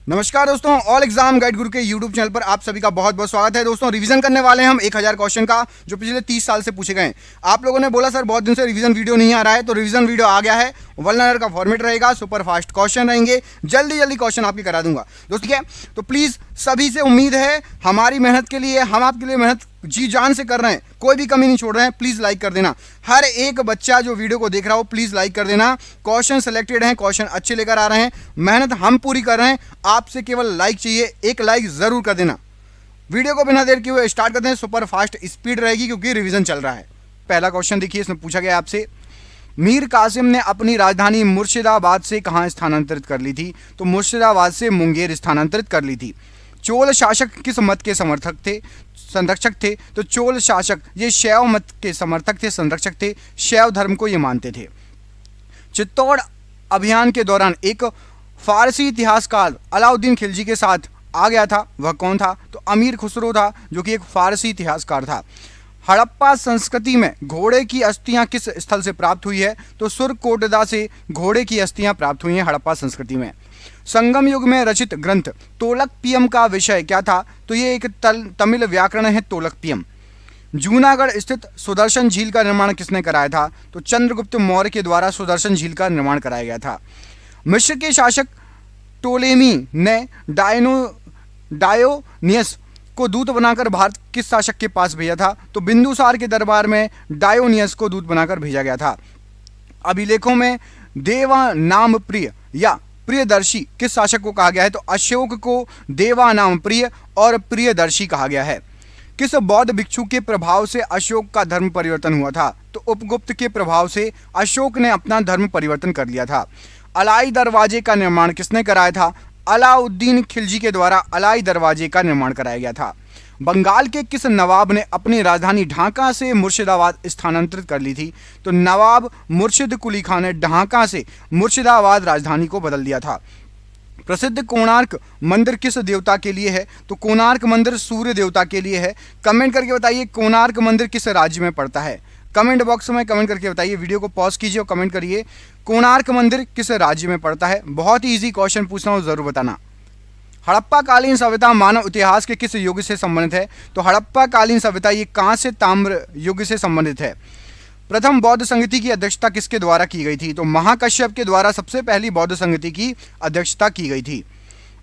नमस्कार दोस्तों, all exam guide गुरु के यूट्यूब चैनल पर आप सभी का बहुत बहुत स्वागत है। दोस्तों रिवीजन करने वाले हैं हम 1000 क्वेश्चन का जो पिछले 30 साल से पूछे गए हैं। आप लोगों ने बोला सर बहुत दिन से रिवीजन वीडियो नहीं आ रहा है, तो रिवीजन वीडियो आ गया है। वनलाइनर का फॉर्मेट रहेगा, सुपर फास्ट क्वेश्चन रहेंगे, जल्दी जल्दी क्वेश्चन आपके करा दूंगा दोस्त। ठीक है, तो प्लीज सभी से उम्मीद है हमारी मेहनत के लिए, हम आपके लिए मेहनत जी जान से कर रहे हैं, कोई भी कमी नहीं छोड़ रहे हैं। प्लीज लाइक कर देना, हर एक बच्चा जो वीडियो को देख रहा हो प्लीज लाइक कर देना। क्वेश्चन सिलेक्टेड हैं, क्वेश्चन अच्छे लेकर आ रहे हैं, मेहनत हम पूरी कर रहे हैं, आपसे केवल लाइक चाहिए, एक लाइक जरूर कर देना। वीडियो को बिना देर किए हुए स्टार्ट करते हैं। सुपर फास्ट स्पीड रहेगी क्योंकि रिवीजन चल रहा है। पहला क्वेश्चन देखिए, इसमें पूछा गया आपसे मीर कासिम ने अपनी राजधानी मुर्शिदाबाद से कहां स्थानांतरित कर ली थी? तो मुर्शिदाबाद से मुंगेर स्थानांतरित कर ली थी। चोल शासक किस मत के समर्थक थे, संरक्षक थे? तो चोल शासक ये शैव मत के समर्थक थे, संरक्षक थे, शैव धर्म को ये मानते थे। चित्तौड़ अभियान के दौरान एक फारसी इतिहासकार अलाउद्दीन खिलजी के साथ आ गया था, वह कौन था? तो अमीर खुसरो था, जो कि एक फारसी इतिहासकार था। हड़प्पा संस्कृति में घोड़े की अस्थियां किस स्थल से प्राप्त हुई है? तो सुरकोटदा से घोड़े की अस्थियां प्राप्त हुई हैं हड़प्पा संस्कृति में। संगम युग में रचित ग्रंथ तोलकपियम का विषय क्या था? तो ये एक तमिल व्याकरण है, तोलकपियम। जूनागढ़ स्थित सुदर्शन झील का निर्माण किसने कराया था? तो चंद्रगुप्त मौर्य के द्वारा सुदर्शन झील का निर्माण कराया गया था। मिस्र के शासक टोलेमी ने डायोनियस को दूत बनाकर भारत किस शासक के पास भेजा था? तो बिंदुसार के दरबार में डायोनियस को दूत बनाकर भेजा गया था। अभिलेखों में देवा नाम प्रिय या प्रियदर्शी किस शासक को कहा गया है? तो अशोक को देवा नाम प्रिय और प्रियदर्शी कहा गया है। किस बौद्ध भिक्षु के प्रभाव से अशोक का धर्म परिवर्तन हुआ था? तो उपगुप्त के प्रभाव से अशोक ने अपना धर्म परिवर्तन कर लिया था। अलाई दरवाजे का निर्माण किसने कराया था? अलाउद्दीन खिलजी के द्वारा अलाई दरवाजे का निर्माण कराया गया था। बंगाल के किस नवाब ने अपनी राजधानी ढाका से मुर्शिदाबाद स्थानांतरित कर ली थी? तो नवाब मुर्शिद कुली खान ने ढाका से मुर्शिदाबाद राजधानी को बदल दिया था। प्रसिद्ध कोणार्क मंदिर किस देवता के लिए है? तो कोणार्क मंदिर सूर्य देवता के लिए है। कमेंट करके बताइए कोणार्क मंदिर किस राज्य में पड़ता है? कमेंट बॉक्स में कमेंट करके बताइए। वीडियो को पॉज कीजिए और कमेंट करिए कोणार्क मंदिर किस राज्य में पड़ता है। बहुत ही इजी क्वेश्चन पूछ रहा हूँ, जरूर बताना। हड़प्पा कालीन सभ्यता मानव इतिहास के किस युग से संबंधित है? तो हड़प्पा कालीन सभ्यता ये कांस्य ताम्र युग से संबंधित है। प्रथम बौद्ध संगति की अध्यक्षता किसके द्वारा की गई थी? तो महाकश्यप के द्वारा सबसे पहली बौद्ध संगति की अध्यक्षता की गई थी।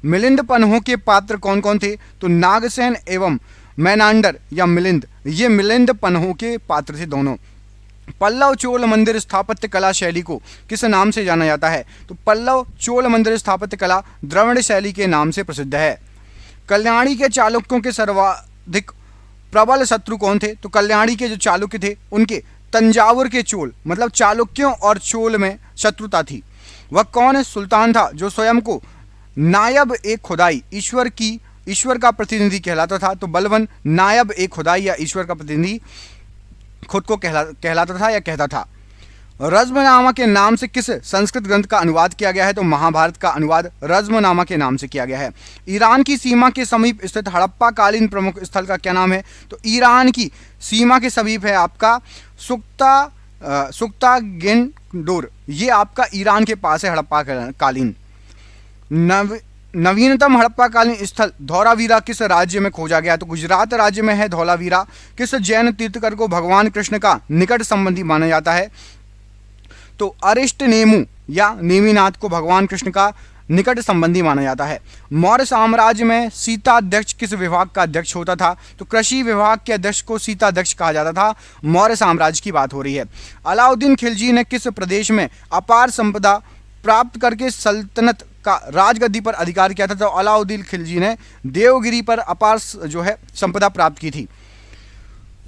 मिलिंद पन्हों के पात्र कौन कौन थे? तो नागसेन एवं मैनांडर या मिलिंद, ये मिलिंद पन्हों के पात्र थे दोनों। पल्लव चोल मंदिर स्थापत्य कला शैली को किस नाम से जाना जाता है? तो पल्लव चोल मंदिर स्थापत्य कला द्रविड़ शैली के नाम से प्रसिद्ध है। कल्याणी के चालुक्यों के सर्वाधिक प्रबल शत्रु कौन थे? तो कल्याणी के जो चालुक्य थे उनके तंजावुर के चोल, मतलब चालुक्यों और चोल में शत्रुता थी। वह कौन सुल्तान था जो स्वयं को नायब ए खुदाई ईश्वर का प्रतिनिधि कहलाता था? तो बलवन नायब ए खुदाई या ईश्वर का प्रतिनिधि खुद को कहलाता था या कहता था। रज्मनामा के नाम से किस संस्कृत ग्रंथ का अनुवाद किया गया है? तो महाभारत का अनुवाद रज्मनामा के नाम से किया गया है। ईरान की सीमा के समीप स्थित हड़प्पा कालीन प्रमुख स्थल का क्या नाम है? तो ईरान की सीमा के समीप है आपका सुक्ता गेंडोर, ये आपका ईरान के पास है हड़प्पा कालीन। नवीनतम हड़प्पा कालीन स्थल धौलावीरा किस राज्य में खोजा गया? तो गुजरात राज्य में है धौलावीरा। किस जैन तीर्थकर को भगवान कृष्ण का निकट संबंधी माना जाता है? तो अरिष्ट नेमु या नेमिनाथ को भगवान कृष्ण का निकट संबंधी माना जाता है। मौर्य साम्राज्य में सीता अध्यक्ष किस विभाग का अध्यक्ष होता था? तो कृषि विभाग के अध्यक्ष को सीता अध्यक्ष कहा जाता था। मौर्य साम्राज्य की बात हो रही है। अलाउद्दीन खिलजी ने किस प्रदेश में अपार संपदा प्राप्त करके सल्तनत का राजगद्दी पर अधिकार किया था? तो अलाउद्दीन खिलजी ने देवगिरी पर अपार जो है संपदा प्राप्त की थी।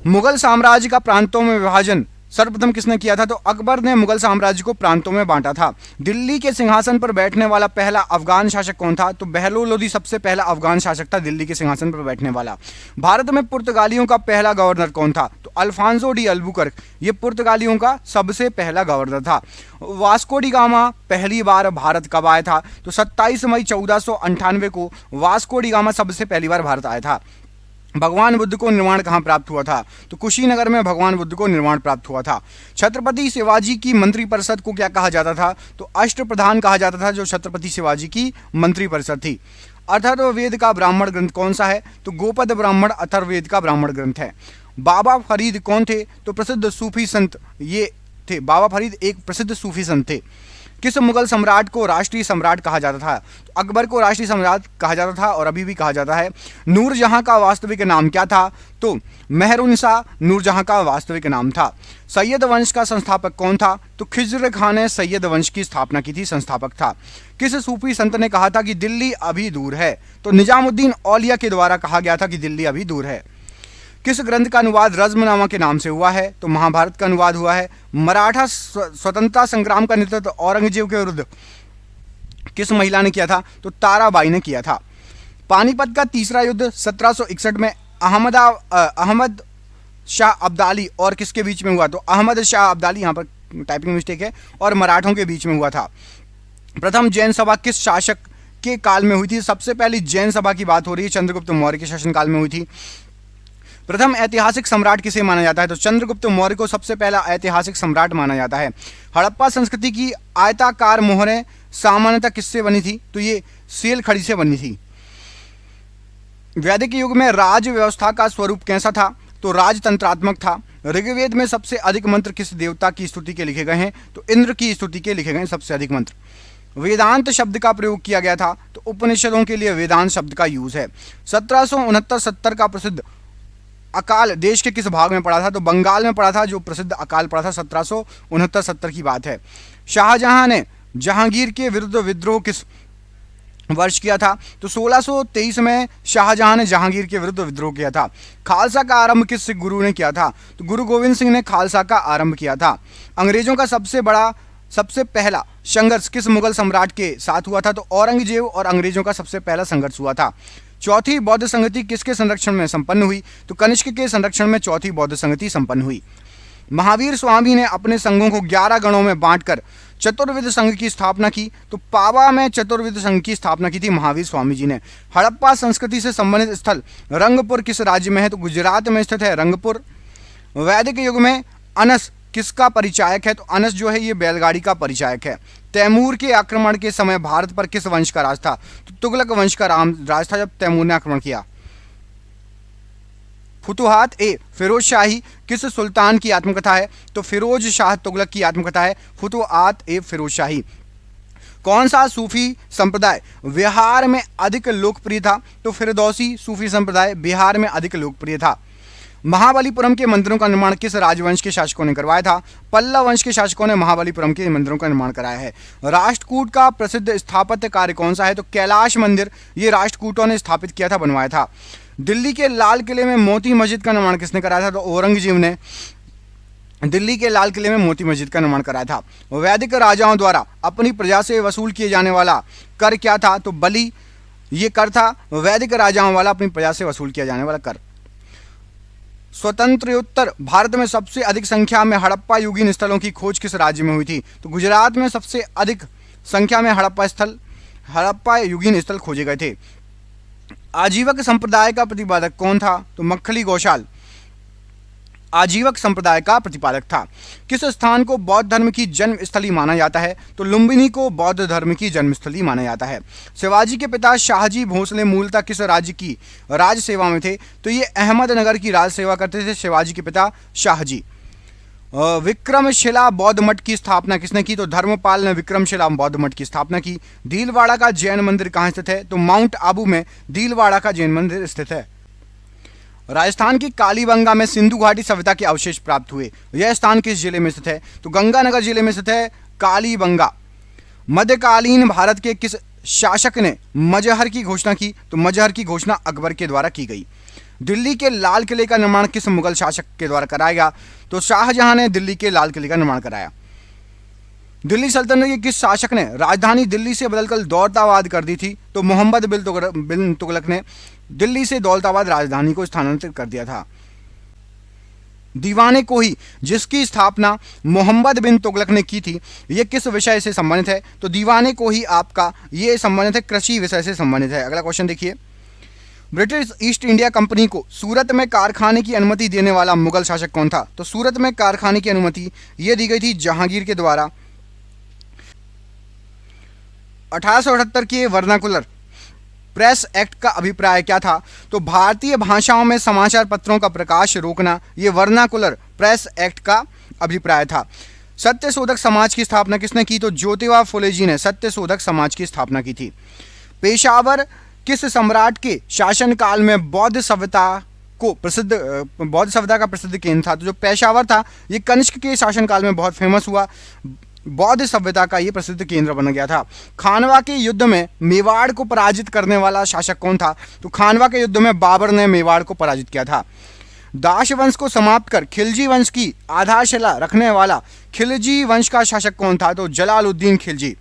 मुगल साम्राज्य का प्रांतों में विभाजन सर्वप्रथम किसने किया था? तो अकबर ने मुगल साम्राज्य को प्रांतों में बांटा था। दिल्ली के सिंहासन पर बैठने वाला पहला अफगान शासक कौन था? तो बहलोल लोदी सबसे पहला अफगान शासक था दिल्ली के सिंहासन पर बैठने वाला। भारत में पुर्तगालियों का पहला गवर्नर कौन था? तो अल्फांसो डी अल्बुकर्क, ये पुर्तगालियों का सबसे पहला गवर्नर था। वास्को डी गामा पहली बार भारत कब आया था? तो 27 मई 1498 को वास्को डी गामा सबसे पहली बार भारत आया था। भगवान बुद्ध को निर्माण कहाँ प्राप्त हुआ था? तो कुशीनगर में भगवान बुद्ध को निर्माण प्राप्त हुआ था। छत्रपति शिवाजी की मंत्रिपरिषद को क्या कहा जाता था? तो अष्टप्रधान कहा जाता था, जो छत्रपति शिवाजी की मंत्रिपरिषद थी। अथर्ववेद का ब्राह्मण ग्रंथ कौन सा है? तो गोपद ब्राह्मण अथर्ववेद का ब्राह्मण ग्रंथ है। बाबा फरीद कौन थे? तो प्रसिद्ध सूफी संत ये थे। बाबा फरीद एक प्रसिद्ध सूफी संत थे। किस मुगल सम्राट को राष्ट्रीय सम्राट कहा जाता था? तो अकबर को राष्ट्रीय सम्राट कहा जाता था और अभी भी कहा जाता है। नूरजहां का वास्तविक नाम क्या था? तो मेहरुनिसा नूरजहां का वास्तविक नाम था। सैयद वंश का संस्थापक कौन था? तो खिज्र खान ने सैयद वंश की स्थापना की थी, संस्थापक था। किस सूफी संत ने कहा था कि दिल्ली अभी दूर है? तो निजामुद्दीन औलिया के द्वारा कहा गया था कि दिल्ली अभी दूर है। किस ग्रंथ का अनुवाद रज्मनामा के नाम से हुआ है? तो महाभारत का अनुवाद हुआ है। मराठा स्वतंत्रता संग्राम का नेतृत्व औरंगजेब के विरुद्ध किस महिला ने किया था? तो ताराबाई ने किया था। पानीपत का तीसरा युद्ध 1761 में अहमद शाह अब्दाली और किसके बीच में हुआ? तो अहमद शाह अब्दाली, यहाँ पर टाइपिंग मिस्टेक है, और मराठों के बीच में हुआ था। प्रथम जैन सभा किस शासक के काल में हुई थी? सबसे पहली जैन सभा की बात हो रही है, चंद्रगुप्त मौर्य के शासनकाल में हुई थी। प्रथम ऐतिहासिक सम्राट किसे माना जाता है? तो चंद्रगुप्त मौर्य को सबसे पहला ऐतिहासिक सम्राट माना जाता है। हड़प्पा संस्कृति की आयताकार मोहरें सामान्यतः किससे बनी थी? तो ये सेल खड़ी से बनी थी। वैदिक युग में राज व्यवस्था का स्वरूप कैसा था? तो राजतंत्रात्मक था। ऋग्वेद में सबसे अधिक मंत्र किस देवता की स्तुति के लिखे गए हैं? तो इंद्र की स्तुति के लिखे गए सबसे अधिक मंत्र। वेदांत शब्द का प्रयोग किया गया था, तो उपनिषदों के लिए वेदांत शब्द का यूज है। 1769-70 का प्रसिद्ध अकाल देश के किस भाग में पड़ा था? तो बंगाल में पड़ा था, जो प्रसिद्ध अकाल पड़ा था 1769-70 की बात है। शाहजहां ने जहांगीर के विरुद्ध विद्रोह किस वर्ष किया था? तो 1623 में शाहजहां ने जहांगीर के विरुद्ध विद्रोह किया था। खालसा का आरंभ किस गुरु ने किया था? तो गुरु गोविंद सिंह ने खालसा का आरंभ किया था। अंग्रेजों का सबसे पहला संघर्ष किस मुगल सम्राट के साथ हुआ था? तो औरंगजेब और अंग्रेजों का सबसे पहला संघर्ष हुआ था। चौथी बौद्ध संगति किसके संरक्षण में संपन्न हुई? तो कनिष्क के संरक्षण में चौथी बौद्ध संगति संपन्न हुई। महावीर स्वामी ने अपने संघों को 11 गणों में बांटकर चतुर्विध संघ की स्थापना की। तो पावा में चतुर्विध संघ की स्थापना की थी महावीर स्वामी जी ने। हड़प्पा संस्कृति से संबंधित स्थल रंगपुर किस राज्य में है? तो गुजरात में स्थित है रंगपुर। वैदिक युग में अनस किसका परिचायक है? तो अनस जो है ये बैलगाड़ी का परिचायक है। तैमूर के आक्रमण के समय भारत पर किस वंश का राज था? तो तुगलक वंश का राज था जब तैमूर ने आक्रमण किया। फुतुहात ए फिरोज शाही किस सुल्तान की आत्मकथा है? तो फिरोज शाह तुगलक की आत्मकथा है फुतुहात ए फिरोज शाही। कौन सा सूफी संप्रदाय बिहार में अधिक लोकप्रिय था? तो फिरदौसी सूफी संप्रदाय बिहार में अधिक लोकप्रिय था। महाबलीपुरम के मंदिरों का निर्माण किस राजवंश के शासकों ने करवाया था? पल्लव वंश के शासकों ने महाबलीपुरम के मंदिरों का निर्माण कराया है। राष्ट्रकूट का प्रसिद्ध स्थापत्य कार्य कौन सा है? तो कैलाश मंदिर ये राष्ट्रकूटों ने स्थापित किया था, बनवाया था। दिल्ली के लाल किले में मोती मस्जिद का निर्माण किसने कराया था? तो औरंगजेब ने दिल्ली के लाल किले में मोती मस्जिद का निर्माण कराया था। वैदिक राजाओं द्वारा अपनी प्रजा से वसूल किए जाने वाला कर क्या था? तो बलि ये कर था वैदिक राजाओं वाला, अपनी प्रजा से वसूल किया जाने वाला कर। स्वतंत्रोत्तर भारत में सबसे अधिक संख्या में हड़प्पा युगीन स्थलों की खोज किस राज्य में हुई थी? तो गुजरात में सबसे अधिक संख्या में हड़प्पा युगीन स्थल खोजे गए थे। आजीवक संप्रदाय का प्रतिपादक कौन था? तो मक्खली गौशाल आजीवक संप्रदाय का प्रतिपादक था। किस स्थान को बौद्ध धर्म की जन्मस्थली माना जाता है? तो लुम्बिनी को बौद्ध धर्म की जन्मस्थली माना जाता है। शिवाजी के पिता शाहजी भोसले मूलतः किस राज्य की राज सेवा में थे? तो ये अहमदनगर की राज सेवा करते थे शिवाजी के पिता शाहजी। विक्रमशिला बौद्ध मठ की स्थापना किसने की? तो धर्मपाल ने विक्रमशिला बौद्ध मठ की स्थापना की। दीलवाड़ा का जैन मंदिर कहाँ स्थित है? तो माउंट आबू में दीलवाड़ा का जैन मंदिर स्थित है। राजस्थान की कालीबंगा में सिंधु घाटी सभ्यता के अवशेष प्राप्त हुए। यह स्थान किस जिले में स्थित है? तो गंगानगर जिले में स्थित है कालीबंगा। मध्यकालीन भारत के किस शासक ने मजहर की घोषणा की? तो मजहर की घोषणा अकबर के द्वारा की गई। दिल्ली के लाल किले का निर्माण किस मुगल शासक के द्वारा कराया गया? तो शाहजहां ने दिल्ली के लाल किले का निर्माण कराया। दिल्ली सल्तनत के किस शासक ने राजधानी दिल्ली से बदलकर दौलताबाद कर दी थी? तो मोहम्मद बिन तुगलक ने दिल्ली से दौलताबाद राजधानी को स्थानांतरित कर दिया था। दीवाने कोही जिसकी स्थापना मोहम्मद बिन तुगलक ने की थी, यह किस विषय से संबंधित है? तो दीवाने कोही आपका ये संबंधित है कृषि विषय से संबंधित है। अगला क्वेश्चन देखिए, ब्रिटिश ईस्ट इंडिया कंपनी को सूरत में कारखाने की अनुमति देने वाला मुगल शासक कौन था? तो सूरत में कारखाने की अनुमति ये दी गई थी जहांगीर के द्वारा। 1878 के वर्नाकुलर प्रेस एक्ट का अभिप्राय क्या था? तो भारतीय भाषाओं में समाचार पत्रों का प्रकाश रोकना, ये वर्नाकुलर प्रेस एक्ट का अभिप्राय था। सत्यशोधक समाज की स्थापना किसने की? तो ज्योतिबा फुले जी ने सत्यशोधक समाज की स्थापना की थी। पेशावर किस सम्राट के शासनकाल में बौद्ध सभ्यता का प्रसिद्ध केंद्र था? तो जो पेशावर था ये कनिष्क के शासनकाल में बहुत फेमस हुआ, बौद्ध सभ्यता का ये प्रसिद्ध केंद्र बन गया था। खानवा के युद्ध में मेवाड़ को पराजित करने वाला शासक कौन था? तो खानवा के युद्ध में बाबर ने मेवाड़ को पराजित किया था। दास वंश को समाप्त कर खिलजी वंश की आधारशिला रखने वाला खिलजी वंश का शासक कौन था? तो जलालुद्दीन खिलजी।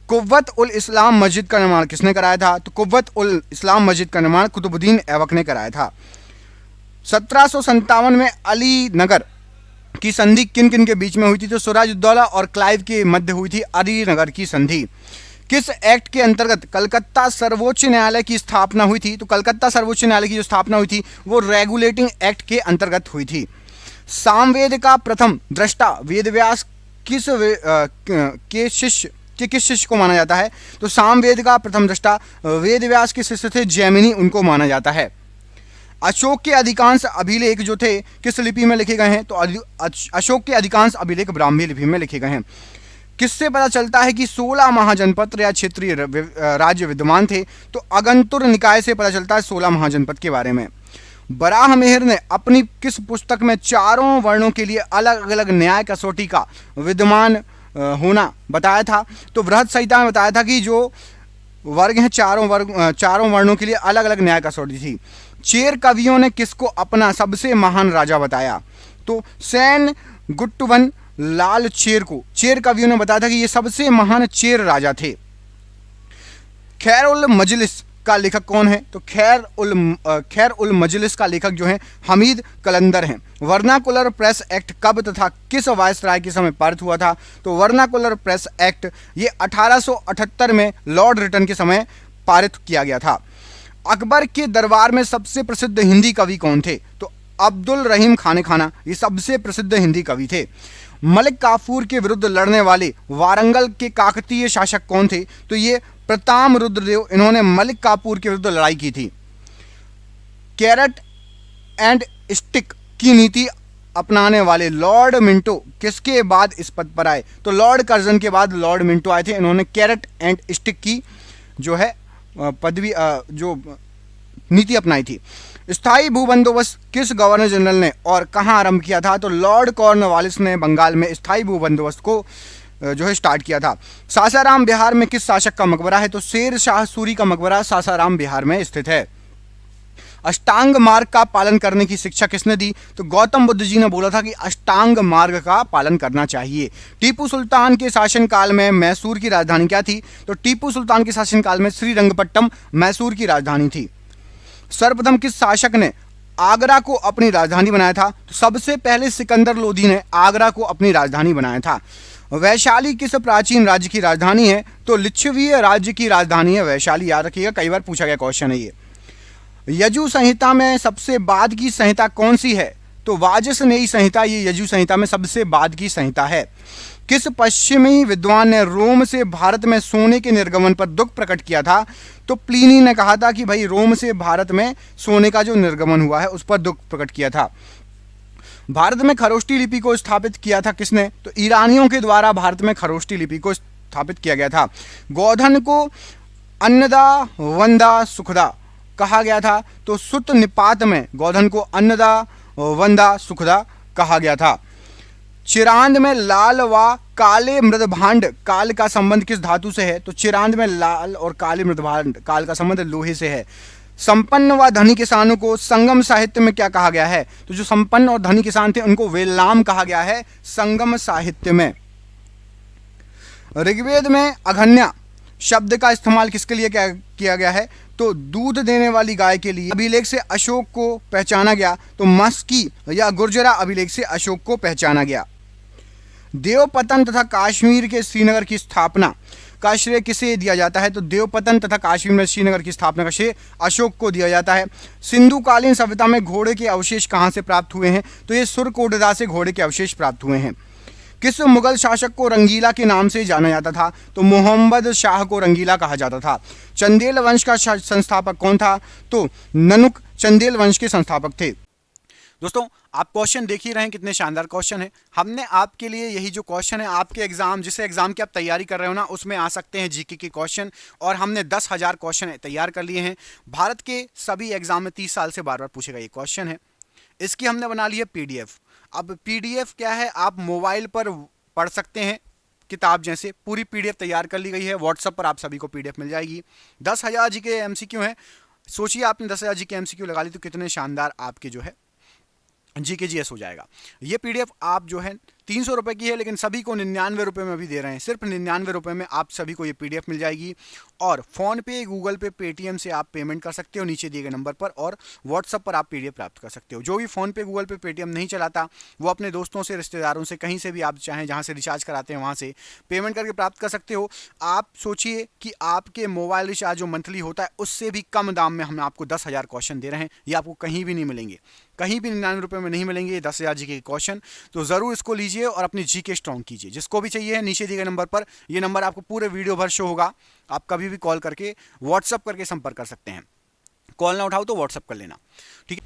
कुव्वत उल इस्लाम मस्जिद का निर्माण किसने कराया था? तो कुव्वत उल इस्लाम मस्जिद का निर्माण कुतुबुद्दीन ऐबक ने कराया था। 1757 में अली नगर की संधि किन किन के बीच में हुई थी? तो सिराजुद्दौला और क्लाइव के मध्य हुई थी अली नगर की संधि। किस एक्ट के अंतर्गत कलकत्ता सर्वोच्च न्यायालय की स्थापना हुई थी? तो कलकत्ता सर्वोच्च न्यायालय की जो स्थापना हुई थी वो रेगुलेटिंग एक्ट के अंतर्गत हुई थी। सामवेद का प्रथम दृष्टा वेदव्यास किस शिष्य को माना जाता है? तो सामवेद का प्रथम दृष्टा वेदव्यास के शिष्य थे जैमिनी, उनको माना जाता है। अशोक के अधिकांश अभिलेख जो थे किस लिपि में लिखे गए हैं? तो अशोक के अधिकांश अभिलेख ब्राह्मी लिपि में लिखे गए हैं। किससे पता चलता है कि 16 महाजनपद या क्षेत्रीय राज्य विद्यमान थे? तो अगंतुर निकाय से पता चलता है 16 महाजनपद के बारे में। बराहमिहिर ने अपनी किस पुस्तक में चारों वर्णों के लिए अलग अलग न्याय कसौटी का विद्यमान होना बताया था? तो बृहद संहिता में बताया था कि जो वर्ग हैं चारों वर्णों के लिए अलग अलग न्याय कसौटी थी। चेर कवियों ने किसको अपना सबसे महान राजा बताया? तो सेन गुट्टवन लाल चेर को चेर कवियों ने बताया था कि ये सबसे महान चेर राजा थे। खैर उल मजलिस का लेखक कौन है? तो खैर उल मजलिस का लेखक जो है हमीद कलंदर हैं। वर्नाकुलर प्रेस एक्ट कब तथा किस वायसराय के समय पारित हुआ था? तो वर्नाकुलर प्रेस एक्ट ये 1878 में लॉर्ड रिटन के समय पारित किया गया था। अकबर के दरबार में सबसे प्रसिद्ध हिंदी कवि कौन थे? तो अब्दुल रहीम खाना ये सबसे प्रसिद्ध हिंदी कवि थे। मलिक काफूर के विरुद्ध लड़ने वाले वारंगल के काकतीय शासक कौन थे? तो ये प्रताप रुद्रदेव, इन्होंने मलिक काफूर के विरुद्ध लड़ाई की थी। कैरेट एंड स्टिक की नीति अपनाने वाले लॉर्ड मिंटो किसके बाद इस पद पर आए? तो लॉर्ड कर्जन के बाद लॉर्ड मिंटो आए थे। इन्होंने कैरेट एंड स्टिक की जो है पदवी जो नीति अपनाई थी। स्थायी भूबंदोबस्त किस गवर्नर जनरल ने और कहां आरंभ किया था? तो लॉर्ड कॉर्नवालिस ने बंगाल में स्थायी भूबंदोबस्त को जो है स्टार्ट किया था। सासाराम बिहार में किस शासक का मकबरा है? तो शेर शाह सूरी का मकबरा सासाराम बिहार में स्थित है। अष्टांग मार्ग का पालन करने की शिक्षा किसने दी? तो गौतम बुद्ध जी ने बोला था कि अष्टांग मार्ग का पालन करना चाहिए। टीपू सुल्तान के शासनकाल में मैसूर की राजधानी क्या थी? तो टीपू सुल्तान के शासनकाल में श्रीरंगपट्टम मैसूर की राजधानी थी। सर्वप्रथम किस शासक ने आगरा को अपनी राजधानी बनाया था? तो सबसे पहले सिकंदर लोधी ने आगरा को अपनी राजधानी बनाया था। वैशाली किस प्राचीन राज्य की राजधानी है? तो लिच्छवीय राज्य की राजधानी है वैशाली, याद रखिएगा, कई बार पूछा गया क्वेश्चन है ये। यजु संहिता में सबसे बाद की संहिता कौन सी है? तो वाजसनेयी संहिता ये यजु संहिता में सबसे बाद की संहिता है। किस पश्चिमी विद्वान ने रोम से भारत में सोने के निर्गमन पर दुख प्रकट किया था? तो प्लीनी ने कहा था कि भाई रोम से भारत में सोने का जो निर्गमन हुआ है उस पर दुख प्रकट किया था। भारत में खरोष्टी लिपि को स्थापित किया था किसने? तो ईरानियों के द्वारा भारत में खरोष्टी लिपि को स्थापित किया गया था। गोधन को अन्नदा वंदा सुखदा कहा गया था। तो सुत निपात में गोधन को अन्नदा वंदा सुखदा कहा गया था। चिरांद में लाल व काले मृदभांड काल का संबंध किस धातु से है? तो चिरांद में लाल और काले मृदभांड काल का संबंध लोहे से है। संपन्न व धनी किसानों को संगम साहित्य में क्या कहा गया है? तो जो संपन्न और धनी किसान थे उनको वेल्लाम कहा गया है संगम साहित्य में। ऋग्वेद में अघन्या शब्द का इस्तेमाल किसके लिए किया गया है? तो दूध देने वाली गाय के लिए। अभिलेख से अशोक को पहचाना गया। तो मस्की या गुर्जरा अभिलेख से अशोक को पहचाना गया। देवपतन तथा कश्मीर के श्रीनगर की स्थापना का श्रेय किसे दिया जाता है? तो देवपतन तथा काश्मीर में श्रीनगर की स्थापना का श्रेय अशोक को दिया जाता है। सिंधुकालीन सभ्यता में घोड़े के अवशेष कहां से प्राप्त हुए हैं? तो ये सुरकोटदा से घोड़े के अवशेष प्राप्त हुए हैं। किस मुगल शासक को रंगीला के नाम से जाना जाता था? तो मोहम्मद शाह को रंगीला कहा जाता था। चंदेल वंश का संस्थापक कौन था? तो ननुक चंदेल वंश के संस्थापक थे। दोस्तों, आप क्वेश्चन देख ही रहे हैं, कितने शानदार क्वेश्चन है। हमने आपके लिए यही जो क्वेश्चन है, आपके एग्जाम, जिस एग्जाम की आप तैयारी कर रहे हो ना, उसमें आ सकते हैं जीके के क्वेश्चन, और हमने 10,000 क्वेश्चन तैयार कर लिए हैं। भारत के सभी एग्जाम में 30 साल से बार बार पूछेगा ये क्वेश्चन है। इसकी हमने बना ली है पीडीएफ। अब पीडीएफ क्या है, आप मोबाइल पर पढ़ सकते हैं, किताब जैसे पूरी पीडीएफ तैयार कर ली गई है। व्हाट्सएप पर आप सभी को पीडीएफ मिल जाएगी। 10,000 जीके एमसीक्यू हैं। सोचिए आपने 10,000 जीके एमसीक्यू लगा ली तो कितने शानदार आपके जो है जीके जीएस हो जाएगा। ये पीडीएफ आप जो है 300 रुपये की है, लेकिन सभी को 99 रुपये में अभी दे रहे हैं। सिर्फ 99 रुपये में आप सभी को ये पीडीएफ मिल जाएगी। और फ़ोन पे, गूगल पे, पेटीएम से आप पेमेंट कर सकते हो नीचे दिए गए नंबर पर, और व्हाट्सअप पर आप पीडीएफ प्राप्त कर सकते हो। जो भी फ़ोन पे, गूगल पे, पेटीएम नहीं चलाता, वो अपने दोस्तों से, रिश्तेदारों से, कहीं से भी आप चाहें, जहाँ से रिचार्ज कराते हैं वहाँ से पेमेंट करके प्राप्त कर सकते हो। आप सोचिए कि आपके मोबाइल रिचार्ज जो मंथली होता है, उससे भी कम दाम में हम आपको 10,000 क्वेश्चन दे रहे हैं। ये आपको कहीं भी नहीं मिलेंगे, कहीं भी 99 रुपये में नहीं मिलेंगे ये 10,000 जीके के क्वेश्चन। तो ज़रूर इसको लीजिए और अपनी जीके स्ट्रॉन्ग कीजिए। जिसको भी चाहिए है, नीचे दिए गए नंबर पर, ये नंबर आपको पूरे वीडियो भर शो होगा। आप कभी भी कॉल करके, व्हाट्सअप करके संपर्क कर सकते हैं। कॉल ना उठाओ तो व्हाट्सअप कर लेना, ठीक है।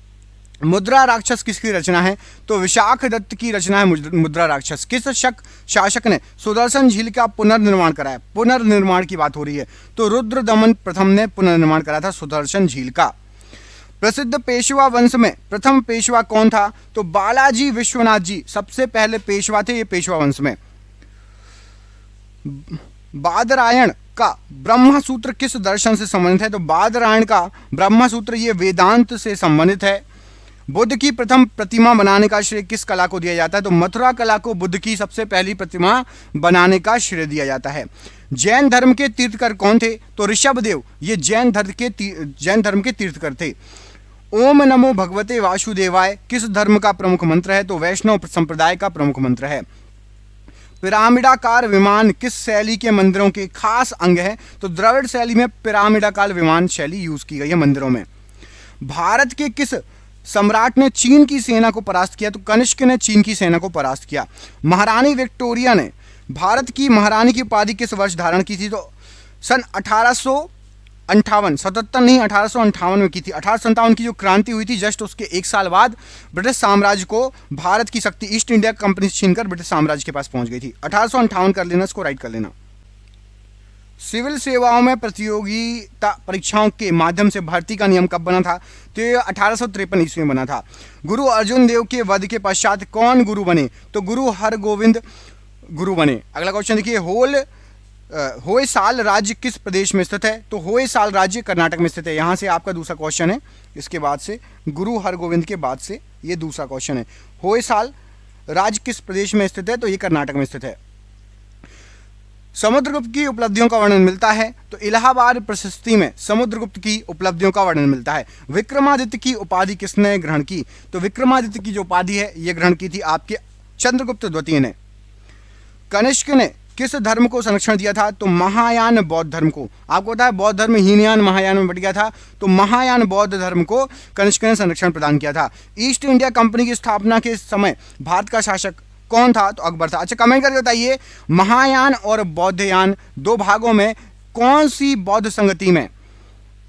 मुद्रा राक्षस किसकी रचना है? तो विशाख दत्त की रचना है मुद्रा राक्षस। किस शासक ने सुदर्शन झील का पुनर्निर्माण कराया? पुनर्निर्माण की बात हो रही है तो रुद्रदमन प्रथम ने पुनर्निर्माण कराया था सुदर्शन झील का। प्रसिद्ध पेशवा वंश में प्रथम पेशवा कौन था? तो बालाजी विश्वनाथ जी सबसे पहले पेशवा थे ये पेशवा वंश में। बादरायण का ब्रह्म सूत्र किस दर्शन से संबंधित है? तो बादरायण का ब्रह्म सूत्र ये वेदांत से संबंधित है। बुद्ध की प्रथम प्रतिमा बनाने का श्रेय किस कला को दिया जाता है? तो मथुरा कला को बुद्ध की सबसे पहली प्रतिमा बनाने का श्रेय दिया जाता है। जैन धर्म के तीर्थकर कौन थे? तो ऋषभदेव ये जैन धर्म के तीर्थकर थे। ओम नमो भगवते वासुदेवाय किस धर्म का प्रमुख मंत्र है? तो वैष्णव संप्रदाय का प्रमुख मंत्र है। पिरामिडाकार विमान किस शैली के मंदिरों के खास अंग है? तो द्रविड़ शैली में पिरामिडाकार विमान शैली यूज की गई है मंदिरों में। भारत के किस सम्राट ने चीन की सेना को परास्त किया? तो कनिष्क ने चीन की सेना को परास्त किया। महारानी विक्टोरिया ने भारत की महारानी की उपाधि किस वर्ष धारण की थी? तो सन 1857 में की थी। 1857 की जो क्रांति हुई थी, जस्ट उसके एक साल बाद ब्रिटिश साम्राज्य को भारत की शक्ति ईस्ट इंडिया कंपनी छीनकर ब्रिटिश साम्राज्य के पास पहुंच गई थी। 1858 कर लेना, इसको राइट कर लेना। सिविल सेवाओं में प्रतियोगिता परीक्षाओं के माध्यम से भर्ती का नियम कब बना था? तो ये 1853 ईस्वी में बना था। गुरु अर्जुन देव के वध के पश्चात कौन गुरु बने? तो गुरु हरगोविंद गुरु बने। अगला क्वेश्चन देखिए, होयसाल राज्य किस प्रदेश में स्थित है? तो होयसाल राज्य कर्नाटक में स्थित है। यहाँ से आपका दूसरा क्वेश्चन है। इसके बाद से गुरु हरगोविंद के बाद से ये दूसरा क्वेश्चन है। होयसाल राज्य किस प्रदेश में स्थित है? तो ये कर्नाटक में स्थित है। समुद्रगुप्त की उपलब्धियों का वर्णन मिलता है। तो इलाहाबाद प्रशस्ति में समुद्रगुप्त की उपलब्धियों का वर्णन मिलता है। विक्रमादित्य की उपाधि किसने ग्रहण की? तो विक्रमादित्य की जो उपाधि है ये ग्रहण की थी आपके चंद्रगुप्त द्वितीय ने। कनिष्क ने किस धर्म को संरक्षण दिया था? तो महायान बौद्ध धर्म को। आपको पता है बौद्ध धर्म हीनयान महायान में बट गया था, तो महायान बौद्ध धर्म को कनिष्क ने संरक्षण प्रदान किया था। ईस्ट इंडिया कंपनी की स्थापना के समय भारत का शासक कौन था? तो अकबर था। अच्छा, कमेंट करके बताइए, महायान और बौद्धयान दो भागों में कौन सी बौद्ध संगति में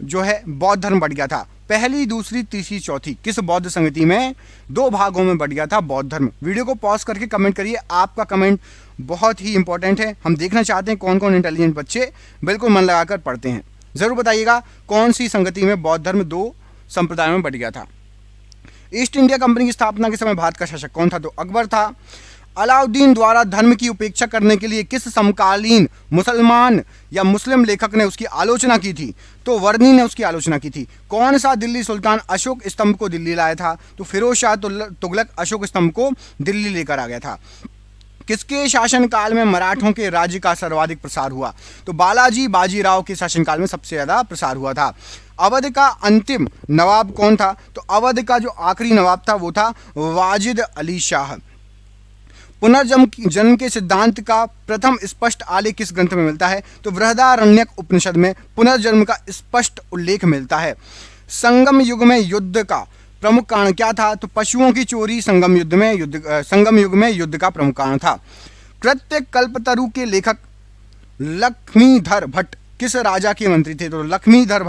जो है बौद्ध धर्म बट गया था? पहली, दूसरी, तीसरी, चौथी, किस बौद्ध संगति में दो भागों में बट गया था बौद्ध धर्म? वीडियो को पॉज करके कमेंट करिए। आपका कमेंट बहुत ही इंपॉर्टेंट है। हम देखना चाहते हैं कौन कौन इंटेलिजेंट बच्चे बिल्कुल मन लगाकर पढ़ते हैं। जरूर बताइएगा कौन सी संगति में बौद्ध धर्म दो संप्रदायों में बट गया था। ईस्ट इंडिया कंपनी की स्थापना के समय भारत का शासक कौन था? तो अकबर था। अलाउद्दीन द्वारा धर्म की उपेक्षा करने के लिए किस समकालीन मुसलमान या मुस्लिम लेखक ने उसकी आलोचना की थी? तो वर्नी ने उसकी आलोचना की थी। कौन सा दिल्ली सुल्तान अशोक स्तंभ को दिल्ली लाया था? तो फिरोज शाह तुगलक अशोक स्तंभ को दिल्ली लेकर आ गया था। किसके शासनकाल में मराठों के राज्य का सर्वाधिक प्रसार हुआ? तो बालाजी बाजीराव के शासनकाल में सबसे ज्यादा प्रसार हुआ था। अवध का अंतिम नवाब कौन था? तो अवध का जो आखिरी नवाब था वो था वाजिद अली शाह। जन्म के सिद्धांत का प्रथम स्पष्ट आलेख किस ग्रंथ में मिलता है? तो बृहदारण्यक उपनिषद में पुनर्जन्म का स्पष्ट उल्लेख मिलता है। संगम युग में युद्ध का प्रमुख कारण क्या था? तो पशुओं की चोरी संगम युग में युद्ध का प्रमुख कारण था। कृत्य कल्पतरु के लेखक लक्ष्मीधर भट्ट किस राजा के मंत्री थे? तो लक्ष्मीधर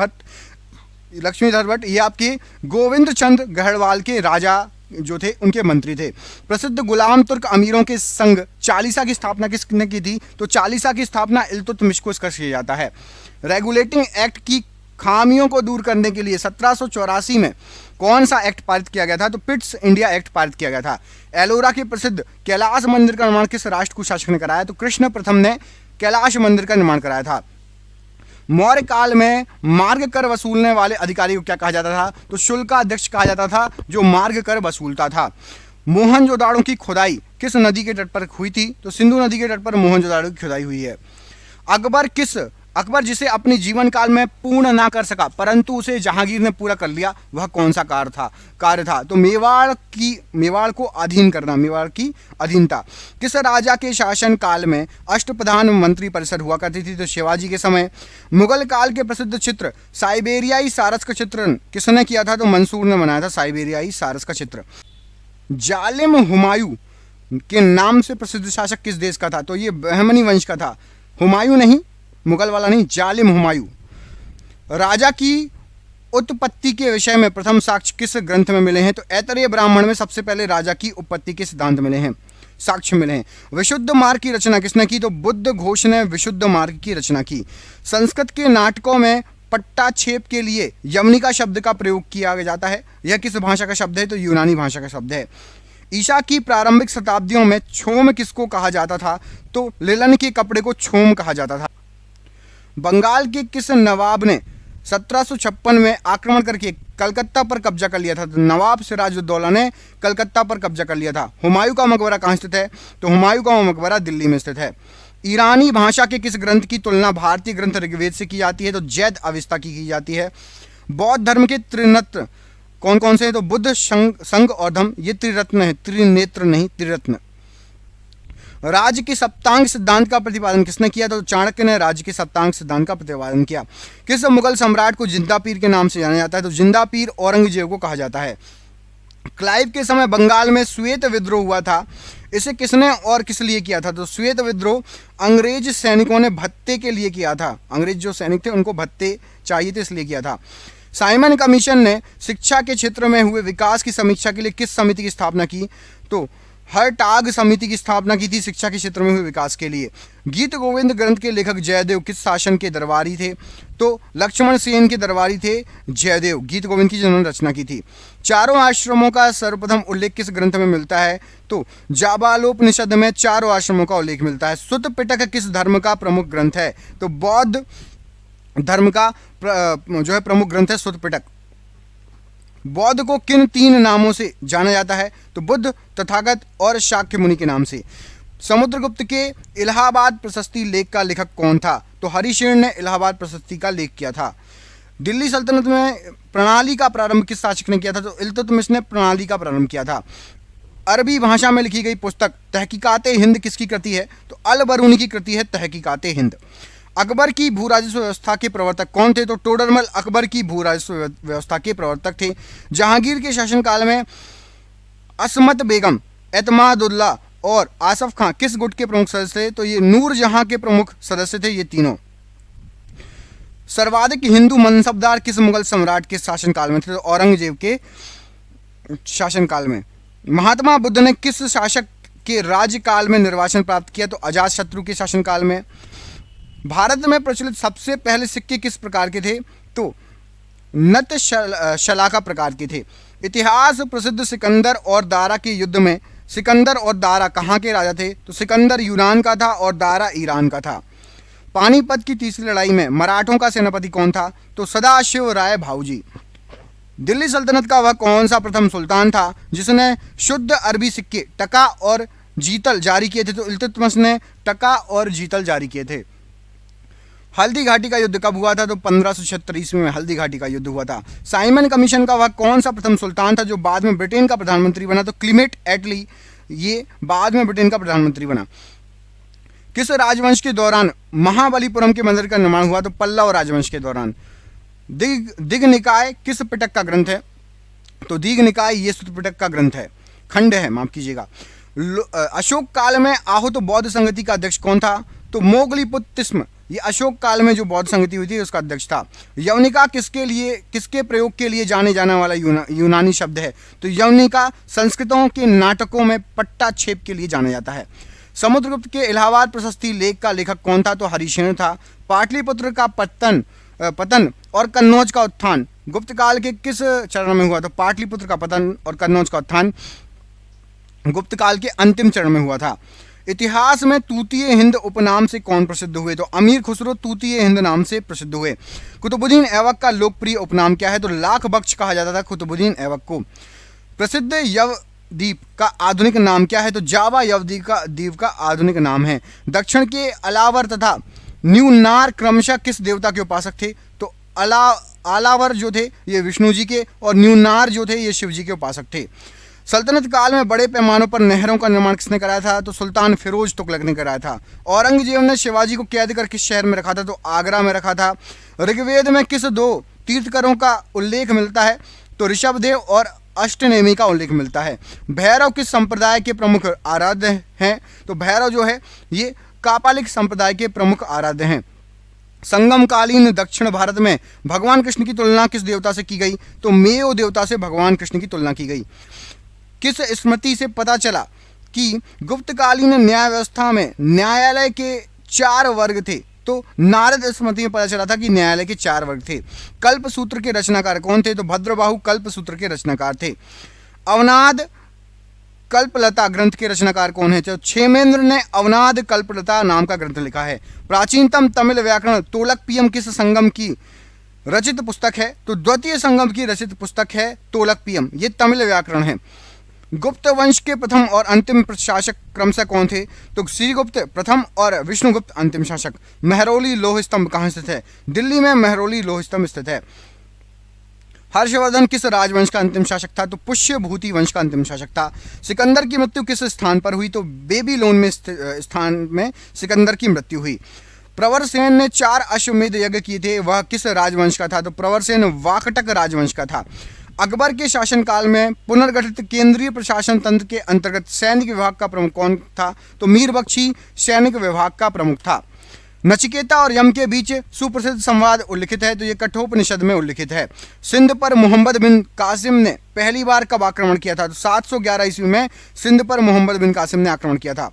भट्ट ये आपके गोविंद चंद्र गढ़वाल के राजा जो थे उनके मंत्री थे। प्रसिद्ध गुलाम तुर्क अमीरों के संघ चालीसा की स्थापना किसने की थी? तो चालीसा की स्थापना इल्तुतमिश को किया जाता है। रेगुलेटिंग एक्ट की खामियों को दूर करने के लिए 1784 में कौन सा एक्ट पारित किया गया था? तो पिट्स इंडिया एक्ट पारित किया गया था। एलोरा के प्रसिद्ध कैलाश मंदिर का निर्माण किस राष्ट्र शासक ने कराया? तो कृष्ण प्रथम ने कैलाश मंदिर का निर्माण कराया था। मौर्य काल में मार्ग कर वसूलने वाले अधिकारी को क्या कहा जाता था? तो शुल्काध्यक्ष कहा जाता था, जो मार्ग कर वसूलता था। मोहनजोदाड़ो की खुदाई किस नदी के तट पर हुई थी? तो सिंधु नदी के तट पर मोहनजोदाड़ो की खुदाई हुई है। अकबर जिसे अपने जीवन काल में पूर्ण ना कर सका परंतु उसे जहांगीर ने पूरा कर लिया, वह कौन सा कार्य था? तो मेवाड़ को अधीन करना, मेवाड़ की अधीनता। किस राजा के शासन काल में अष्टप्रधान मंत्री परिषद हुआ करती थी? तो शिवाजी के समय। मुगल काल के प्रसिद्ध चित्र साइबेरियाई सारस का चित्रण किसने किया था? तो मंसूर ने बनाया था साइबेरियाई सारस का चित्र। जालिम हुमायूं के नाम से प्रसिद्ध शासक किस देश का था? तो ये बहमनी वंश का था। हुमायूं नहीं, मुगल वाला नहीं, जालिम हुमायूं। राजा की उत्पत्ति के विषय में प्रथम साक्ष्य किस ग्रंथ में मिले हैं? तो ऐतरेय ब्राह्मण में सबसे पहले राजा की उत्पत्ति के सिद्धांत मिले हैं, साक्ष्य मिले हैं। विशुद्ध मार्ग की रचना किसने की? तो बुद्ध घोष ने विशुद्ध मार्ग की रचना की। संस्कृत के नाटकों में पट्टाक्षेप के लिए यवनिका शब्द का प्रयोग किया जाता है। यह किस भाषा का शब्द है? तो यूनानी भाषा का शब्द है। ईसा की प्रारंभिक शताब्दियों में छोम किसको कहा जाता था? तो लिनन के कपड़े को छोम कहा जाता था। बंगाल के किस नवाब ने 1756 में आक्रमण करके कलकत्ता पर कब्जा कर लिया था? तो नवाब सिराजुद्दौला ने कलकत्ता पर कब्जा कर लिया था। हुमायूं का मकबरा कहाँ स्थित है? तो हुमायूं का मकबरा दिल्ली में स्थित है। ईरानी भाषा के किस ग्रंथ की तुलना भारतीय ग्रंथ ऋग्वेद से की जाती है? तो जैद अविस्ता की जाती है। बौद्ध धर्म के त्रिनेत्र कौन कौन से हैं? तो बुद्ध, संघ और धम्म। ये त्रिरत्न है, त्रिनेत्र नहीं, त्रिरत्न। राज्य के सप्तांग सिद्धांत का प्रतिपादन किसने किया? तो चाणक्य ने राज्य के सप्तांग सिद्धांत का प्रतिपादन किया। किस मुगल सम्राट को जिंदा पीर के नाम से जाना जाता है? तो जिंदा पीर औरंगजेब को कहा जाता है। क्लाइव के समय बंगाल में श्वेत विद्रोह हुआ था, इसे किसने और किस लिए किया था? तो श्वेत विद्रोह अंग्रेज सैनिकों ने भत्ते के लिए किया था। अंग्रेज जो सैनिक थे उनको भत्ते चाहिए थे, इसलिए किया था। साइमन कमीशन ने शिक्षा के क्षेत्र में हुए विकास की समीक्षा के लिए किस समिति की स्थापना की? तो हरटाग समिति की स्थापना की थी शिक्षा के क्षेत्र में हुए विकास के लिए। गीत गोविंद ग्रंथ के लेखक जयदेव किस शासन के दरबारी थे? तो लक्ष्मण सेन के दरबारी थे जयदेव, गीत गोविंद की जिन्होंने रचना की थी। चारों आश्रमों का सर्वप्रथम उल्लेख किस ग्रंथ में मिलता है? तो जाबालोपनिषद में चारों आश्रमों का उल्लेख मिलता है। सुत्त पिटक किस धर्म का प्रमुख ग्रंथ है? तो बौद्ध धर्म का जो है प्रमुख ग्रंथ है सुत्त पिटक। बौद्ध को किन 3 नामों से जाना जाता है? तो बुद्ध, तथागत और शाक्य मुनि के नाम से। समुद्रगुप्त के इलाहाबाद प्रशस्ति लेख का लेखक कौन था? तो हरिशेन ने इलाहाबाद प्रशस्ति का लेख किया था। दिल्ली सल्तनत में प्रणाली का प्रारंभ किस शासक ने किया था? तो इल्तुतमिश ने प्रणाली का प्रारंभ किया था। अरबी भाषा में लिखी गई पुस्तक तहकीकाते हिंद किसकी कृति है? तो अल बरूनी की कृति है तहकीकाते हिंद। अकबर की भू राजस्व व्यवस्था के प्रवर्तक कौन थे? तो टोडरमल अकबर की भू राजस्व व्यवस्था के प्रवर्तक थे। जहांगीर के शासनकाल में असमत बेगम, एतमादुल्ला और आसफ खां किस गुट के प्रमुख सदस्य थे? तो ये नूरजहां के प्रमुख सदस्य थे ये तीनों। सर्वाधिक हिंदू मनसबदार किस मुगल सम्राट के शासनकाल में थे? तो औरंगजेब के शासनकाल में। महात्मा बुद्ध ने किस शासक के राज्यकाल में निर्वासन प्राप्त किया? तो अजातशत्रु के शासनकाल में। भारत में प्रचलित सबसे पहले सिक्के किस प्रकार के थे? तो नत शलाका प्रकार के थे। इतिहास प्रसिद्ध सिकंदर और दारा के युद्ध में सिकंदर और दारा कहाँ के राजा थे? तो सिकंदर यूनान का था और दारा ईरान का था। पानीपत की तीसरी लड़ाई में मराठों का सेनापति कौन था? तो सदाशिव राय भाऊजी। दिल्ली सल्तनत का वह कौन सा प्रथम सुल्तान था जिसने शुद्ध अरबी सिक्के टका और जीतल जारी किए थे? तो इल्तुतमिश ने टका और जीतल जारी किए थे। हल्दी घाटी का युद्ध कब हुआ था? तो 1576 ईस्वी में हल्दी घाटी का युद्ध हुआ था। साइमन कमीशन का वह कौन सा प्रथम सुल्तान था जो बाद में ब्रिटेन का प्रधानमंत्री बना? तो क्लीमेट एटली ये बाद में ब्रिटेन का प्रधानमंत्री बना। किस राजवंश के दौरान महाबलीपुरम के मंदिर का निर्माण हुआ? तो पल्लव राजवंश के दौरान। दिग निकाय किस पिटक का ग्रंथ है? तो दीघ निकाय ये सूत्र पिटक का ग्रंथ है, खंड है, माफ कीजिएगा। अशोक काल में आहूत बौद्ध संगति का अध्यक्ष कौन था? तो मोगलीपुत्तिस्म, ये अशोक काल में जो बौद्ध संगति हुई थी उसका अध्यक्ष था। यवनिका किसके प्रयोग के लिए जाने जाने वाला यूनानी शब्द है? तो यवनिका संस्कृतों के नाटकों में पट्टाक्षेप के लिए जाना जाता है। समुद्रगुप्त के इलाहाबाद प्रशस्ति लेख का लेखक कौन था? तो हरिशेन था। पाटलिपुत्र का पतन और कन्नौज का उत्थान गुप्त काल के किस चरण में हुआ? तो पाटलिपुत्र का पतन और कन्नौज का उत्थान गुप्त काल के अंतिम चरण में हुआ था। इतिहास में तूतीय हिंद उपनाम से कौन प्रसिद्ध हुए? तो अमीर खुसरो तूतीय हिंद नाम से प्रसिद्ध हुए। कुतुबुद्दीन ऐबक का लोकप्रिय उपनाम क्या है? तो लाख बख्श कहा जाता था कुतुबुद्दीन ऐबक को। प्रसिद्ध यवद्वीप का आधुनिक नाम क्या है? तो जावा यवद्वीप का आधुनिक नाम है। दक्षिण के अलावर तथा न्यूनार क्रमशः किस देवता के उपासक थे? तो अलावर जो थे ये विष्णु जी के और न्यूनार जो थे ये शिव जी के उपासक थे। सल्तनत काल में बड़े पैमानों पर नहरों का निर्माण किसने कराया था? तो सुल्तान फिरोज तुगलक ने कराया था। औरंगजेब ने शिवाजी को कैद कर किस शहर में रखा था? तो आगरा में रखा था। ऋग्वेद में किस दो तीर्थकरों का उल्लेख मिलता है? तो ऋषभदेव और अष्टनेमी का उल्लेख मिलता है। भैरव किस संप्रदाय के प्रमुख आराध्य हैं? तो भैरव जो है ये कापालिक संप्रदाय के प्रमुख आराध्य हैं। संगमकालीन दक्षिण भारत में भगवान कृष्ण की तुलना किस देवता से की गई? तो मेयो देवता से भगवान कृष्ण की तुलना की गई। किस स्मृति से पता चला कि गुप्तकालीन न्याय व्यवस्था में न्यायालय के 4 वर्ग थे? तो नारद स्मृति में पता चला था कि न्यायालय के 4 वर्ग थे। कल्प सूत्र के रचनाकार कौन थे? तो भद्रबाहु कल्प सूत्र के रचनाकार थे। अवनाद कल्पलता ग्रंथ के रचनाकार कौन है? तो क्षेमेंद्र ने अवनाद कल्पलता नाम का ग्रंथ लिखा है। प्राचीनतम तमिल व्याकरण तोलकपियम किस संगम की रचित पुस्तक है? तो द्वितीय संगम की रचित पुस्तक है तोलकपियम, ये तमिल व्याकरण है। गुप्त वंश के प्रथम और अंतिम शासक क्रमशः कौन थे? तो श्रीगुप्त प्रथम और विष्णुगुप्त अंतिम शासक। महरौली लौह स्तंभ कहाँ स्थित है? दिल्ली में महरौली लौह स्तंभ स्थित है। हर्षवर्धन किस राजवंश का अंतिम शासक था? तो पुष्यभूति वंश का अंतिम शासक था। सिकंदर की मृत्यु किस स्थान पर हुई? तो बेबीलोन में स्थान में सिकंदर की मृत्यु हुई। प्रवरसेन ने 4 अश्वमेध यज्ञ किए थे, वह किस राजवंश का था? तो प्रवरसेन वाकटक राजवंश का था। अकबर के शासनकाल में पुनर्गठित केंद्रीय प्रशासन तंत्र के अंतर्गत सैनिक विभाग का प्रमुख कौन था? तो मीर बख्शी सैनिक विभाग का प्रमुख था। नचिकेता और यम के बीच सुप्रसिद्ध संवाद उल्लिखित है, तो ये कठोपनिषद में उल्लिखित है। सिंध पर मोहम्मद बिन कासिम ने पहली बार कब आक्रमण किया था? तो 711 ईस्वी में सिंध पर मोहम्मद बिन कासिम ने आक्रमण किया था।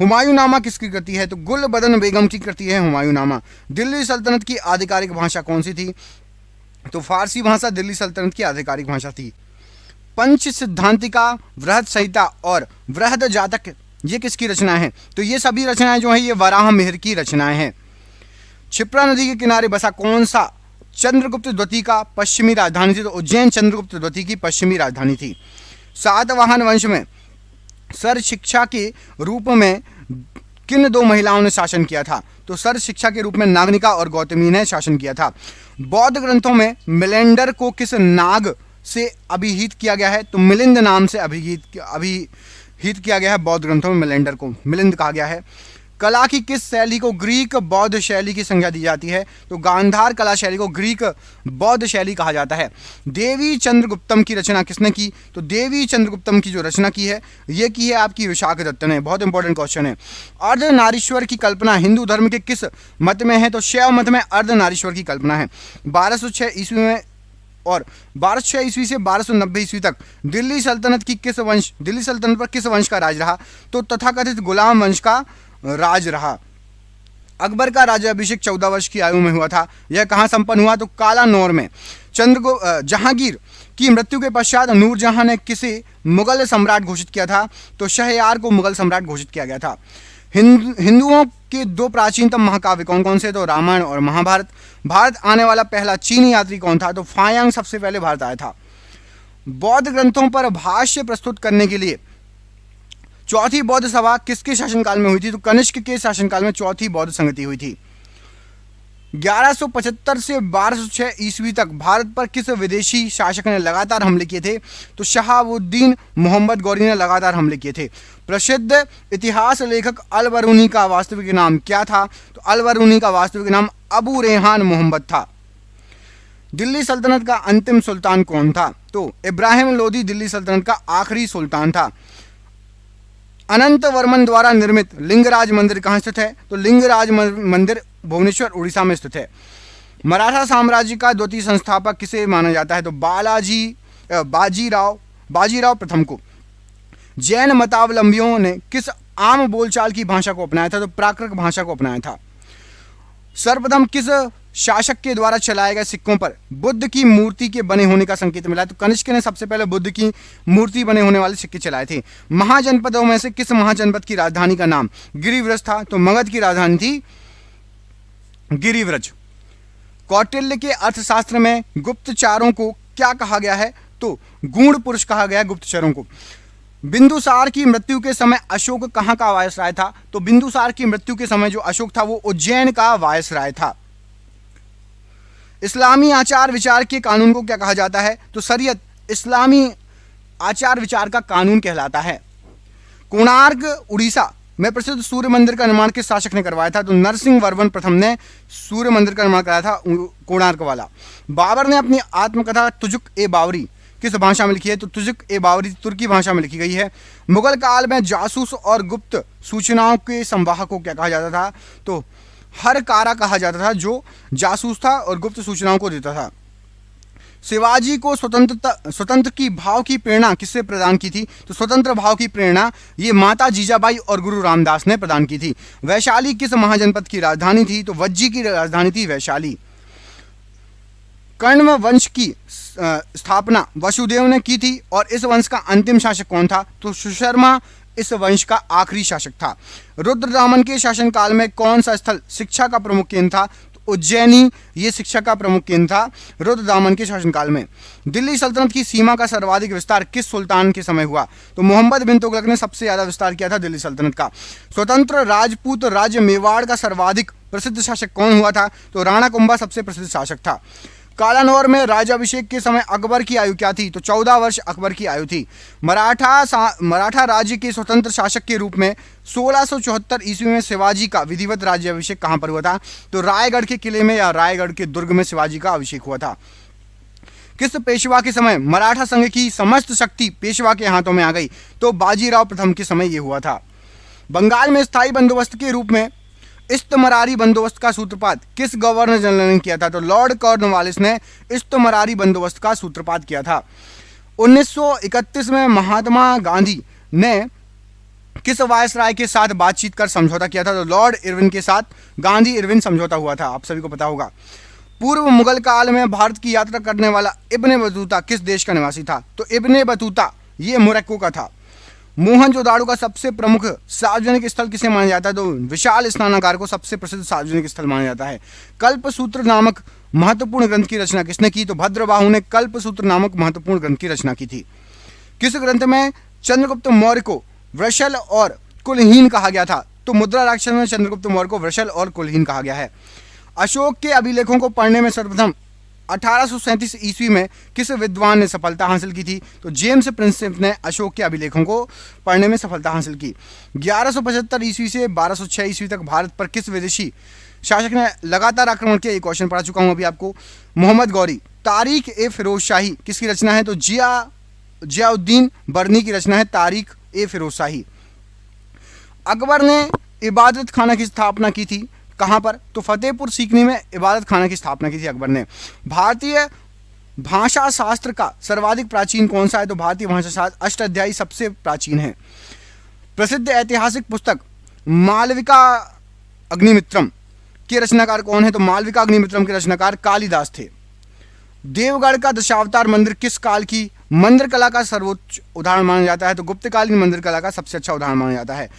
हुमायूंनामा किसकी कृति है? तो गुल बदन बेगम की कृति है हुमायूंनामा। दिल्ली सल्तनत की आधिकारिक भाषा कौन सी थी? तो फारसी भाषा दिल्ली सल्तनत की आधिकारिक भाषा थी। पंच सिद्धांतिका, वृहद संहिता और वृहद जातक ये किसकी रचना है? तो ये सभी रचनाएं जो है ये वराह मिहिर की रचनाएं हैं। क्षिप्रा नदी के किनारे बसा कौन सा चंद्रगुप्त द्वितीय का पश्चिमी राजधानी थी? तो उज्जैन चंद्रगुप्त द्वितीय की पश्चिमी राजधानी थी। सातवाहन वंश में सर शिक्षा के रूप में किन 2 महिलाओं ने शासन किया था? तो सर शिक्षा के रूप में नागनिका और गौतमी ने शासन किया था। बौद्ध ग्रंथों में मिलेंडर को किस नाग से अभिहित किया गया है? तो मिलिंद नाम से अभिहित किया गया है। बौद्ध ग्रंथों में मिलेंडर को मिलिंद कहा गया है। कला की किस शैली को ग्रीक बौद्ध शैली की संज्ञा दी जाती है? तो गांधार कला शैली को ग्रीक बौद्ध शैली कहा जाता है। देवी चंद्रगुप्तम की रचना किसने की? तो देवी चंद्रगुप्तम की जो रचना की है ये की है आपकी विशाख दत्त ने। बहुत इंपॉर्टेंट क्वेश्चन है। अर्धनारीश्वर की कल्पना हिंदू धर्म के किस मत में है? तो शैव मत में अर्धनारीश्वर की कल्पना है। 1206 ईस्वी में और 1206 ईस्वी से 1290 ईस्वी तक दिल्ली सल्तनत पर किस वंश का राज रहा? तो तथाकथित गुलाम वंश का राज रहा। अकबर का राज्याभिषेक 14 वर्ष की आयु में हुआ था। यह कहाँ संपन्न हुआ? तो कालानौर में। जहांगीर की मृत्यु के पश्चात नूरजहां ने किसे मुगल सम्राट घोषित किया था? तो शहरयार को मुगल सम्राट घोषित किया गया था। हिंदुओं के 2 प्राचीनतम महाकाव्य कौन कौन से? तो रामायण और महाभारत। भारत आने वाला पहला चीनी यात्री कौन था? तो फायांग सबसे पहले भारत आया था। बौद्ध ग्रंथों पर भाष्य प्रस्तुत करने के लिए चौथी बौद्ध सभा किसके शासनकाल में हुई थी? तो कनिष्क के शासनकाल में चौथी बौद्ध संगति हुई थी। 1175 से 1206 ईस्वी तक भारत पर किस विदेशी शासक ने लगातार हमले किए थे? तो शहाबुद्दीन मोहम्मद गौरी ने लगातार हमले किए थे। प्रसिद्ध इतिहास लेखक अल बरूनी का वास्तविक नाम क्या था? तो अल बरूनी का वास्तविक नाम अबू रेहान मोहम्मद था। दिल्ली सल्तनत का अंतिम सुल्तान कौन था? तो इब्राहिम लोदी दिल्ली सल्तनत का आखिरी सुल्तान था। अनंत वर्मन द्वारा निर्मित लिंगराज मंदिर कहाँ स्थित है? तो लिंगराज मंदिर भुवनेश्वर उड़ीसा में स्थित है। मराठा साम्राज्य का द्वितीय संस्थापक किसे माना जाता है? तो बाजीराव प्रथम को। जैन मतावलंबियों ने किस आम बोलचाल की भाषा को अपनाया था? तो प्राकृत भाषा को अपनाया था। सर्वप्रथम किस शासक के द्वारा चलाए गए सिक्कों पर बुद्ध की मूर्ति के बने होने का संकेत मिला? तो कनिष्क ने सबसे पहले बुद्ध की मूर्ति बने होने वाले सिक्के चलाए थे। महाजनपदों में से किस महाजनपद की राजधानी का नाम गिरिव्रज था? तो मगध की राजधानी थी गिरिव्रज। कौटिल्य के अर्थशास्त्र में गुप्तचारों को क्या कहा गया है? तो गूढ़ पुरुष कहा गया है गुप्तचरों को। बिंदुसार की मृत्यु के समय अशोक कहाँ का वायसराय था? तो बिंदुसार की मृत्यु के समय जो अशोक था वो उज्जैन का वायसराय था। इस्लामी आचार विचार के कानून को क्या कहा जाता है? तो शरीयत इस्लामी आचार विचार का कानून कहलाता है। कोणार्क उड़ीसा में प्रसिद्ध सूर्य मंदिर का निर्माण किस शासक ने करवाया था? तो नरसिंह वर्मन प्रथम ने सूर्य मंदिर का निर्माण कराया था कोणार्क वाला। बाबर ने अपनी आत्मकथा तुजुक ए बावरी किस भाषा में लिखी है? तो तुजुक ए बावरी तुर्की भाषा में लिखी गई है। मुगल काल में जासूस और गुप्त सूचनाओं के संवाहक को क्या कहा जाता था? तो हर कारा कहा जाता था, जो जासूस था और गुप्त सूचनाओं को देता था। शिवाजी को स्वतंत्र की भाव की प्रेरणा किससे प्रदान की थी? तो स्वतंत्र भाव की प्रेरणा ये माता जीजाबाई और गुरु रामदास ने प्रदान की थी। वैशाली किस महाजनपद की राजधानी थी? तो वज्जी की राजधानी थी वैशाली। कण्व वंश की स्थापना वसुदेव ने की थी और इस वंश का अंतिम शासक कौन था? तो सुशर्मा इस वंश का आखिरी शासक था। रुद्रदामन के शासनकाल में कौन सा स्थल शिक्षा का प्रमुख केंद्र था? तो उज्जैनी ये शिक्षा का प्रमुख केंद्र था रुद्रदामन के शासनकाल में। दिल्ली सल्तनत की सीमा का सर्वाधिक विस्तार किस सुल्तान के समय हुआ? तो मोहम्मद बिन तुगलक ने सबसे ज्यादा विस्तार किया था दिल्ली सल्तनत का। स्वतंत्र राजपूत राज्य मेवाड़ का सर्वाधिक प्रसिद्ध शासक कौन हुआ था? तो राणा कुंभा सबसे प्रसिद्ध शासक था। कालानौर में राज्याभिषेक के समय अकबर की आयु क्या थी? तो 14 वर्ष अकबर की आयु थी। मराठा राज्य के स्वतंत्र शासक के रूप में 1674 ईस्वी में शिवाजी का विधिवत राज्याभिषेक कहाँ पर हुआ था? तो रायगढ़ के किले में या रायगढ़ के दुर्ग में शिवाजी का अभिषेक हुआ था। किस पेशवा के समय मराठा संघ की समस्त शक्ति पेशवा के हाथों में आ गई? तो बाजीराव प्रथम के समय यह हुआ था। बंगाल में स्थायी बंदोबस्त के रूप में इस्तमरारी बंदोबस्त का सूत्रपात किस गवर्नर जनरल ने किया था? तो लॉर्ड कॉर्नवालिस ने इस्तमरारी बंदोबस्त का सूत्रपात किया था। 1931 में महात्मा गांधी ने किस वायसराय के साथ बातचीत कर समझौता किया था? तो लॉर्ड इरविन के साथ गांधी इरविन समझौता हुआ था, आप सभी को पता होगा। पूर्व मुगल काल में भारत की यात्रा करने वाला इब्ने बतूता किस देश का निवासी था? तो इब्ने बतूता ये मोरक्को का था। मोहनजोदाड़ो का सबसे प्रमुख सार्वजनिक स्थल किसे माना जाता है? तो विशाल स्नानागार को सबसे प्रसिद्ध सार्वजनिक स्थल माना जाता है। कल्पसूत्र नामक महत्वपूर्ण ग्रंथ की रचना किसने की? तो भद्रबाहु ने कल्पसूत्र नामक महत्वपूर्ण ग्रंथ की रचना की थी। किस ग्रंथ में चंद्रगुप्त मौर्य को वृषल और कुलहीन कहा गया था? तो मुद्रा राक्षस में चंद्रगुप्त मौर्य को वृषल और कुलहीन कहा गया है। अशोक के अभिलेखों को पढ़ने में सर्वप्रथम 1837 ईस्वी में किस विद्वान ने सफलता हासिल की थी? तो जेम्स प्रिंसेप ने अशोक के अभिलेखों को पढ़ने में सफलता हासिल की। 1175 ईस्वी से 1206 ईस्वी तक भारत पर किस विदेशी शासक ने लगातार आक्रमण किया? ये क्वेश्चन पढ़ा चुका हूं अभी आपको। मोहम्मद गौरी। तारीख ए फिरोज शाही किसकी रचना है? तो जियाउद्दीन बर्नी की रचना है तारीख ए फिरोज शाही। अकबर ने इबादत खाना की स्थापना की थी कहां पर? तो फतेहपुर सीकरी में इबादत खाना की स्थापना की थी अकबर ने। भारतीय भाषा शास्त्र का सर्वाधिक प्राचीन कौन सा है? तो भारतीय भाषा शास्त्र अष्टाध्यायी सबसे प्राचीन है। प्रसिद्ध ऐतिहासिक पुस्तक मालविका अग्निमित्रम के रचनाकार कौन है? तो मालविका अग्निमित्रम के रचनाकार कालिदास थे। देवगढ़ का दशावतार मंदिर किस काल की मंदिर कला का सर्वोच्च उदाहरण माना जाता है? तो गुप्तकालीन मंदिर कला का सबसे अच्छा उदाहरण माना जाता है।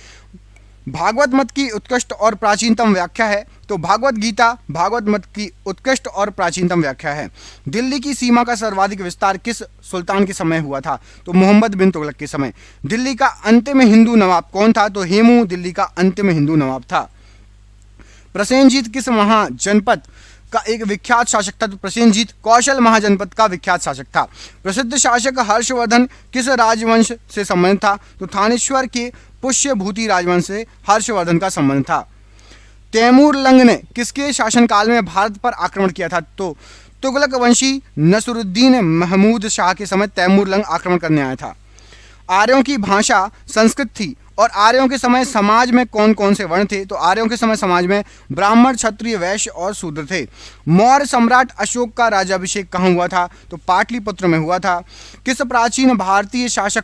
भागवत मत की उत्कृष्ट और प्राचीनतम व्याख्या है? तो भागवत गीता भागवत मत की उत्कृष्ट और प्राचीनतम व्याख्या है। दिल्ली की सीमा का सर्वाधिक विस्तार किस सुल्तान के समय हुआ था? तो मोहम्मद बिन तुगलक के समय। दिल्ली का अंतिम हिंदू नवाब कौन था? तो हेमू दिल्ली का अंतिम हिंदू नवाब था। प्रसेनजीत किस महाजनपद का एक विख्यात शासक था? तो प्रसेनजीत कौशल महाजनपद का विख्यात शासक था। प्रसिद्ध शासक हर्षवर्धन किस राजवंश से संबंधित था? तो थानेश्वर के पुष्यभूति राजवंश से हर्षवर्धन का संबंध था। तैमूर लंग ने किसके शासनकाल में भारत पर आक्रमण किया था? तो तुगलक वंशी नसरुद्दीन महमूद शाह के समय तैमूर लंग आक्रमण करने आया था। आर्यों की भाषा संस्कृत थी और आर्यों के समय समाज में कौन कौन से वर्ण थे? तो आर्यों के समय समाज में ब्राह्मण, क्षत्रिय, वैश्य और शूद्र थे। मौर्य सम्राट अशोक का राज्याभिषेक कहाँ हुआ था? तो पाटलिपुत्र में हुआ था। किस प्राचीन भारतीय शासक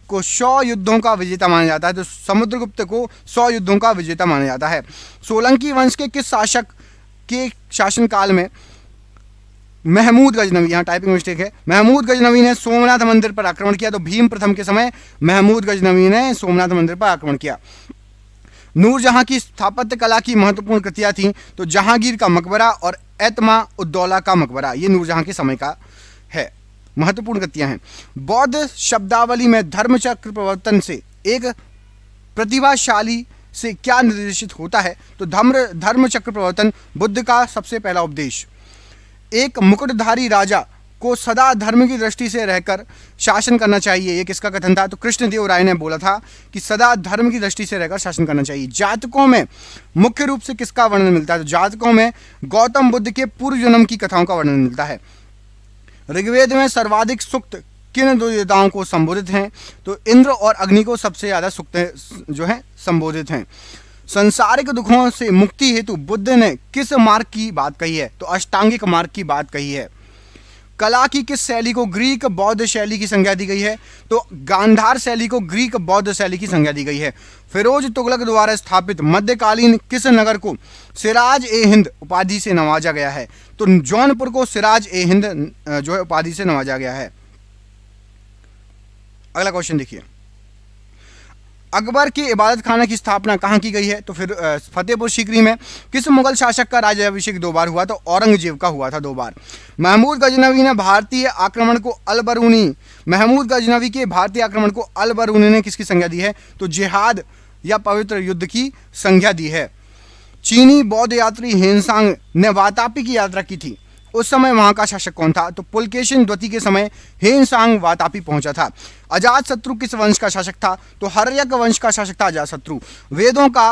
को 100 युद्धों का विजेता माना जाता है? तो समुद्रगुप्त को 100 युद्धों का विजेता माना जाता है। सोलंकी वंश के किस शासक के शासनकाल में महमूद गजनवी, यहाँ टाइपिंग मिस्टेक है, महमूद गजनवी ने सोमनाथ मंदिर पर आक्रमण किया? तो भीम प्रथम के समय महमूद गजनवी ने सोमनाथ मंदिर पर आक्रमण किया। नूरजहां की स्थापत्य कला की महत्वपूर्ण कृतियां थीं? तो जहांगीर का मकबरा और एतमा उद्दौला का मकबरा, ये नूरजहां के समय का है, महत्वपूर्ण कृतियां हैं। बौद्ध शब्दावली में धर्मचक्र प्रवर्तन से एक प्रतिभाशाली से क्या निर्देशित होता है? तो धर्मचक्र प्रवर्तन बुद्ध का सबसे पहला उपदेश। एक मुकुटधारी राजा को सदा धर्म की दृष्टि से रहकर शासन करना चाहिए, ये किसका कथन था? तो कृष्णदेव राय ने बोला था कि सदा धर्म की दृष्टि से रहकर शासन करना चाहिए। जातकों में मुख्य रूप से किसका वर्णन मिलता है? तो जातकों में गौतम बुद्ध के पूर्व जन्म की कथाओं का वर्णन मिलता है। ऋग्वेद में सर्वाधिक सूक्त किन दो देवताओं को संबोधित हैं? तो इंद्र और अग्नि को सबसे ज्यादा सूक्त जो है संबोधित हैं। संसारिक दुखों से मुक्ति हेतु बुद्ध ने किस मार्ग की बात कही है? तो अष्टांगिक मार्ग की बात कही है। कला की किस शैली को ग्रीक बौद्ध शैली की संज्ञा दी गई है? तो गांधार शैली को ग्रीक बौद्ध शैली की संज्ञा दी गई है। फिरोज तुगलक द्वारा स्थापित मध्यकालीन किस नगर को सिराज ए हिंद उपाधि से नवाजा गया है? तो जौनपुर को सिराज ए हिंद जो है उपाधि से नवाजा गया है। अगला क्वेश्चन देखिए, अकबर के इबादत खाना की स्थापना कहाँ की गई है? तो फिर फतेहपुर सीकरी में। किस मुगल शासक का राज्याभिषेक 2 बार हुआ? तो औरंगजेब का हुआ था 2 बार। महमूद गजनवी ने भारतीय आक्रमण को महमूद गजनवी के भारतीय आक्रमण को अलबरूनी ने किसकी संज्ञा दी है? तो जिहाद या पवित्र युद्ध की संज्ञा दी है। चीनी बौद्ध यात्री हेनसांग ने वातापी की यात्रा की थी, उस समय वहां का शासक कौन था? तो पुलकेशिन द्वितीय के समय हेनसांग वातापी पहुंचा था। अजातशत्रु किस वंश का शासक था? तो हर्यक वंश का शासक था अजातशत्रु। वेदों का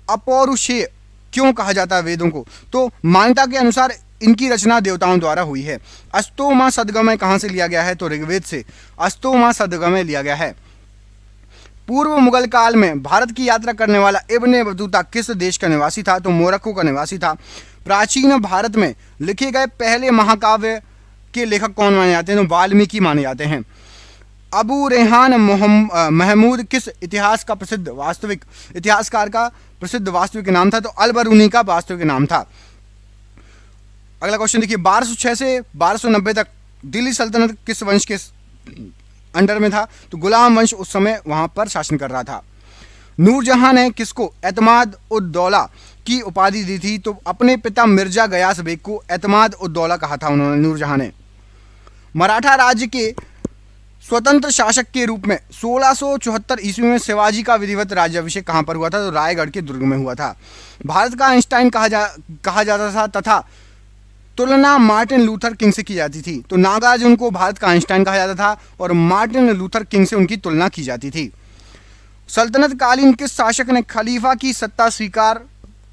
अपौरुषेय क्यों कहा जाता है वेदों को? तो मान्यता के अनुसार इनकी रचना देवताओं द्वारा हुई है। अस्तोमा सदगमय कहां से लिया गया है? तो ऋग्वेद से अस्तोमा सदगमय लिया गया है। पूर्व मुगल काल में भारत की यात्रा करने वाला इब्ने बतूता किस देश का निवासी था? तो मोरक्को का निवासी था। प्राचीन भारत में लिखे गए पहले महाकाव्य के लेखक कौन माने जाते हैं? तो वाल्मीकि माने जाते हैं। अबू रेहान महमूद किस इतिहासकार का प्रसिद्ध वास्तविक नाम था? तो अलबरूनी का वास्तविक नाम था। अगला क्वेश्चन देखिए, 1206 से 1290 तक दिल्ली सल्तनत किस वंश के अंडर में था? तो गुलाम वंश उस समय वहां पर शासन कर रहा था। नूरजहां ने किसको एतमाद उद दौला की उपाधि दी थी? तो अपने पिता मिर्जा गयास बेग को एतमाद उद दौला कहा था उन्होंने, नूरजहां ने। मराठा राज्य के स्वतंत्र शासक के रूप में 1674 ईस्वी में शिवाजी का विधिवत राज्याभिषेक कहां पर हुआ था? तो रायगढ़ के दुर्ग में हुआ था। भारत का आइंस्टाइन कहा जाता था तथा तुलना मार्टिन लूथर किंग से की जाती थी। तो नागार्जुन को भारत का आइंस्टाइन कहा जाता था और मार्टिन लूथर किंग से उनकी तुलना की जाती थी। सल्तनत कालीन किस शासक ने खलीफा की सत्ता स्वीकार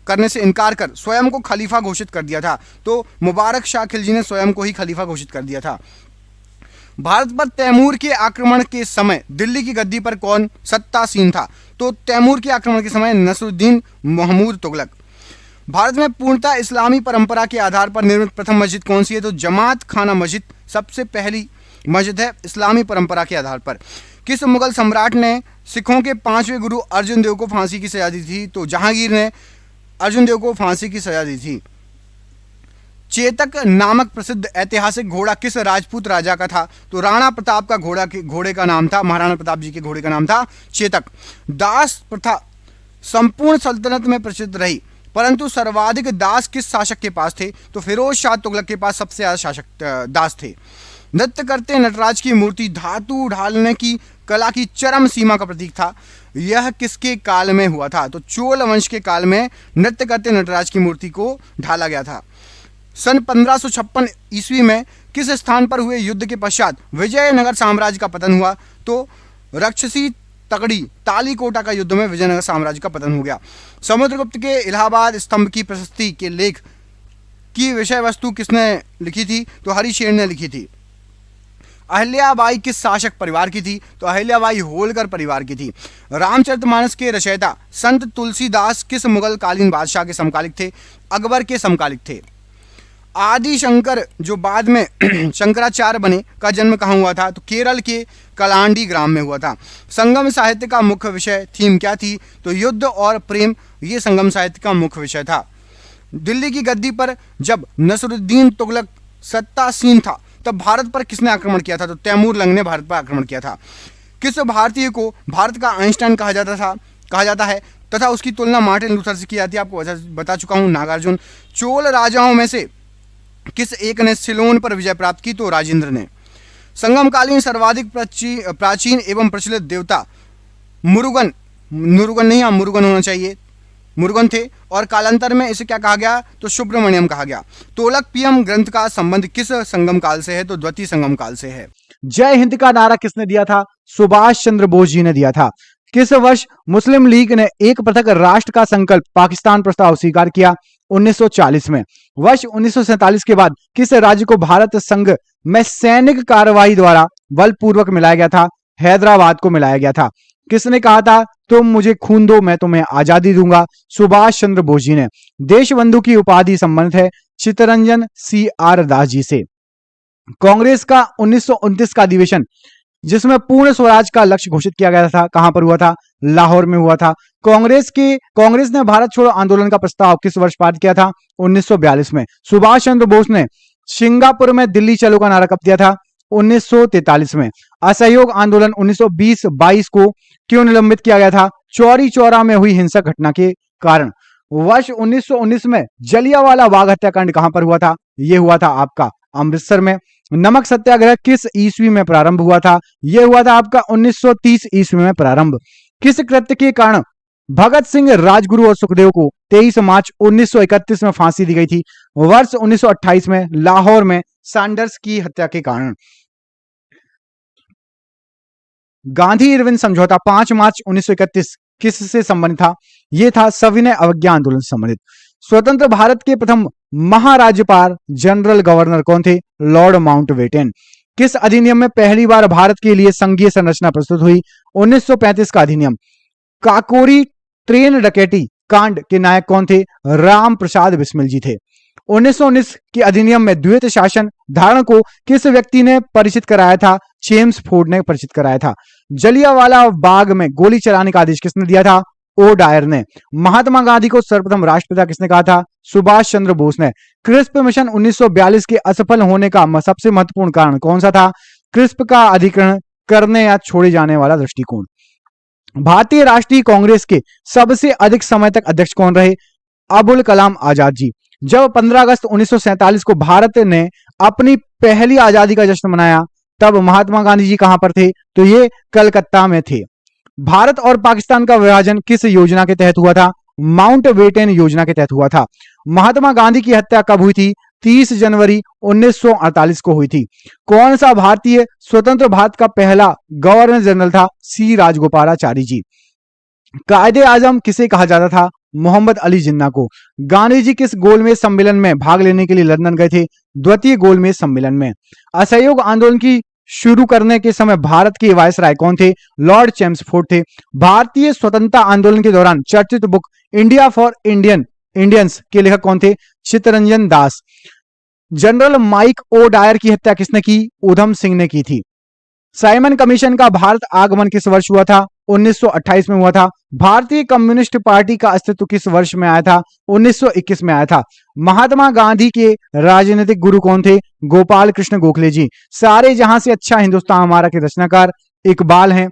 करने से इनकार कर स्वयं को खलीफा घोषित कर दिया था? तो मुबारक शाह खिलजी ने स्वयं को ही खलीफा घोषित कर दिया था। भारत पर तैमूर के आक्रमण के समय दिल्ली की गद्दी पर कौन सत्तासीन था? तो तैमूर के आक्रमण के समय नसरुद्दीन महमूद तुगलक। भारत में पूर्णतः इस्लामी परंपरा के आधार पर निर्मित प्रथम मस्जिद कौन सी है? तो जमात खाना मस्जिद सबसे पहली मस्जिद है इस्लामी परंपरा के आधार पर। किस मुगल सम्राट ने सिखों के 5वें गुरु अर्जुन देव को फांसी की सजा दी थी? तो जहांगीर ने अर्जुन देव को फांसी की सजा दी थी। चेतक नामक प्रसिद्ध ऐतिहासिक घोड़ा किस राजपूत राजा का था? तो राणा प्रताप का घोड़े का नाम था, महाराणा प्रताप जी के घोड़े का नाम था चेतक। दास प्रथा संपूर्ण सल्तनत में प्रसिद्ध रही, परंतु सर्वाधिक दास किस शासक के पास थे? तो फिरोज शाह तुगलक के पास सबसे ज्यादा शासक दास थे। नृत्य करते नटराज की मूर्ति धातु ढालने की कला की चरम सीमा का प्रतीक था। यह किसके काल में हुआ था? तो चोल वंश के काल में नृत्य करते नटराज की मूर्ति को ढाला गया था। सन 1556 ईस्वी में किस स्थान पर हुए युद्ध के पश्चात विजयनगर साम्राज्य का पतन हुआ? तो राक्षसी तगड़ी तालीकोटा का युद्ध में विजयनगर साम्राज्य का पतन हो गया। समुद्रगुप्त के इलाहाबाद स्तंभ की प्रशस्ति के लेख की विषय वस्तु किसने लिखी थी? तो हरिशेन ने लिखी थी। अहिल्याबाई किस शासक परिवार की थी? तो अहिल्याबाई होलकर परिवार की थी। रामचरितमानस के रचयिता संत तुलसीदास किस मुगल कालीन बादशाह के समकालिक थे? अकबर के समकालिक थे। आदि शंकर जो बाद में शंकराचार्य बने का जन्म कहाँ हुआ था? तो केरल के कलांडी ग्राम में हुआ था। संगम साहित्य का मुख्य विषय थीम क्या थी? तो युद्ध और प्रेम, ये संगम साहित्य का मुख्य विषय था। दिल्ली की गद्दी पर जब नसरुद्दीन तुगलक सत्तासीन था तब भारत पर किसने आक्रमण किया था? तो तैमूर लंग ने भारत पर आक्रमण किया था। किस भारतीय को भारत का आइंस्टाइन कहा जाता है तथा उसकी तुलना मार्टिन लूथर से की जाती है? आपको बता चुका हूं, नागार्जुन। चोल राजाओं में से किस एक ने सिलोन पर विजय प्राप्त की? तो राजेंद्र ने। संगमकालीन सर्वाधिक प्राचीन एवं प्रचलित देवता मुरुगन होना चाहिए, मुरुगन थे और कालांतर में इसे क्या कहा गया? तो सुब्रमण्यम कहा गया। तोलकपियम ग्रंथ का संबंध किस संगम काल से है? तो द्वितीय संगम काल से है। जय हिंद का नारा किसने दिया था? सुभाष चंद्र बोस जी ने दिया था। किस वर्ष मुस्लिम लीग ने एक पृथक राष्ट्र का संकल्प पाकिस्तान प्रस्ताव स्वीकार किया? 1940 में। वर्ष 1947 के बाद किस राज्य को भारत संघ में सैनिक कार्रवाई द्वारा बलपूर्वक मिलाया गया था? हैदराबाद को मिलाया गया था। किसने कहा था तुम मुझे खून दो मैं तुम्हें आजादी दूंगा? सुभाष चंद्र बोस जी ने। देशबंधु की उपाधि संबंधित है चित्तरंजन CR दास जी से। कांग्रेस का 1929 का अधिवेशन जिसमें पूर्ण स्वराज का लक्ष्य घोषित किया गया था, कहां पर हुआ था? लाहौर में हुआ था। कांग्रेस ने भारत छोड़ो आंदोलन का प्रस्ताव किस वर्ष पारित किया था? 1942 में। सुभाष चंद्र बोस ने सिंगापुर में दिल्ली चलो का नारा कब दिया था? 1943 में। असहयोग आंदोलन 1920-22 को क्यों निलंबित किया गया था? चौरी चौरा में हुई हिंसक घटना के कारण। वर्ष 1919 में जलियांवाला बाग हत्याकांड कहां पर हुआ था? यह हुआ था आपका अमृतसर में। नमक सत्याग्रह किस ईस्वी में प्रारंभ हुआ था? यह हुआ था आपका 1930 ईस्वी में प्रारंभ। किस कृत्य के कारण भगत सिंह, राजगुरु और सुखदेव को 23 मार्च 1931 में फांसी दी गई थी? वर्ष 1928 में लाहौर में सैंडर्स की हत्या के कारण। गांधी इरविन समझौता 5 मार्च 1931 किससे संबंधित था? यह था सविनय अवज्ञा आंदोलन से संबंधित। स्वतंत्र भारत के प्रथम महाराज्यपाल जनरल गवर्नर कौन थे? Lord Mountbatten. किस अधिनियम में पहली बार भारत के लिए संघीय संरचना प्रस्तुत हुई? 1935 का अधिनियम। काकोरी ट्रेन डकैती कांड के नायक कौन थे? राम प्रसाद बिस्मिल जी थे। 1919 के अधिनियम में द्वैत शासन धारणा को किस व्यक्ति ने परिचित कराया था? चेम्सफोर्ड ने परिचित कराया था। जलियांवाला बाग में गोली चलाने का आदेश किसने दिया था? ओ डायर ने। महात्मा गांधी को सर्वप्रथम राष्ट्रपिता किसने कहा था? सुभाष चंद्र बोस ने। क्रिस्प मिशन 1942 के असफल होने का सबसे महत्वपूर्ण कारण कौन सा था? क्रिस्प का अधिग्रहण करने या छोड़े जाने वाला दृष्टिकोण। भारतीय राष्ट्रीय कांग्रेस के सबसे अधिक समय तक अध्यक्ष कौन रहे? अबुल कलाम आजाद जी। जब 15 अगस्त 1947 को भारत ने अपनी पहली आजादी का जश्न मनाया तब महात्मा गांधी जी कहां पर थे? तो ये कलकत्ता में थे। भारत और पाकिस्तान का विभाजन किस योजना के तहत हुआ था? माउंटबेटन योजना के तहत हुआ था। महात्मा गांधी की हत्या कब हुई थी? 30 जनवरी 1948 को हुई थी। कौन सा भारतीय स्वतंत्र भारत का पहला गवर्नर जनरल था? C राजगोपालाचारी जी। कायदे आजम किसे कहा जाता था? मोहम्मद अली जिन्ना को। गांधी जी किस गोलमेज सम्मेलन में भाग लेने के लिए लंदन गए थे? द्वितीय गोलमेज सम्मेलन में। असहयोग आंदोलन की शुरू करने के समय भारत के वायसराय कौन थे? लॉर्ड चेम्सफोर्ड थे। भारतीय स्वतंत्रता आंदोलन के दौरान चर्चित बुक इंडिया फॉर इंडियंस के लेखक कौन थे? Chittaranjan Das. General mic O Dyer की हत्या किसने की? उधम सिंह ने की थी। साइमन कमीशन का भारत आगमन किस वर्ष हुआ था? 1928 में हुआ था। भारतीय कम्युनिस्ट पार्टी का अस्तित्व किस वर्ष में आया था? 1921 में आया था। महात्मा गांधी के राजनीतिक गुरु कौन थे? गोपाल कृष्ण गोखले जी। सारे जहां से अच्छा हिंदुस्तान हमारा के रचनाकार इकबाल हैं।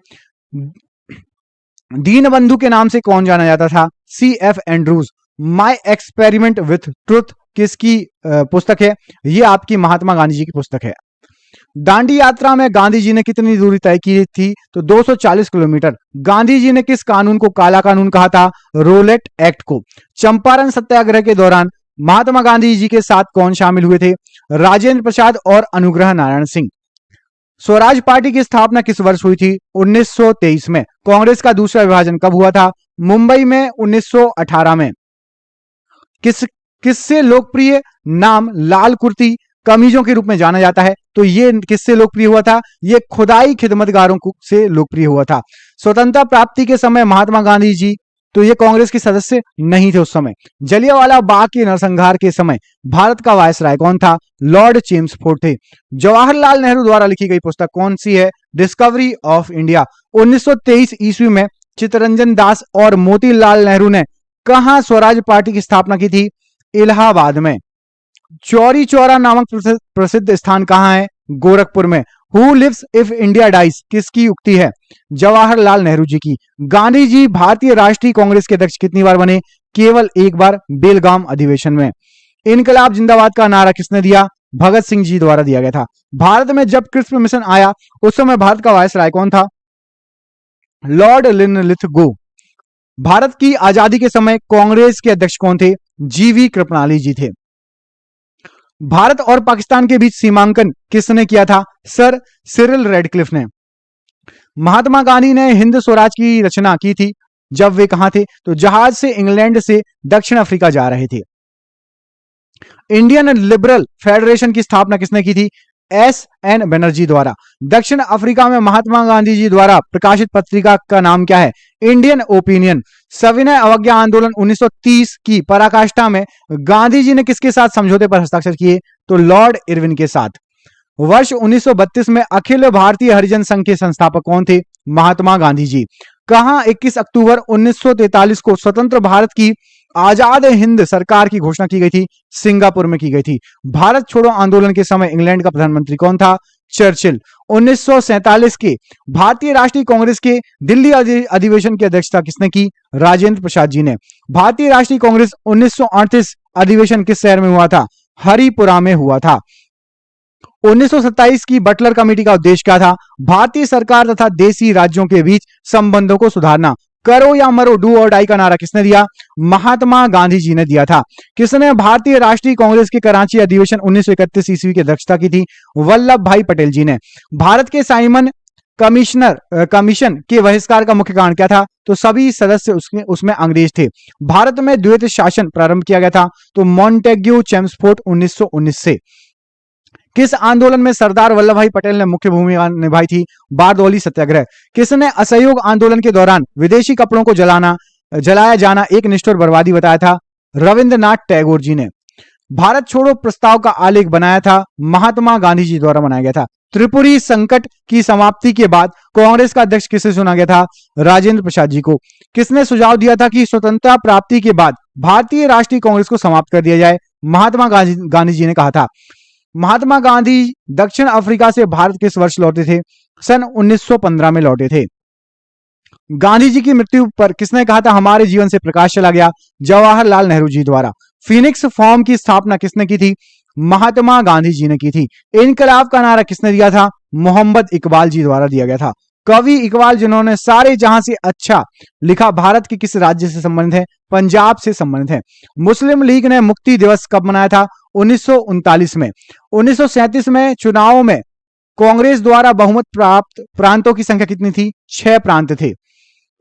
दीनबंधु के नाम से कौन जाना जाता था? C.F. Andrews. My experiment with truth किसकी पुस्तक है? यह आपकी महात्मा गांधी जी की पुस्तक है। दांडी यात्रा में गांधी जी ने कितनी दूरी तय की थी? तो 240 किलोमीटर। गांधी जी ने किस कानून को काला कानून कहा था? रोलेट एक्ट को। चंपारण सत्याग्रह के दौरान महात्मा गांधी जी के साथ कौन शामिल हुए थे? राजेंद्र प्रसाद और अनुग्रह नारायण सिंह। स्वराज पार्टी की स्थापना किस वर्ष हुई थी? 1923 में। कांग्रेस का दूसरा विभाजन कब हुआ था? मुंबई में 1918 में। किससे लोकप्रिय नाम लाल कुर्ती कमीजों के रूप में जाना जाता है? तो ये किससे लोकप्रिय हुआ था? ये खुदाई खिदमतगारों से लोकप्रिय हुआ था। स्वतंत्रता प्राप्ति के समय महात्मा गांधी जी, तो ये कांग्रेस के सदस्य नहीं थे उस समय। जलियांवाला बाग के नरसंहार के समय भारत का वायसराय कौन था? लॉर्ड चेम्सफोर्ड थे। जवाहरलाल नेहरू द्वारा लिखी गई पुस्तक कौन सी है? Discovery of India. 1923 ईस्वी में चित्तरंजन दास और मोतीलाल नेहरू ने कहां स्वराज पार्टी की स्थापना की थी? इलाहाबाद में। चौरी चौरा नामक प्रसिद्ध स्थान कहां है? गोरखपुर में। Who lives if India dies किसकी उक्ति है? जवाहरलाल नेहरू जी की। गांधी जी भारतीय राष्ट्रीय कांग्रेस के अध्यक्ष कितनी बार बने? केवल एक बार, बेलगाम अधिवेशन में। इनकलाब जिंदाबाद का नारा किसने दिया? भगत सिंह जी द्वारा दिया गया था। भारत में जब क्रिप्स मिशन आया उस समय भारत का वायसराय कौन था? Lord Linlithgow. भारत की आजादी के समय कांग्रेस के अध्यक्ष कौन थे? जीवी कृपलानी जी थे। भारत और पाकिस्तान के बीच सीमांकन किसने किया था? सर सिरिल रेडक्लिफ ने। महात्मा गांधी ने हिंद स्वराज की रचना की थी जब वे कहां थे? तो जहाज से इंग्लैंड से दक्षिण अफ्रीका जा रहे थे। इंडियन लिबरल फेडरेशन की स्थापना किसने की थी? S.N. बनर्जी द्वारा। दक्षिण अफ्रीका में महात्मा गांधी जी द्वारा प्रकाशित पत्रिका का नाम क्या है? Indian opinion. सविनय अवज्ञा आंदोलन 1930 की पराकाष्ठा में गांधी जी ने किसके साथ समझौते पर हस्ताक्षर किए? तो लॉर्ड इरविन के साथ। वर्ष 1932 में अखिल भारतीय हरिजन संघ के संस्थापक कौन थे? महात्मा गांधी जी। कहां 21 अक्टूबर 1943 को स्वतंत्र भारत की आजाद हिंद सरकार की घोषणा की गई थी? सिंगापुर में की गई थी। भारत छोड़ो आंदोलन के समय इंग्लैंड का प्रधानमंत्री कौन था? चर्चिल। 1947 के भारतीय राष्ट्रीय कांग्रेस के दिल्ली अधिवेशन की अध्यक्षता किसने की? राजेंद्र प्रसाद जी ने। भारतीय राष्ट्रीय कांग्रेस 1938 अधिवेशन किस शहर में हुआ था? हरिपुरा में हुआ था। 1927 की बटलर कमेटी का उद्देश्य क्या था? भारतीय सरकार तथा देशी राज्यों के बीच संबंधों को सुधारना। करो या मरो, डू और डाई का नारा किसने दिया? महात्मा गांधी जी ने दिया था। किसने भारतीय राष्ट्रीय कांग्रेस के कराची अधिवेशन 1931 ईस्वी की अध्यक्षता की थी? वल्लभ भाई पटेल जी ने। भारत के साइमन कमीशन के बहिष्कार का मुख्य कारण क्या था? तो सभी सदस्य उसमें अंग्रेज थे। भारत में द्वैत शासन प्रारंभ किया गया था? तो मॉन्टेग्यू चेम्सफोर्ड 1919 से। किस आंदोलन में सरदार वल्लभ भाई पटेल ने मुख्य भूमिका निभाई थी? बारदौली सत्याग्रह। किसने असहयोग आंदोलन के दौरान विदेशी कपड़ों को जलाया जाना एक निष्ठुर बर्बादी बताया था? रविंद्रनाथ टैगोर जी ने। भारत छोड़ो प्रस्ताव का आलेख बनाया था? महात्मा गांधी जी द्वारा बनाया गया था। त्रिपुरी संकट की समाप्ति के बाद कांग्रेस का अध्यक्ष किसे चुना गया था? राजेंद्र प्रसाद जी को। किसने सुझाव दिया था कि स्वतंत्रता प्राप्ति के बाद भारतीय राष्ट्रीय कांग्रेस को समाप्त कर दिया जाए? महात्मा गांधी जी ने कहा था। महात्मा गांधी दक्षिण अफ्रीका से भारत किस वर्ष लौटे थे? सन 1915 में लौटे थे। गांधी जी की मृत्यु पर किसने कहा था हमारे जीवन से प्रकाश चला गया? जवाहरलाल नेहरू जी द्वारा। फिनिक्स फॉर्म की स्थापना किसने की थी? महात्मा गांधी जी ने की थी। इनकलाब का नारा किसने दिया था? मोहम्मद इकबाल जी द्वारा दिया गया था। कवि इकबाल जिन्होंने सारे जहां से अच्छा लिखा भारत के किस राज्य से संबंधित है? पंजाब से संबंधित है। मुस्लिम लीग ने मुक्ति दिवस कब मनाया था? 1939 में। 1937 में चुनावों में कांग्रेस द्वारा बहुमत प्राप्त प्रांतों की संख्या कितनी थी? 6 प्रांत थे।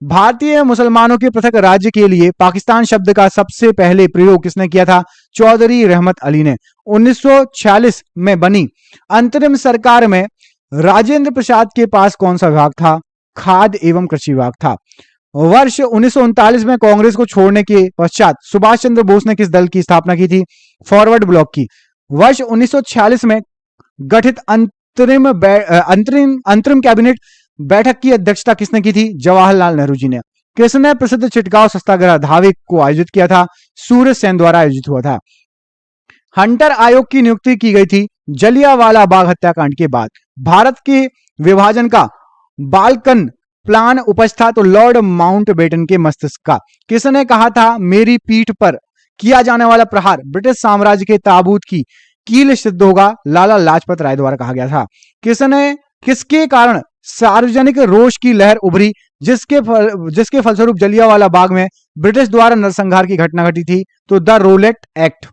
भारतीय मुसलमानों के पृथक राज्य के लिए पाकिस्तान शब्द का सबसे पहले प्रयोग किसने किया था? चौधरी रहमत अली ने। 1946 में बनी अंतरिम सरकार में राजेंद्र प्रसाद के पास कौन सा विभाग था? खाद्य एवं कृषि विभाग था। वर्ष 1939 में कांग्रेस को छोड़ने के पश्चात सुभाष चंद्र बोस ने किस दल की स्थापना की थी? फॉरवर्ड ब्लॉक की। वर्ष 1946 में गठित अंतरिम कैबिनेट बैठक की अध्यक्षता किसने की थी? जवाहरलाल नेहरू जी ने। किसने प्रसिद्ध चिटगांव सत्याग्रह धावे को आयोजित किया था? सूर्य सेन द्वारा आयोजित हुआ था। हंटर आयोग की नियुक्ति की गई थी जलियांवाला बाग हत्याकांड के बाद। भारत के विभाजन का बाल्कन प्लान उपज था? तो लॉर्ड माउंटबेटन के मस्तिष्क का। किसने कहा था मेरी पीठ पर किया जाने वाला प्रहार ब्रिटिश साम्राज्य के ताबूत की कील सिद्ध होगा, लाला लाजपत राय द्वारा कहा गया था। किसके कारण सार्वजनिक रोष की लहर उभरी, जिसके फलस्वरूप जलियांवाला बाग में ब्रिटिश द्वारा नरसंहार की घटना घटी थी? तो द रोलेट एक्ट।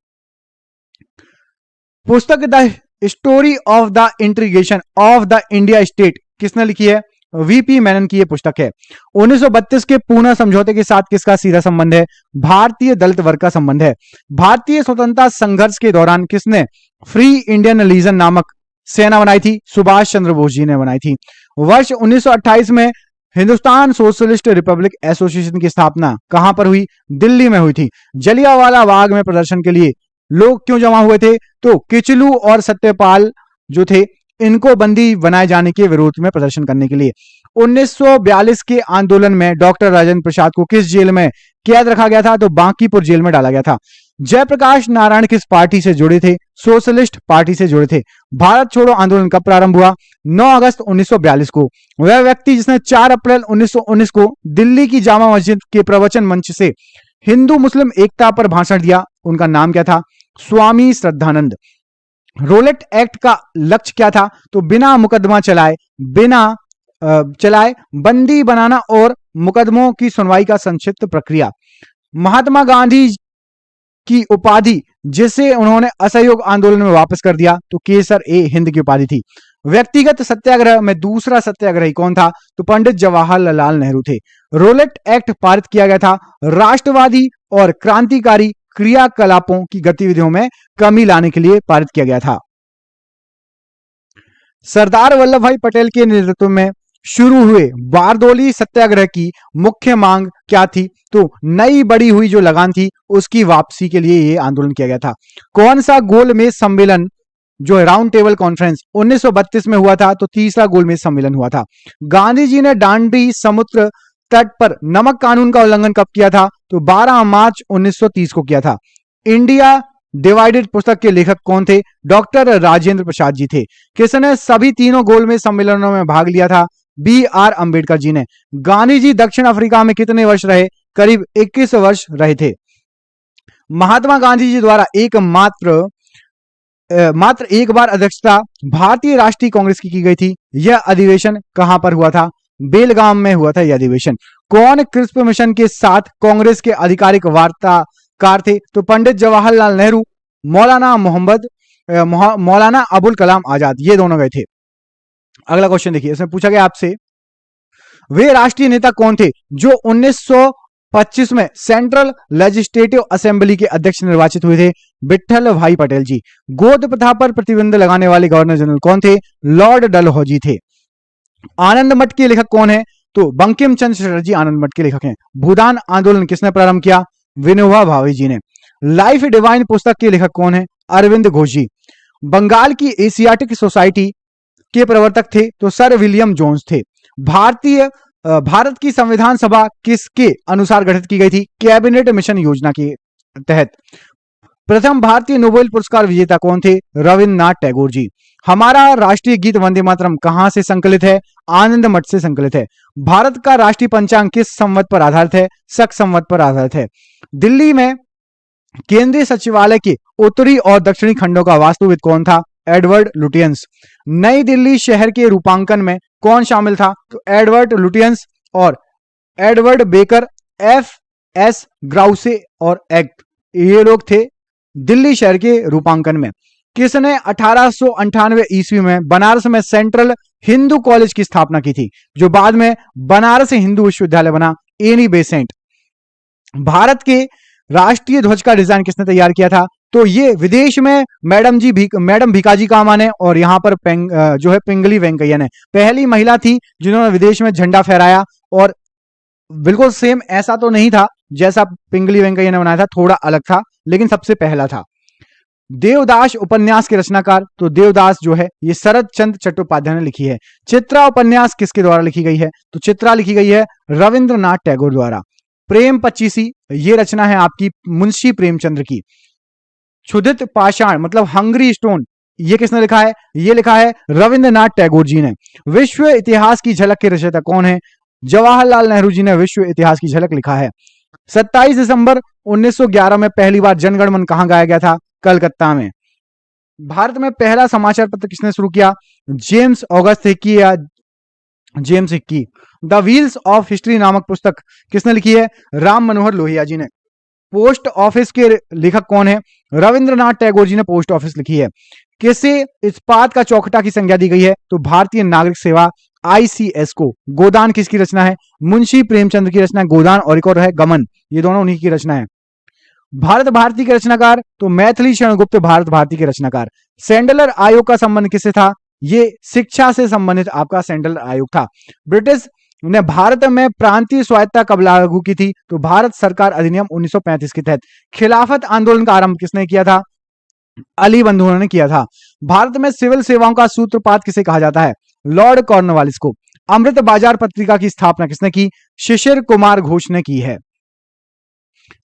पुस्तक the story of the integration of the India state किसने लिखी है? वीपी मेनन की यह पुस्तक है। 1932 के पूना समझौते के साथ किसका सीधा संबंध है? भारतीय दलित वर्ग का संबंध है। भारतीय स्वतंत्रता संघर्ष के दौरान किसने फ्री इंडियन लीजन नामक सेना बनाई थी? सुभाष चंद्र बोस जी ने बनाई थी। वर्ष 1928 में हिंदुस्तान सोशलिस्ट रिपब्लिक एसोसिएशन की स्थापना कहां पर हुई? दिल्ली में हुई थी। जलियांवाला बाग में प्रदर्शन के लिए लोग क्यों जमा हुए थे? तो किचलू और सत्यपाल जो थे, इनको बंदी बनाए जाने के विरोध में प्रदर्शन करने के लिए। 1942 के आंदोलन में डॉक्टर राजेंद्र प्रसाद को किस जेल में कैद रखा गया था? तो बांकीपुर जेल में डाला गया था। जयप्रकाश नारायण किस पार्टी से जुड़े थे? सोशलिस्ट पार्टी से जुड़े थे। भारत छोड़ो आंदोलन कब प्रारंभ हुआ? 9 अगस्त 1942 को। वह व्यक्ति जिसने 4 अप्रैल 1919 को दिल्ली की जामा मस्जिद के प्रवचन मंच से हिंदू मुस्लिम एकता पर भाषण दिया, उनका नाम क्या था? स्वामी श्रद्धानंद। रोलेट एक्ट का लक्ष्य क्या था? तो बिना मुकदमा चलाए बंदी बनाना और मुकदमों की सुनवाई का संक्षिप्त प्रक्रिया। महात्मा गांधी की उपाधि जिसे उन्होंने असहयोग आंदोलन में वापस कर दिया, तो केसर ए हिंद की उपाधि थी। व्यक्तिगत सत्याग्रह में दूसरा सत्याग्रही कौन था? तो पंडित जवाहरलाल नेहरू थे। रोलेट एक्ट पारित किया गया था राष्ट्रवादी और क्रांतिकारी क्रियाकलापों की गतिविधियों में कमी लाने के लिए पारित किया गया था। सरदार वल्लभ भाई पटेल के नेतृत्व में शुरू हुए बारदोली सत्याग्रह की मुख्य मांग क्या थी? तो नई बढ़ी हुई जो लगान थी उसकी वापसी के लिए यह आंदोलन किया गया था। कौन सा गोलमेज सम्मेलन जो राउंड टेबल कॉन्फ्रेंस 1932 में हुआ था? तो तीसरा गोलमेज सम्मेलन हुआ था। गांधी जी ने दांडी समुद्र तट पर नमक कानून का उल्लंघन कब किया था? तो 12 मार्च 1930 को किया था। इंडिया डिवाइडेड पुस्तक के लेखक कौन थे? डॉक्टर राजेंद्र प्रसाद जी थे। किसने सभी तीनों गोलमेज सम्मेलनों में भाग लिया था? BR अंबेडकर जी ने। गांधी जी दक्षिण अफ्रीका में कितने वर्ष रहे? करीब 21 वर्ष रहे थे। महात्मा गांधी जी द्वारा मात्र एक बार अध्यक्षता भारतीय राष्ट्रीय कांग्रेस की गई थी। यह अधिवेशन कहां पर हुआ था? बेलगाम में हुआ था यह अधिवेशन। कौन क्रिस्प मिशन के साथ कांग्रेस के आधिकारिक वार्ताकार थे? तो पंडित जवाहरलाल नेहरू, मौलाना अबुल कलाम आजाद, ये दोनों गए थे। अगला क्वेश्चन देखिए, इसमें पूछा गया आपसे, वे राष्ट्रीय नेता कौन थे जो 1925 में सेंट्रल लेजिस्लेटिव असेंबली के अध्यक्ष निर्वाचित हुए थे? विट्ठल भाई पटेल जी। गोद प्रथा पर प्रतिबंध लगाने वाले गवर्नर जनरल कौन थे? लॉर्ड डलहौजी थे। आनंद मठ के लेखक कौन है? तो बंकिम चंद्र चटर्जी आनंद मठ के लेखक हैं। भूदान आंदोलन किसने प्रारंभ किया? विनोबा भावे जी ने। लाइफ डिवाइन पुस्तक के लेखक कौन है? अरविंद घोष जी। बंगाल की एशियाटिक सोसाइटी के प्रवर्तक थे? तो सर विलियम जोन्स थे। भारत की संविधान सभा किसके अनुसार गठित की गई थी? कैबिनेट मिशन योजना के तहत। प्रथम भारतीय नोबेल पुरस्कार विजेता कौन थे? रविन्द्रनाथ टैगोर जी। हमारा राष्ट्रीय गीत वंदे मातरम कहां से संकलित है? आनंद मठ से संकलित है। भारत का राष्ट्रीय पंचांग किस संवत पर आधारित है? शक संवत पर आधारित है। दिल्ली में केंद्रीय सचिवालय के उत्तरी और दक्षिणी खंडों का वास्तुविद कौन था? Edward Lutyens. नई दिल्ली शहर के रूपांकन में कौन शामिल था? तो एडवर्ड लुटियंस और एडवर्ड बेकर, FS ग्राउसे और एक्ट, ये लोग थे दिल्ली शहर के रूपांकन में। किसने 1898 ईस्वी में बनारस में सेंट्रल हिंदू कॉलेज की स्थापना की थी, जो बाद में बनारस हिंदू विश्वविद्यालय बना? Annie Besant. भारत के राष्ट्रीय ध्वज का डिजाइन किसने तैयार किया था? तो ये विदेश में मैडम भीकाजी कामा ने, और यहां पर जो है पिंगली वेंकैया ने, पहली महिला थी जिन्होंने विदेश में झंडा फहराया। और बिल्कुल सेम ऐसा तो नहीं था जैसा पिंगली वेंकैया ने बनाया था, थोड़ा अलग था, लेकिन सबसे पहला था। देवदास उपन्यास के रचनाकार, तो देवदास जो है ये शरद चंद्र चट्टोपाध्याय ने लिखी है। चित्रा उपन्यास किसके द्वारा लिखी गई है? तो चित्रा लिखी गई है रविंद्रनाथ टैगोर द्वारा। प्रेम पचीसी, ये रचना है आपकी मुंशी प्रेमचंद्र की। क्षुधित पाषाण मतलब हंग्री स्टोन, ये किसने लिखा है? ये लिखा है रविंद्रनाथ टैगोर जी ने। विश्व इतिहास की झलक के रचयिता कौन है? जवाहरलाल नेहरू जी ने विश्व इतिहास की झलक लिखा है। 27 दिसंबर 1911 में पहली बार जनगण मन कहां गाया गया था? कलकत्ता में। भारत में पहला समाचार पत्र किसने शुरू किया? जेम्स ऑगस्ट हिक्की या James Hickey. The wheels of history नामक पुस्तक किसने लिखी है? राम मनोहर लोहिया जी ने। पोस्ट ऑफिस के लेखक कौन है? रविंद्रनाथ टैगोर जी ने पोस्ट ऑफिस लिखी है। किसे इस्पात का चौखटा की संज्ञा दी गई है? तो भारतीय नागरिक सेवा ICS को। गोदान किसकी रचना है? मुंशी प्रेमचंद की रचना गोदान, और एक और है गमन, ये दोनों उन्हीं की रचना है। भारत भारती के रचनाकार? तो मैथिली शरण गुप्त भारत भारती के रचनाकार। सैंडलर आयोग का संबंध किससे था? ये शिक्षा से संबंधित आपका सैंडलर आयोग था। ब्रिटिश ने भारत में प्रांतीय स्वायत्तता कब लागू की थी? तो भारत सरकार अधिनियम 1935 के तहत। खिलाफत आंदोलन का आरंभ किसने किया था? अली बंधुओं ने किया था। भारत में सिविल सेवाओं का सूत्रपात किसे कहा जाता है? लॉर्ड कॉर्नवालिस को। अमृत बाजार पत्रिका की स्थापना किसने की? शिशिर कुमार घोष ने की है।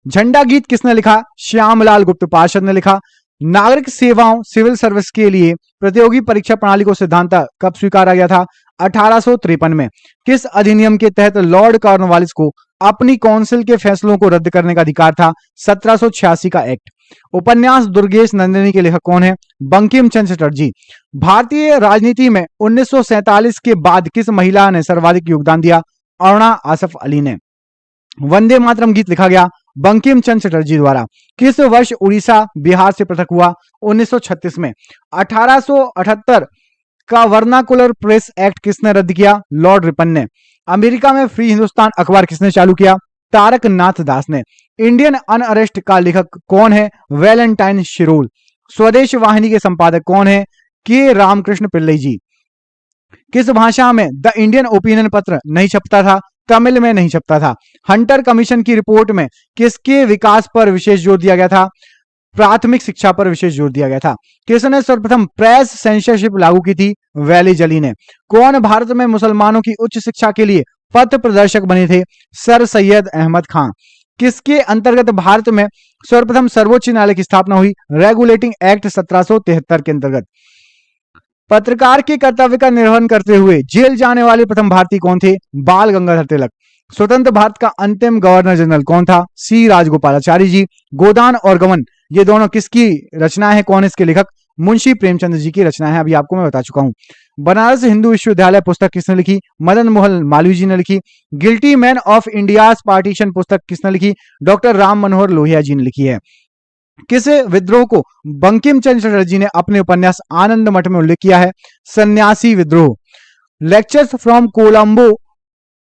झंडा गीत किसने लिखा? श्यामलाल गुप्त पार्षद ने लिखा। नागरिक सेवाओं सिविल सर्विस के लिए प्रतियोगी परीक्षा प्रणाली को सिद्धांत कब स्वीकारा गया था? 1853 में। किस अधिनियम के तहत लॉर्ड कॉर्नवालिस को अपनी काउंसिल के फैसलों को रद्द करने का अधिकार था? 1786 का एक्ट। उपन्यास दुर्गेश नंदिनी के लेखक कौन है? बंकिम चंद्र चटर्जी। भारतीय राजनीति में 1947 के बाद किस महिला ने सर्वाधिक योगदान दिया? अरुणा आसफ अली ने। वंदे मातरम गीत लिखा गया बंकिम चंद्र चटर्जी द्वारा। किस वर्ष उड़ीसा बिहार से पृथक हुआ? 1936 में। 1878 का वर्नाकुलर प्रेस एक्ट किसने रद्द किया? लॉर्ड रिपन ने। अमेरिका में फ्री हिंदुस्तान अखबार किसने चालू किया? तारक नाथ दास ने। इंडियन अनअरेस्ट का लेखक कौन है? वैलेंटाइन शिरोल। स्वदेश वाहिनी के संपादक कौन है? के रामकृष्ण पिल्लई जी। किस भाषा में द इंडियन ओपिनियन पत्र नहीं छपता था? तमिल में नहीं छपता था। हंटर कमीशन की रिपोर्ट में किसके विकास पर विशेष जोर दिया गया था? प्राथमिक शिक्षा पर विशेष जोर दिया गया था। किसने सर्वप्रथम प्रेस सेंसरशिप लागू की थी? वैली जली ने। कौन भारत में मुसलमानों की उच्च शिक्षा के लिए पथ प्रदर्शक बने थे? सर सैयद अहमद खां। किसके अंतर्गत भारत में सर्वप्रथम सर्वोच्च न्यायालय की स्थापना हुई? रेगुलेटिंग एक्ट 1773 के अंतर्गत। पत्रकार के कर्तव्य का निर्वहन करते हुए जेल जाने वाले प्रथम भारतीय कौन थे? बाल गंगाधर तिलक। स्वतंत्र भारत का अंतिम गवर्नर जनरल कौन था? सी राजगोपालाचारी जी। गोदान और गमन ये दोनों किसकी रचना है? कौन है इसके लेखक? मुंशी प्रेमचंद जी की रचना है, अभी आपको मैं बता चुका हूं। बनारस हिंदू विश्वविद्यालय पुस्तक किसने लिखी? मदन मोहन मालवीय जी ने लिखी। Guilty man of India's partition पुस्तक किसने लिखी? डॉक्टर राम मनोहर लोहिया जी ने लिखी है। किस विद्रोह को बंकिम चंद्र चटर्जी ने अपने उपन्यास आनंद मठ में उल्लेख किया है? सन्यासी विद्रोह। Lectures from Colombo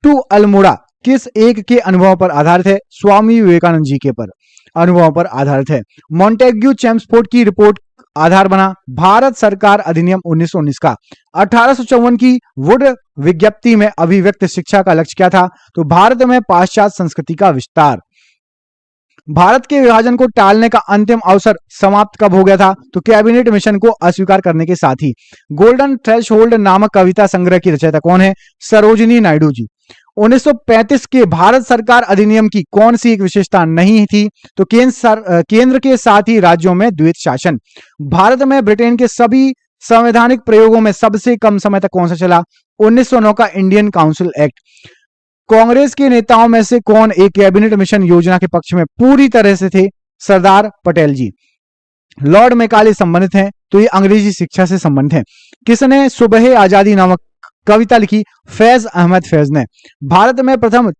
to Almora किस एक के अनुभव पर आधारित है? स्वामी विवेकानंद जी के पर अनुभव पर आधारित है। मॉन्टेग्यू चेम्सफोर्ड की रिपोर्ट आधार बना भारत सरकार अधिनियम 1919 का। 1854 की वुड विज्ञप्ति में अभिव्यक्त शिक्षा का लक्ष्य क्या था? तो भारत में पाश्चात्य संस्कृति का विस्तार। भारत के विभाजन को टालने का अंतिम अवसर समाप्त कब हो गया था? तो कैबिनेट मिशन को अस्वीकार करने के साथ ही। गोल्डन थ्रेशोल्ड नामक कविता संग्रह की रचयिता कौन है? सरोजिनी नायडू जी। 1935 के भारत सरकार अधिनियम की कौन सी एक विशेषता नहीं थी? तो केंद्र के साथ ही राज्यों में द्वैत शासन। भारत में ब्रिटेन के सभी संवैधानिक प्रयोगों में सबसे कम समय तक कौन सा चला? 1909 का इंडियन काउंसिल एक्ट। कांग्रेस के नेताओं में से कौन एक कैबिनेट मिशन योजना के पक्ष में पूरी तरह से थे? सरदार पटेल जी। लॉर्ड मैकाले संबंधित हैं, तो ये अंग्रेजी शिक्षा से संबंधित है। किसने सुबह आजादी नामक कविता लिखी? फैज अहमद फैज ने। भारत में प्रथम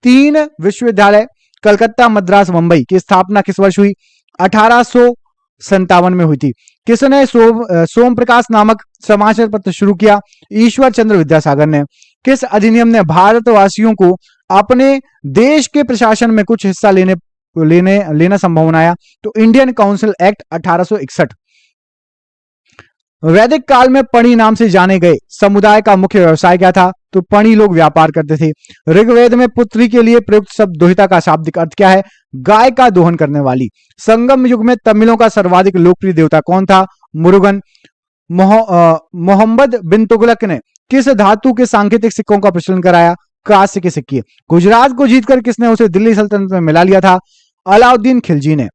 3 विश्वविद्यालय कलकत्ता, मद्रास, मुंबई की स्थापना किस वर्ष हुई? 1857 में हुई थी। किसने सोम प्रकाश नामक समाचार पत्र शुरू किया? ईश्वर चंद्र विद्यासागर ने। किस अधिनियम ने भारतवासियों को अपने देश के प्रशासन में कुछ हिस्सा लेना संभव बनाया? तो इंडियन काउंसिल एक्ट 1861। वैदिक काल में पणी नाम से जाने गए समुदाय का मुख्य व्यवसाय क्या था? तो पणी लोग व्यापार करते थे। ऋग्वेद में पुत्री के लिए प्रयुक्त शब्द दोहिता का शाब्दिक अर्थ क्या है? गाय का दोहन करने वाली। संगम युग में तमिलों का सर्वाधिक लोकप्रिय देवता कौन था? मुरुगन। मोहम्मद बिन तुगलक ने किस धातु के सांकेतिक सिक्कों का प्रचलन कराया? कांस्य के सिक्के। गुजरात को जीतकर किसने उसे दिल्ली सल्तनत में मिला लिया था? अलाउद्दीन खिलजी ने।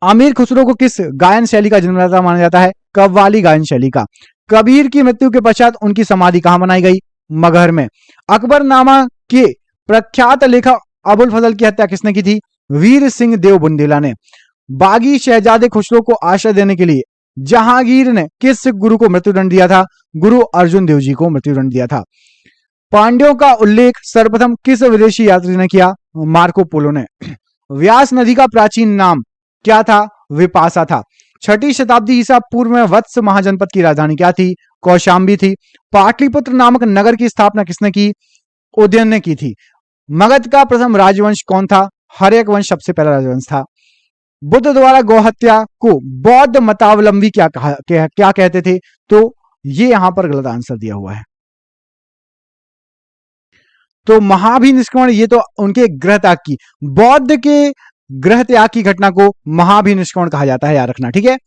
अमीर खुसरो को किस गायन शैली का जन्मदाता माना जाता है? कव्वाली गायन शैली का। कबीर की मृत्यु के पश्चात उनकी समाधि कहां बनाई गई? मगहर में। अकबरनामा के प्रख्यात लेखक अबुल फजल की हत्या किसने की थी? वीर सिंह देव बुंदेला ने। बागी शहजादे खुसरो को आश्रय देने के लिए जहांगीर ने किस गुरु को मृत्युदंड दिया था? गुरु अर्जुन देव जी को मृत्युदंड दिया था। पांड्यों का उल्लेख सर्वप्रथम किस विदेशी यात्री ने किया? मार्को पोलो ने। व्यास नदी का प्राचीन नाम क्या था? विपासा था। छठी शताब्दी ईसा पूर्व में वत्स महाजनपद की राजधानी क्या थी? कौशाम्बी थी। पाटलिपुत्र नामक नगर की स्थापना किसने की? उदयन ने की थी। मगध का प्रथम राजवंश कौन था? हर्यक वंश सबसे पहला राजवंश था। बुद्ध द्वारा गौहत्या को बौद्ध मतावलंबी क्या कहते थे? तो ये यहां पर गलत आंसर दिया हुआ है। तो महाभिनिष्क्रमण ये तो उनके गृह त्याग की, बौद्ध के गृह त्याग की घटना को महाभिनिष्क्रमण कहा जाता है, याद रखना, ठीक है।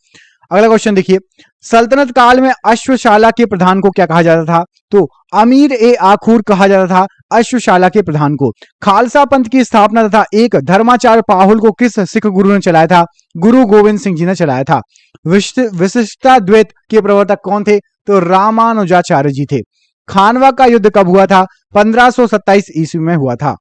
अगला क्वेश्चन देखिए, सल्तनत काल में अश्वशाला के प्रधान को क्या कहा जाता था? तो अमीर ए आखूर कहा जाता था अश्वशाला के प्रधान को। खालसा पंथ की स्थापना तथा एक धर्माचार्य पाहुल को किस सिख गुरु ने चलाया था? गुरु गोविंद सिंह जी ने चलाया था। विशिष्टाद्वैत के प्रवर्तक कौन थे? तो रामानुजाचार्य जी थे। खानवा का युद्ध कब हुआ था? 1527 ईस्वी में हुआ था।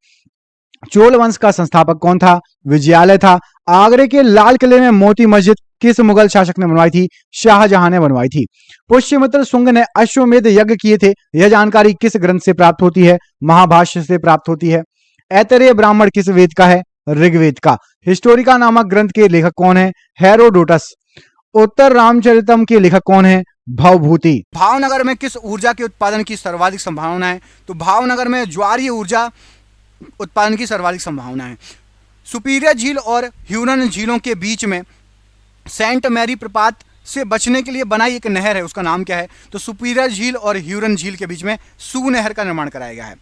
चोल वंश का संस्थापक कौन था? विजयालय था। आगरे के लाल किले में मोती मस्जिद किस मुगल शासक ने बनवाई थी? शाहजहां ने बनवाई थी। पुष्यमित्र शुंग ने अश्वमेध यज्ञ किए थे, यह जानकारी किस ग्रंथ से प्राप्त होती है? महाभाष्य से प्राप्त होती है। ऐतरेय ब्राह्मण किस वेद का है? ऋग्वेद का। हिस्टोरिका नामक ग्रंथ के लेखक कौन है? हेरोडोटस। उत्तर रामचरितम के लेखक कौन है? भवभूति। भावनगर में किस ऊर्जा के उत्पादन की सर्वाधिक संभावना है? तो भावनगर में ज्वारीय ऊर्जा उत्पादन की सर्वाधिक संभावना है। सुपीरियर झील और ह्यूरन झीलों के बीच में सेंट मैरी प्रपात से बचने के लिए बनाई एक नहर है, उसका नाम क्या है? तो सुपीरियर झील और ह्यूरन झील के बीच में सू नहर का निर्माण कराया गया है।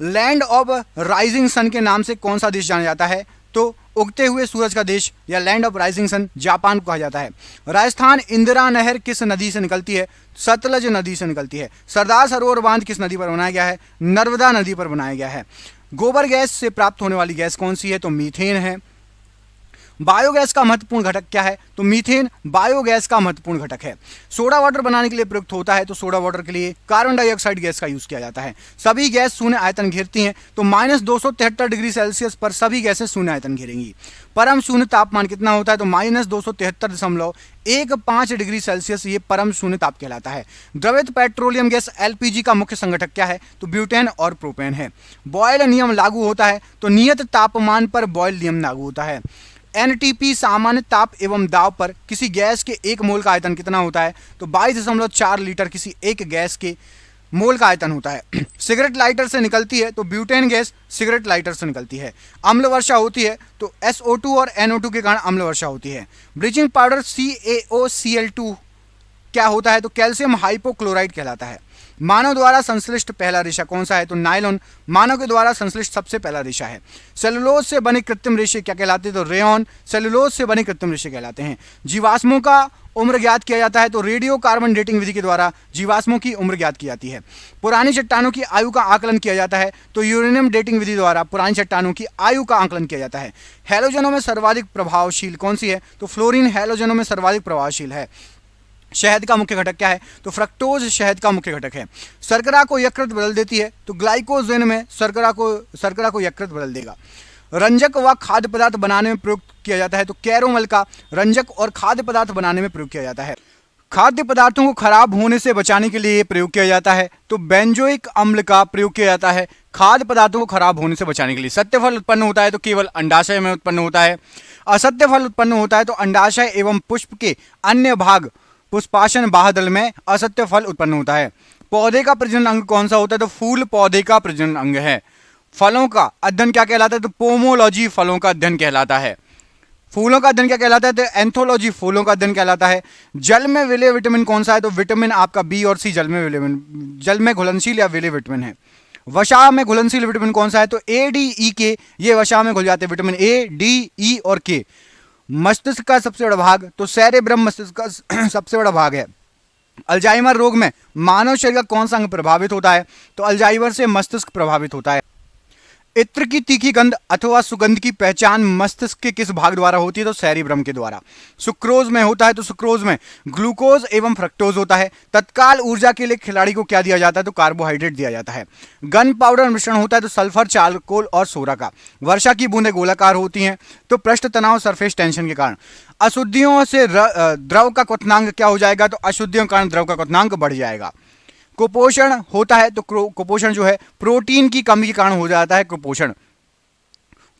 लैंड ऑफ राइजिंग सन के नाम से कौन सा देश जाना जाता है? तो उगते हुए सूरज का देश या land of rising sun Japan को कहा जाता है। राजस्थान इंदिरा नहर किस नदी से निकलती है? सतलज नदी से निकलती है। सरदार सरोवर बांध किस नदी पर बनाया गया है? नर्मदा नदी पर बनाया गया है। गोबर गैस से प्राप्त होने वाली गैस कौन सी है? तो मीथेन है। बायोगैस का महत्वपूर्ण घटक क्या है? तो मीथेन बायोगैस का महत्वपूर्ण घटक है। सोडा वाटर बनाने के लिए प्रयुक्त होता है, तो सोडा वाटर के लिए कार्बन डाइऑक्साइड गैस का यूज किया जाता है। सभी गैस शून्य आयतन घेरती हैं, तो -273 डिग्री सेल्सियस पर सभी गैसें शून्य आयतन घेरेंगी। परम शून्य तापमान कितना होता है? तो -273.15 डिग्री सेल्सियस ये परम शून्य ताप कहलाता है। द्रवित पेट्रोलियम गैस एलपीजी का मुख्य संघटक क्या है? तो ब्यूटेन और प्रोपेन है। बॉयल नियम लागू होता है, तो नियत तापमान पर बॉयल नियम लागू होता है। एनटीपी सामान्य ताप एवं दाब पर किसी गैस के एक मोल का आयतन कितना होता है? तो 22.4 लीटर किसी एक गैस के मोल का आयतन होता है। सिगरेट लाइटर से निकलती है, तो ब्यूटेन गैस सिगरेट लाइटर से निकलती है। अम्ल वर्षा होती है, तो SO2 और NO2 के कारण अम्ल वर्षा होती है। ब्लीचिंग पाउडर CaOCl2 क्या होता है? तो कैल्शियम हाइपोक्लोराइड कहलाता है। मानव द्वारा संश्लिष्ट पहला रेशा कौन सा है? तो नायलॉन मानव के द्वारा संश्लिष्ट सबसे पहला रेशा है। सेलुलोज से बने कृत्रिम रेशे क्या कहलाते हैं? तो रेयन सेलुलोज से बने कृत्रिम रेशे कहलाते हैं। जीवाश्मों का उम्र ज्ञात किया जाता है, तो रेडियो कार्बन डेटिंग विधि के द्वारा जीवाश्मों की उम्र ज्ञात की जाती है। पुरानी चट्टानों की आयु का आकलन किया जाता है, तो यूरेनियम डेटिंग विधि द्वारा पुरानी चट्टानों की आयु का आकलन किया जाता है। हैलोजनों में सर्वाधिक प्रभावशील कौन सी है? तो फ्लोरीन हैलोजनों में सर्वाधिक प्रभावशील है। शहद का मुख्य घटक क्या है? तो फ्रक्टोज शहद का मुख्य घटक है। शर्करा को यकृत बदल देती है, तो ग्लाइकोजेन में शर्करा को यकृत बदल देगा। रंजक व खाद्य पदार्थ बनाने में प्रयुक्त किया जाता है, तो कैरोमल का रंजक और खाद्य पदार्थ बनाने में प्रयोग किया जाता है। खाद्य पदार्थों को खराब होने से बचाने के लिए प्रयोग किया जाता है, तो बेंजोइक अम्ल का प्रयोग किया जाता है खाद्य पदार्थों को खराब होने से बचाने के लिए। सत्य फल उत्पन्न होता है, तो केवल अंडाशय में उत्पन्न होता है। असत्य फल उत्पन्न होता है, तो अंडाशय एवं पुष्प के अन्य भाग पुष्पाशन बाह्यदल में असत्य फल उत्पन्न होता है। पौधे का प्रजनन अंग कौन सा होता है? तो फूल पौधे का प्रजनन अंग है। फलों का अध्ययन क्या कहलाता है? तो पोमोलॉजी फलों का अध्ययन कहलाता है। फूलों का अध्ययन क्या कहलाता है? तो एंथोलॉजी फूलों का अध्ययन कहलाता है। जल में विलय विटामिन कौन सा है? तो विटामिन आपका बी और सी जल में घुलनशील या विलय विटामिन है। वसा में घुलनशील विटामिन कौन सा है? तो ए डी ई के ये वसा में घुल जाते हैं, विटामिन ए डी ई और के। मस्तिष्क का सबसे बड़ा भाग, तो सेरेब्रम मस्तिष्क का सबसे बड़ा भाग है। अल्जाइमर रोग में मानव शरीर का कौन सा अंग प्रभावित होता है? तो अल्जाइमर से मस्तिष्क प्रभावित होता है। इत्र की तीखी गंध अथवा सुगंध की पहचान मस्तिष्क के किस भाग द्वारा होती है? तो सेरिब्रम के द्वारा। सुक्रोज में होता है तो सुक्रोज में ग्लूकोज एवं फ्रक्टोज होता है। तत्काल ऊर्जा के लिए खिलाड़ी को क्या दिया जाता है? तो कार्बोहाइड्रेट दिया जाता है। गन पाउडर मिश्रण होता है तो सल्फर, चारकोल और सोरा का। वर्षा की बूंदें गोलाकार होती हैं तो पृष्ठ तनाव, सरफेस टेंशन के कारण। अशुद्धियों से द्रव का क्वथनांक क्या हो जाएगा? तो अशुद्धियों के कारण द्रव का क्वथनांक बढ़ जाएगा। कुपोषण होता है तो कुपोषण जो है प्रोटीन की कमी के कारण हो जाता है कुपोषण।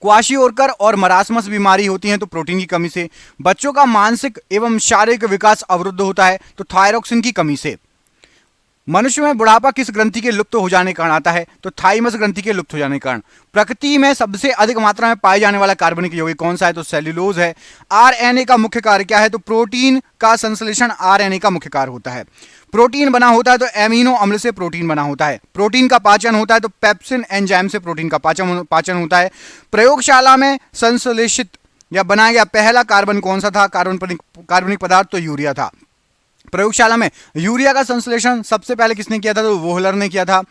क्वाशियोरकर और मरासमस बीमारी होती है तो प्रोटीन की कमी से। बच्चों का मानसिक एवं शारीरिक विकास अवरुद्ध होता है तो थायरोक्सिन की कमी से। मनुष्य में बुढ़ापा किस ग्रंथि के लुप्त हो जाने के कारण आता है? तो थाइमस ग्रंथि के लुप्त हो जाने के कारण। प्रकृति में सबसे अधिक मात्रा में पाए जाने वाला कार्बनिक यौगिक कौन सा है? तो सेल्यूलोज है। आरएनए का मुख्य कार्य क्या है? तो प्रोटीन का संश्लेषण आरएनए का मुख्य कार्य होता है। प्रोटीन बना होता है तो एमिनो अम्ल से प्रोटीन बना होता है। प्रोटीन का पाचन होता है तो पेप्सिन एंजाइम से प्रोटीन का पाचन होता है। प्रयोगशाला में संश्लेषित या बनाया गया पहला कार्बन कौन सा था? कार्बनिक पदार्थ तो यूरिया था। प्रयोगशाला में यूरिया का संश्लेषण सबसे पहले किसने किया था? तो वोहलर ने किया था।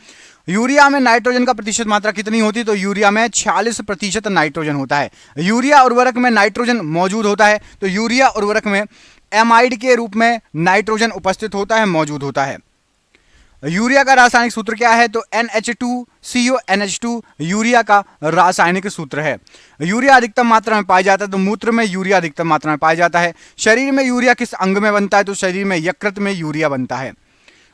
यूरिया में नाइट्रोजन का प्रतिशत मात्रा कितनी होती है? तो यूरिया में 46% नाइट्रोजन होता है। यूरिया उर्वरक में नाइट्रोजन मौजूद होता है तो यूरिया उर्वरक में एमाइड के रूप में नाइट्रोजन उपस्थित होता है, मौजूद होता है। यूरिया का रासायनिक सूत्र क्या है? तो NH2CONH2 यूरिया का रासायनिक सूत्र है। यूरिया अधिकतम मात्रा में पाया जाता है तो मूत्र में यूरिया अधिकतम मात्रा में पाया जाता है। शरीर में यूरिया किस अंग में बनता है? तो शरीर में यकृत में यूरिया बनता है।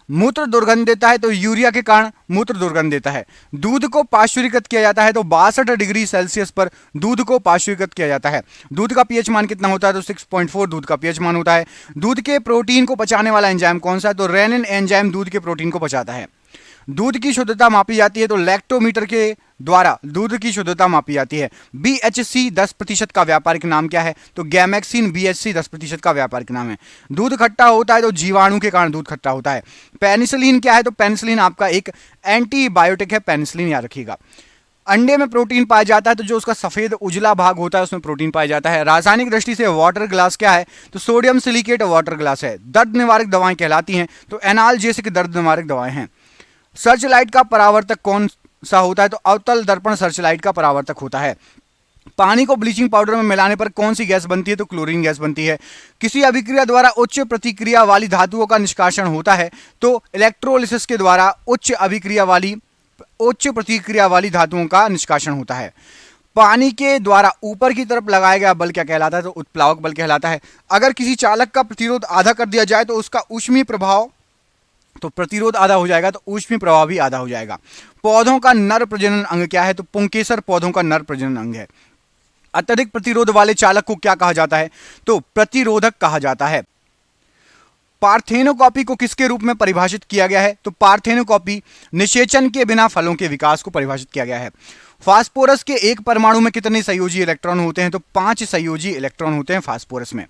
मूत्र दुर्गंध देता है तो यूरिया के कारण मूत्र दुर्गंध देता है। दूध को पाश्चुरीकृत किया जाता है तो 62 डिग्री सेल्सियस पर दूध को पाश्चुरीकृत किया जाता है। दूध का पीएच मान कितना होता है? तो 6.4 दूध का पीएच मान होता है। दूध के प्रोटीन को पचाने वाला एंजाइम कौन सा है? तो रेनिन एंजाइम दूध के प्रोटीन को पचाता है। दूध की शुद्धता मापी जाती है तो लैक्टोमीटर के द्वारा दूध की शुद्धता मापी जाती है। BHC 10% का व्यापारिक नाम क्या है? तो गैमेक्सिन BHC 10% का व्यापारिक नाम है। दूध खट्टा होता है तो जीवाणु के कारण दूध खट्टा होता है। पेनिसिलिन क्या है? तो पेनिसिलिन आपका एक एंटीबायोटिक है, पेनिसिलिन याद रखिएगा। अंडे में प्रोटीन पाया जाता है तो जो उसका सफेद उजला भाग होता है उसमें प्रोटीन पाया जाता है। रासायनिक दृष्टि से वाटर ग्लास क्या है? तो सोडियम सिलिकेट वाटर ग्लास है। दर्द निवारक दवाएं कहलाती हैं तो एनाल्जेसिक दर्द निवारक दवाएं हैं। सर्च लाइट का परावर्तक कौन सा होता है? तो अवतल दर्पण सर्च लाइट का परावर्तक होता है। पानी को ब्लीचिंग पाउडर में मिलाने पर कौन सी गैस बनती है? तो क्लोरीन गैस बनती है। किसी अभिक्रिया द्वारा उच्च प्रतिक्रिया वाली धातुओं का निष्कासन होता है तो इलेक्ट्रोलिसिस के द्वारा उच्च प्रतिक्रिया वाली धातुओं का निष्कासन होता है। पानी के द्वारा ऊपर की तरफ लगाया गया बल क्या कहलाता है? तो उत्प्लावक बल कहलाता है। अगर किसी चालक का प्रतिरोध आधा कर दिया जाए तो उसका ऊष्मीय प्रभाव, तो प्रतिरोध आधा हो जाएगा तो ऊष्मीय प्रभाव भी आधा हो जाएगा। पौधों का नर प्रजनन अंग क्या है? तो पुंकेसर पौधों का नर प्रजनन अंग है। अत्यधिक प्रतिरोध वाले चालक को क्या कहा जाता है? तो प्रतिरोधक कहा जाता है। पार्थेनोकॉपी को किसके रूप में परिभाषित किया गया है? तो पार्थेनोकॉपी निषेचन के बिना फलों के विकास को परिभाषित किया गया है। फास्फोरस के एक परमाणु में कितने संयोजी इलेक्ट्रॉन होते हैं? तो 5 संयोजी इलेक्ट्रॉन होते हैं फास्फोरस में।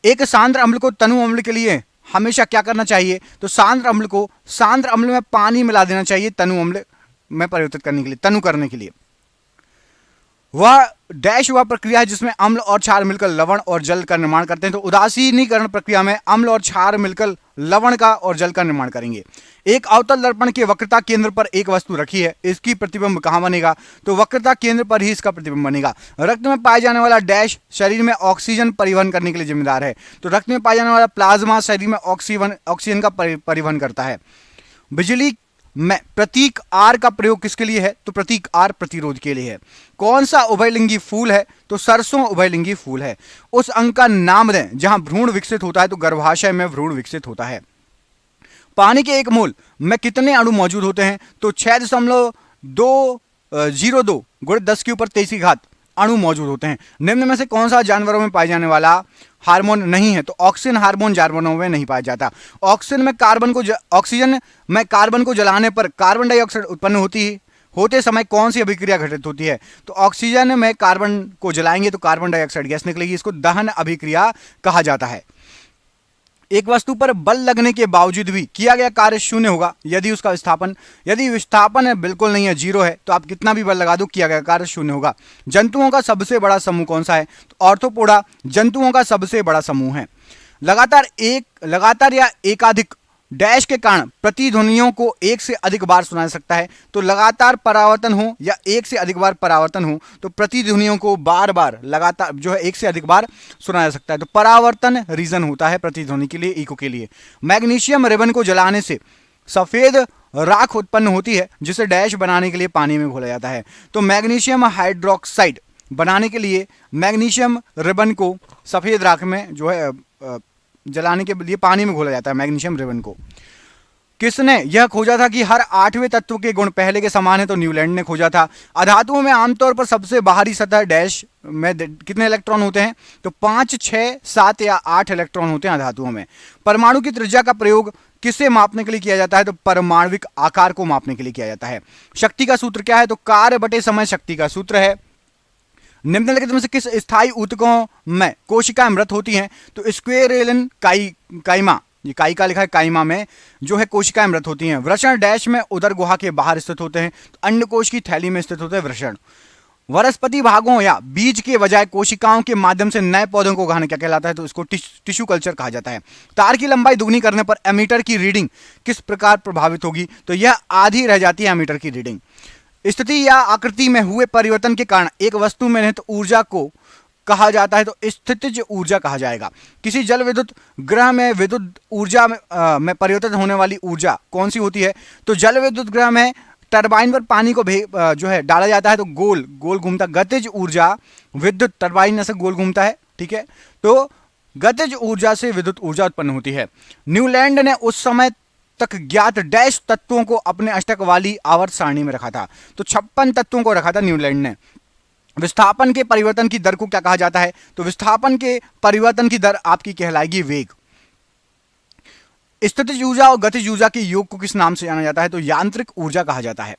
एक सांद्र अम्ल को तनु अम्ल के लिए हमेशा क्या करना चाहिए? तो सांद्र अम्ल को सांद्र अम्ल में पानी मिला देना चाहिए तनु अम्ल में परिवर्तित करने के लिए, तनु करने के लिए। वह प्रक्रिया है जिसमें अम्ल और क्षार मिलकर लवण और जल का निर्माण करते हैं। तो उदासीनीकरण प्रक्रिया में अम्ल और क्षार मिलकर लवण का और जल का निर्माण करेंगे। एक अवतल दर्पण के वक्रता केंद्र पर एक वस्तु रखी है, इसकी प्रतिबिंब कहां बनेगा? तो वक्रता केंद्र पर ही इसका प्रतिबिंब बनेगा। रक्त में पाए जाने वाला डैश शरीर में ऑक्सीजन परिवहन करने के लिए जिम्मेदार है। तो रक्त में पाए जाने वाला प्लाज्मा शरीर में ऑक्सीजन का परिवहन करता है। बिजली में प्रतीक आर का प्रयोग किसके लिए है? तो प्रतीक आर प्रतिरोध के लिए है। कौन सा उभयलिंगी फूल है? तो सरसों उभयलिंगी फूल है। उस अंग का नाम दें जहां भ्रूण विकसित होता है, तो गर्भाशय में भ्रूण विकसित होता है। पानी के एक मोल में कितने अणु मौजूद होते हैं? तो 6.202 × 10⁻³ अणु मौजूद होते हैं। निम्न में से कौन सा जानवरों में पाए जाने वाला हार्मोन नहीं है? तो ऑक्सीजन हार्मोन जानवरों में नहीं पाया जाता। ऑक्सीजन में कार्बन को जलाने पर कार्बन डाइऑक्साइड उत्पन्न होते समय कौन सी अभिक्रिया घटित होती है? तो ऑक्सीजन में कार्बन को जलाएंगे तो कार्बन डाइऑक्साइड गैस निकलेगी, इसको दहन अभिक्रिया कहा जाता है। एक वस्तु पर बल लगने के बावजूद भी किया गया कार्य शून्य होगा यदि विस्थापन बिल्कुल नहीं है, 0 है, तो आप कितना भी बल लगा दो किया गया कार्य शून्य होगा। जंतुओं का सबसे बड़ा समूह कौन सा है? तो ऑर्थोपोडा जंतुओं का सबसे बड़ा समूह है। लगातार या एकाधिक डैश के कारण प्रतिध्वनियों को एक से अधिक बार सुना जा सकता है। तो लगातार परावर्तन हो या एक से अधिक बार परावर्तन हो तो प्रतिध्वनियों को बार बार लगातार जो है एक से अधिक बार सुना जा सकता है। तो परावर्तन रीजन होता है प्रतिध्वनि के लिए, इको के लिए। मैग्नीशियम रिबन को जलाने से सफेद राख उत्पन्न होती है जिसे डैश बनाने के लिए पानी में घोला जाता है। तो मैग्नीशियम हाइड्रोक्साइड बनाने के लिए मैग्नीशियम रिबन को सफेद राख में जो है जलाने के लिए पानी में घोला जाता है मैग्नीशियम रिबन को। किसने यह खोजा था कि हर 8वें तत्व के गुण पहले के समान है? तो न्यूलैंड ने खोजा था। अधातुओं में आमतौर पर सबसे बाहरी सतह डैश में कितने इलेक्ट्रॉन होते हैं? तो 5, 6, 7 या 8 इलेक्ट्रॉन होते हैं अधातुओं में। परमाणु की त्रिज्या का प्रयोग किसे मापने के लिए किया जाता है? तो परमाणविक आकार को मापने के लिए किया जाता है। शक्ति का सूत्र क्या है? तो कार्य बटे समय शक्ति का सूत्र है। निम्नलिखित में से किस स्थायी ऊतकों में कोशिकाएं मृत होती हैं? तो स्क्वेरेलिन काइमा, ये काइका लिखा है, काइमा में जो है कोशिकाएं मृत होती हैं। वृषण डैश में उदर गुहा के बाहर स्थित होते हैं। तो अंडकोश की थैली में स्थित होते हैं वृषण। वनस्पति भागों या बीज के बजाय कोशिकाओं के माध्यम से नए पौधों को उगाना क्या कहलाता है? तो इसको टिश्यू कल्चर कहा जाता है। तार की लंबाई दुगनी करने पर एमीटर की रीडिंग किस प्रकार प्रभावित होगी? तो यह आधी रह जाती है एमीटर की रीडिंग। स्थिति या आकृति में हुए परिवर्तन के कारण एक वस्तु में निहित ऊर्जा को कहा जाता है? तो स्थितिज ऊर्जा कहा जाएगा। किसी जल विद्युत ग्रह में विद्युत ऊर्जा में परिवर्तित होने वाली ऊर्जा कौन सी होती है? तो जल विद्युत ग्रह में टरबाइन पर पानी को जो है डाला जाता है तो गोल गोल घूमता। गतिज ऊर्जा विद्युत टरबाइन से गोल घूमता है, ठीक है। तो गतिज ऊर्जा से विद्युत ऊर्जा उत्पन्न होती है। न्यूलैंड ने उस समय तक ज्ञात डैश तत्वों को अपने अष्टक वाली आवर्त सारणी में रखा था। तो 56 तत्वों को रखा था न्यूलैंड ने। विस्थापन के परिवर्तन की दर को क्या कहा जाता है? तो विस्थापन के परिवर्तन की दर आपकी कहलाएगी वेग। स्थितिज ऊर्जा और गतिज ऊर्जा के योग को किस नाम से जाना जाता है? तो यांत्रिक ऊर्जा कहा जाता है।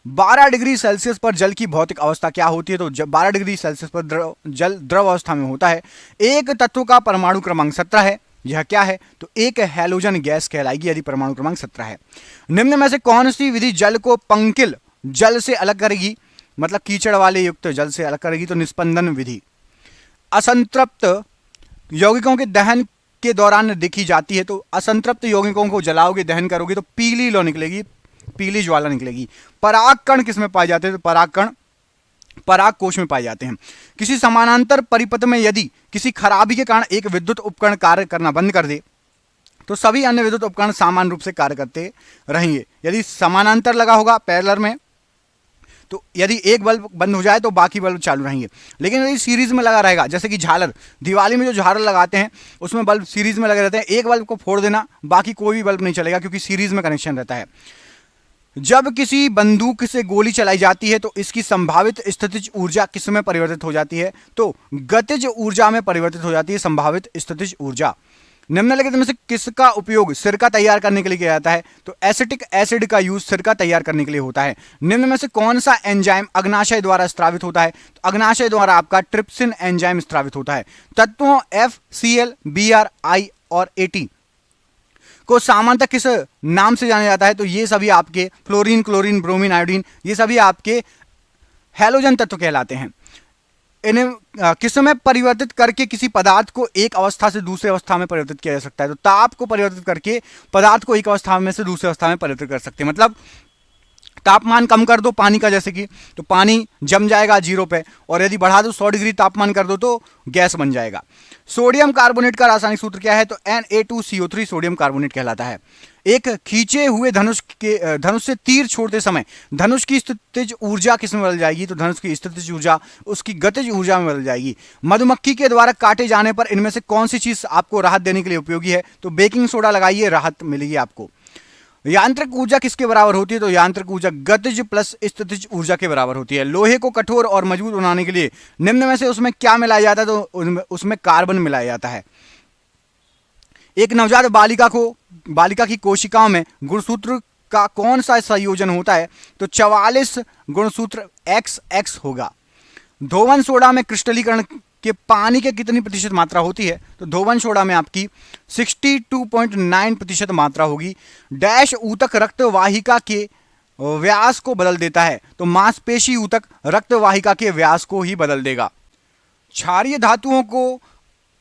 12 डिग्री सेल्सियस पर जल की भौतिक अवस्था क्या होती है? तो 12 डिग्री सेल्सियस पर जल द्रव अवस्था में होता है। एक तत्व का परमाणु क्रमांक 17 है। यह क्या है? तो एक हैलोजन गैस कहलाएगी यदि परमाणु क्रमांक 17 है। निम्न में से कौन सी विधि जल को पंकिल जल से अलग करेगी, मतलब कीचड़ वाले युक्त जल से अलग करेगी? तो निस्पंदन विधि। असंतृप्त यौगिकों के दहन के दौरान देखी जाती है। तो असंतृप्त यौगिकों को जलाओगे, दहन करोगे तो पीली लौ निकलेगी, पीली ज्वाला निकलेगी। पराग कण किसमें पाए जाते हैं? तो पराग कण पराग कोश में पाए जाते हैं। किसी समानांतर परिपथ में यदि किसी खराबी के कारण एक विद्युत उपकरण कार्य करना बंद कर दे तो सभी अन्य विद्युत उपकरण समान रूप से कार्य करते रहेंगे। यदि समानांतर लगा होगा पैरेलल में तो यदि एक बल्ब बंद हो जाए तो बाकी बल्ब चालू रहेंगे। लेकिन यदि सीरीज में लगा रहेगा, जैसे कि झालर, दिवाली में जो झालर लगाते हैं उसमें बल्ब सीरीज में लगे रहते हैं, एक बल्ब को फोड़ देना बाकी कोई भी बल्ब नहीं चलेगा क्योंकि सीरीज में कनेक्शन रहता है। जब किसी बंदूक से गोली चलाई जाती है तो इसकी संभावित स्थितिज ऊर्जा किस में परिवर्तित हो जाती है? तो गतिज ऊर्जा में परिवर्तित हो जाती है संभावित स्थितिज ऊर्जा। निम्नलिखित में से किसका उपयोग सिरका तैयार करने के लिए किया जाता है? तो एसिटिक एसिड का यूज सिरका तैयार करने के लिए होता है। निम्न में से कौन सा एंजाइम अग्नाशय द्वारा स्रावित होता है? तो अग्नाशय द्वारा आपका ट्रिप्सिन एंजाइम स्रावित होता है। तत्वों FCl, Br, I और AT को सामान्यतः किस नाम से जाना जाता है? तो ये सभी आपके फ्लोरीन, क्लोरीन, ब्रोमीन, आयोडीन, ये सभी आपके हैलोजन तत्व कहलाते हैं। इन्हें किस में परिवर्तित करके किसी पदार्थ को एक अवस्था से दूसरी अवस्था में परिवर्तित किया जा सकता है? तो ताप को परिवर्तित करके पदार्थ को एक अवस्था में से दूसरी अवस्था में परिवर्तित कर सकते हैं। मतलब तापमान कम कर दो पानी का, जैसे कि तो पानी जम जाएगा 0 पे, और यदि बढ़ा दो 100 डिग्री तापमान कर दो तो गैस बन जाएगा। सोडियम कार्बोनेट का रासायनिक सूत्र क्या है? तो Na2CO3 सोडियम कार्बोनेट कहलाता है। एक खींचे हुए धनुष से तीर छोड़ते समय धनुष की स्थितिज ऊर्जा किस में बदल जाएगी? तो धनुष की स्थितिज ऊर्जा उसकी गतिज ऊर्जा में बदल जाएगी। मधुमक्खी के द्वारा काटे जाने पर इनमें से कौन सी चीज आपको राहत देने के लिए उपयोगी है? तो बेकिंग सोडा लगाइए, राहत मिलेगी आपको। यांत्रिक ऊर्जा किसके बराबर होती है? तो यांत्रिक ऊर्जा गतिज प्लस स्थितिज ऊर्जा के बराबर होती है। लोहे को कठोर और मजबूत बनाने के लिए निम्न में से उसमें क्या मिलाया जाता है? तो उसमें कार्बन मिलाया जाता है। एक नवजात बालिका की कोशिकाओं में गुणसूत्र का कौन सा संयोजन होता है? तो 44 गुणसूत्र XX होगा। धोवन सोडा में क्रिस्टलीकरण के पानी के कितनी प्रतिशत मात्रा होती है? तो धोवन सोडा में आपकी 62.9% मात्रा होगी। डैश ऊतक रक्त वाहिका के व्यास को बदल देता है? तो मांसपेशी ऊतक रक्त वाहिका के व्यास को ही बदल देगा। क्षारीय धातुओं को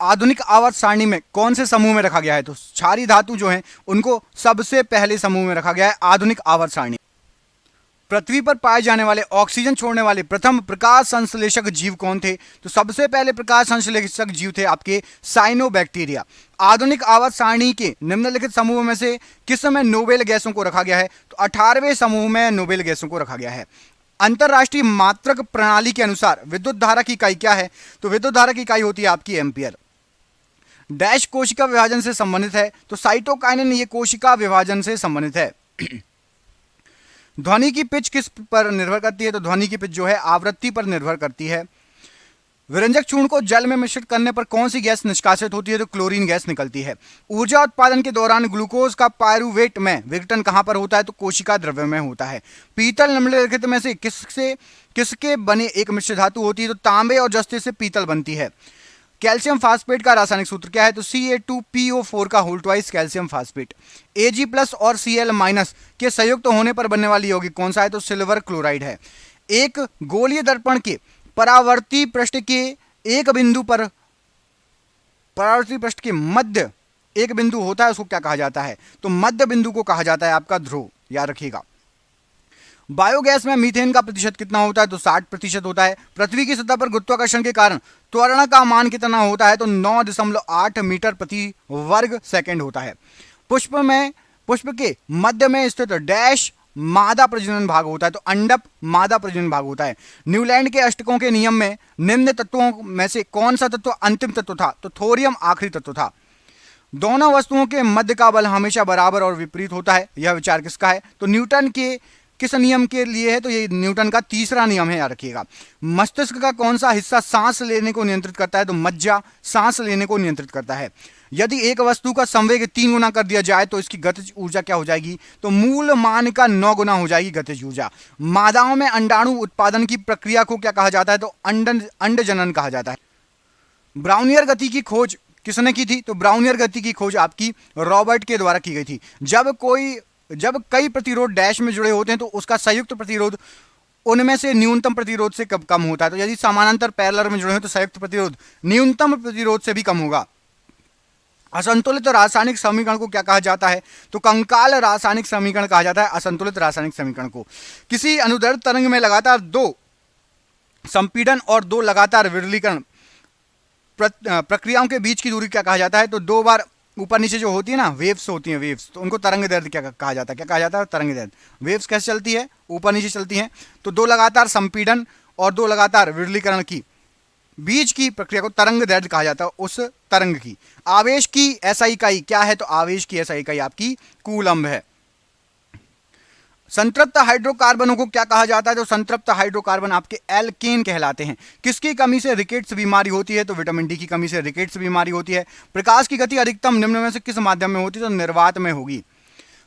आधुनिक आवर्त सारणी में कौन से समूह में रखा गया है? तो क्षारीय धातु जो है उनको सबसे पहले समूह में रखा गया है आधुनिक आवर्त सारणी। पृथ्वी पर पाए जाने वाले ऑक्सीजन छोड़ने वाले प्रथम प्रकाश संश्लेषक जीव कौन थे? तो सबसे पहले प्रकाश संश्लेषक जीव थे आपके साइनोबैक्टीरिया। आधुनिक आवर्त सारणी के निम्नलिखित समूह में से किस में नोबेल गैसों को रखा गया है? तो 18वें समूह में नोबेल गैसों को रखा गया है। अंतरराष्ट्रीय मात्रक प्रणाली के अनुसार विद्युत धारा की इकाई क्या है? तो विद्युत धारा की इकाई होती है आपकी एम्पियर। डैश कोशिका विभाजन से संबंधित है? तो साइटोकाइनेन ये कोशिका विभाजन से संबंधित है। ध्वनि की पिच किस पर निर्भर करती है? तो ध्वनि की पिच जो है आवृत्ति पर निर्भर करती है। विरंजक चूर्ण को जल में मिश्रित करने पर कौन सी गैस निष्कासित होती है? तो क्लोरीन गैस निकलती है। ऊर्जा उत्पादन के दौरान ग्लूकोज का पायरुवेट में विघटन कहां पर होता है? तो कोशिका द्रव्य में होता है। पीतल निम्नलिखित में से किसके बने एक मिश्र धातु होती है? तो तांबे और जस्ते से पीतल बनती है। कैल्शियम फास्फेट का रासायनिक सूत्र क्या है? तो Ca2PO4 का whole twice calcium phosphate. Ag+ और Cl- के संयुक्त होने पर बनने वाली यौगिक कौन सा है? तो सिल्वर क्लोराइड है। एक गोलीय दर्पण के परावर्ती पृष्ठ के एक बिंदु पर परावर्ती पृष्ठ के मध्य एक बिंदु होता है, उसको क्या कहा जाता है? तो मध्य बिंदु को कहा जाता है आपका ध्रुव, याद रखिएगा। बायोगैस में मीथेन का प्रतिशत कितना होता है? तो 60% होता है। पृथ्वी की सतह पर गुरुत्वाकर्षण के कारण त्वरण का मान कितना होता है? तो 9.8 मीटर प्रति वर्ग सेकंड होता है। पुष्प के मध्य में स्थित डैश मादा प्रजनन भाग होता है? तो अंडप मादा प्रजनन भाग होता है। न्यूलैंड के अष्टकों के नियम में निम्न तत्वों में से कौन सा तत्व अंतिम तत्व था? तो थोरियम आखिरी तत्व था। दोनों वस्तुओं के मध्य का बल हमेशा बराबर और विपरीत होता है, यह विचार किसका है? तो न्यूटन के किस नियम के लिए है? तो ये न्यूटन का तीसरा नियम है, याद रखिएगा। मस्तिष्क का कौन सा हिस्सा सांस लेने को नियंत्रित करता है? तो मज्जा सांस लेने को नियंत्रित करता है। यदि एक वस्तु का संवेग 3 गुना कर दिया जाए तो इसकी गतिज ऊर्जा क्या हो जाएगी? तो मूल मान का 9 गुना हो जाएगी गतिज ऊर्जा। मादाओं में अंडाणु उत्पादन की प्रक्रिया को क्या कहा जाता है? तो अंडजनन कहा जाता है। ब्राउनियर गति की खोज किसने की थी? तो ब्राउनियर गति की खोज आपकी रॉबर्ट के द्वारा की गई थी। जब कई प्रतिरोध डैश में जुड़े होते हैं तो उसका संयुक्त प्रतिरोध उनमें से न्यूनतम प्रतिरोध से कम होता है। तो यदि समानांतर पैरेलल में जुड़े हैं तो संयुक्त प्रतिरोध न्यूनतम प्रतिरोध से भी कम होगा। असंतुलित रासायनिक समीकरण को क्या कहा जाता है? तो कंकाल रासायनिक समीकरण कहा जाता है असंतुलित रासायनिक समीकरण को। किसी अनुदैर्ध्य तरंग में लगातार 2 संपीड़न और 2 लगातार विरलीकरण प्रक्रियाओं के बीच की दूरी क्या कहा जाता है? तो 2 बार ऊपर नीचे जो होती है ना, वेव्स होती हैं, वेव्स, तो उनको तरंग दैर्ध्य क्या कहा जाता है? क्या कहा जाता है? तरंग दैर्ध्य। वेव्स कैसे चलती है? ऊपर नीचे चलती हैं। तो 2 लगातार संपीड़न और 2 लगातार विरलीकरण की बीच की प्रक्रिया को तरंग दैर्ध्य कहा जाता है, उस तरंग की। आवेश की एसआई इकाई क्या है? तो आवेश की एसआई इकाई आपकी कूलम्ब है। संतृप्त हाइड्रोकार्बनों को क्या कहा जाता है? तो संतृप्त हाइड्रोकार्बन आपके एल्केन कहलाते हैं। किसकी कमी से रिकेट्स बीमारी होती है? तो विटामिन डी की कमी से रिकेट्स बीमारी होती है। प्रकाश की गति अधिकतम निम्न में से किस माध्यम में होती है? तो निर्वात में होगी।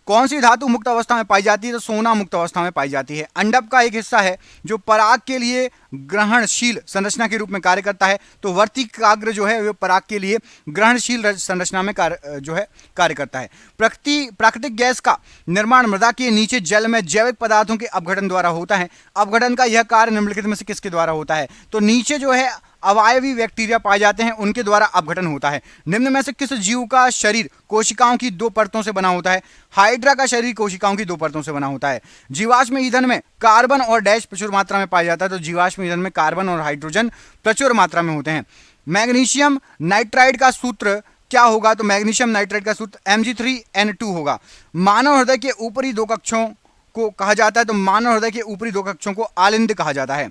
कौन सी धातु मुक्त अवस्था में पाई जाती है? तो सोना मुक्त अवस्था में पाई जाती है। अंडप का एक हिस्सा है जो पराग के लिए ग्रहणशील संरचना के रूप में कार्य करता है। तो वर्तिकाग्र जो है वो पराग के लिए ग्रहणशील संरचना में कार्य करता है। प्राकृतिक गैस का निर्माण मृदा के नीचे जल में जैविक पदार्थों के अपघटन द्वारा होता है। अपघटन का यह कार्य निम्नलिखित में से किसके द्वारा होता है? तो नीचे जो है अवायवी बैक्टीरिया पाए जाते हैं, उनके द्वारा अपघटन होता है। निम्न में से किस जीव का शरीर कोशिकाओं की 2 परतों से बना होता है? हाइड्रा का शरीर कोशिकाओं की 2 परतों से बना होता है। जीवाश्म ईंधन में कार्बन और डैश प्रचुर मात्रा में पाया जाता है। तो जीवाश्म ईंधन में कार्बन और हाइड्रोजन प्रचुर मात्रा में होते हैं। मैग्नीशियम नाइट्राइड का सूत्र क्या होगा? तो मैग्नीशियम नाइट्राइड का सूत्र Mg3N2 होगा। मानव हृदय के ऊपरी 2 कक्षों को कहा जाता है। तो मानव हृदय के ऊपरी 2 कक्षों को आलिंद कहा जाता है।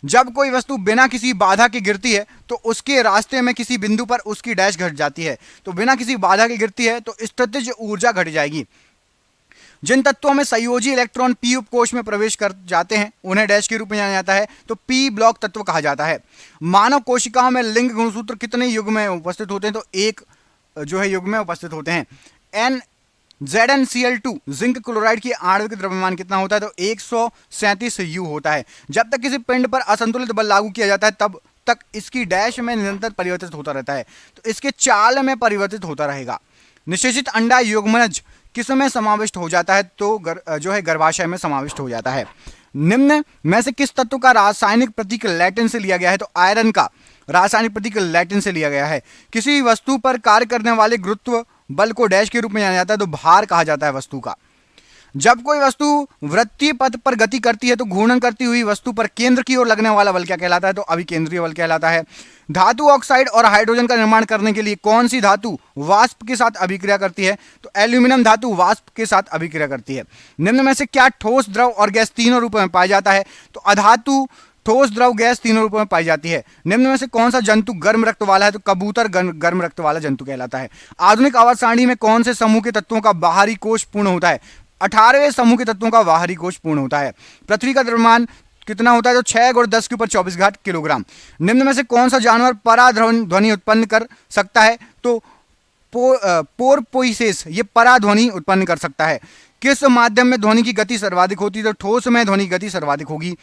जब कोई वस्तु बिना किसी बाधा के गिरती है तो उसके रास्ते में किसी बिंदु पर उसकी डैश घट जाती है। तो बिना किसी बाधा के गिरती है तो स्थितिज ऊर्जा घट जाएगी। जिन तत्वों में संयोजी इलेक्ट्रॉन पी उपकोष में प्रवेश कर जाते हैं उन्हें डैश के रूप में जाना जाता है। तो पी ब्लॉक तत्व कहा जाता है। मानव कोशिकाओं में लिंग गुणसूत्र कितने युग में उपस्थित होते हैं? तो 1 जो है युग में उपस्थित होते हैं। ZnCl2 जिंक क्लोराइड की आणविक द्रव्यमान कितना होता है? तो 137 U होता है। जब तक किसी पिंड पर असंतुलित बल लागू किया जाता है तब तक इसकी डैश में निरंतर परिवर्तित होता रहता है। तो इसके चाल में परिवर्तित होता रहेगा। निषेचित अंडा युग्मनज किस में समाविष्ट हो जाता है? तो जो है गर्भाशय में समाविष्ट हो जाता है। निम्न में से किस तत्व का रासायनिक प्रतीक लैटिन से लिया गया है? तो आयरन का रासायनिक प्रतीक लैटिन से लिया गया है। किसी वस्तु पर कार्य करने वाले गुरुत्व बल को डैश के रूप में जाना जाता है, तो भार कहा जाता है वस्तु का। जब कोई वस्तु वृत्तीय पथ पर गति करती है तो घूर्णन करती हुई वस्तु पर केंद्र की ओर लगने वाला बल क्या कहलाता है, तो अभिकेंद्रीय बल कहलाता है। धातु ऑक्साइड और हाइड्रोजन का निर्माण करने के लिए कौन सी धातु वाष्प के साथ अभिक्रिया करती है, तो एल्यूमिनियम धातु वाष्प के साथ अभिक्रिया करती है। निम्न में से क्या ठोस, द्रव और गैस तीनों रूपों में पाया जाता है, तो अधातु ठोस, द्रव, गैस तीनों रूपों में पाई जाती है। निम्न में से कौन सा जंतु गर्म रक्त वाला है, तो कबूतर गर्म रक्त वाला जंतु कहलाता है। आधुनिक आवर्त सारणी में कौन से समूह के तत्वों का बाहरी कोश पूर्ण होता है, 18वें समूह के तत्वों का बाहरी कोश पूर्ण होता है। पृथ्वी का द्रव्यमान कितना होता है, तो 6 × 10 के ऊपर 24 घात किलोग्राम। निम्न में से कौन सा जानवर पराध्वनि उत्पन्न कर सकता है, तो पोरपोइसेस ये पराध्वनि उत्पन्न कर सकता है। किस माध्यम में ध्वनि की गति सर्वाधिक होती है, तो ठोस में ध्वनि की गति सर्वाधिक होगी।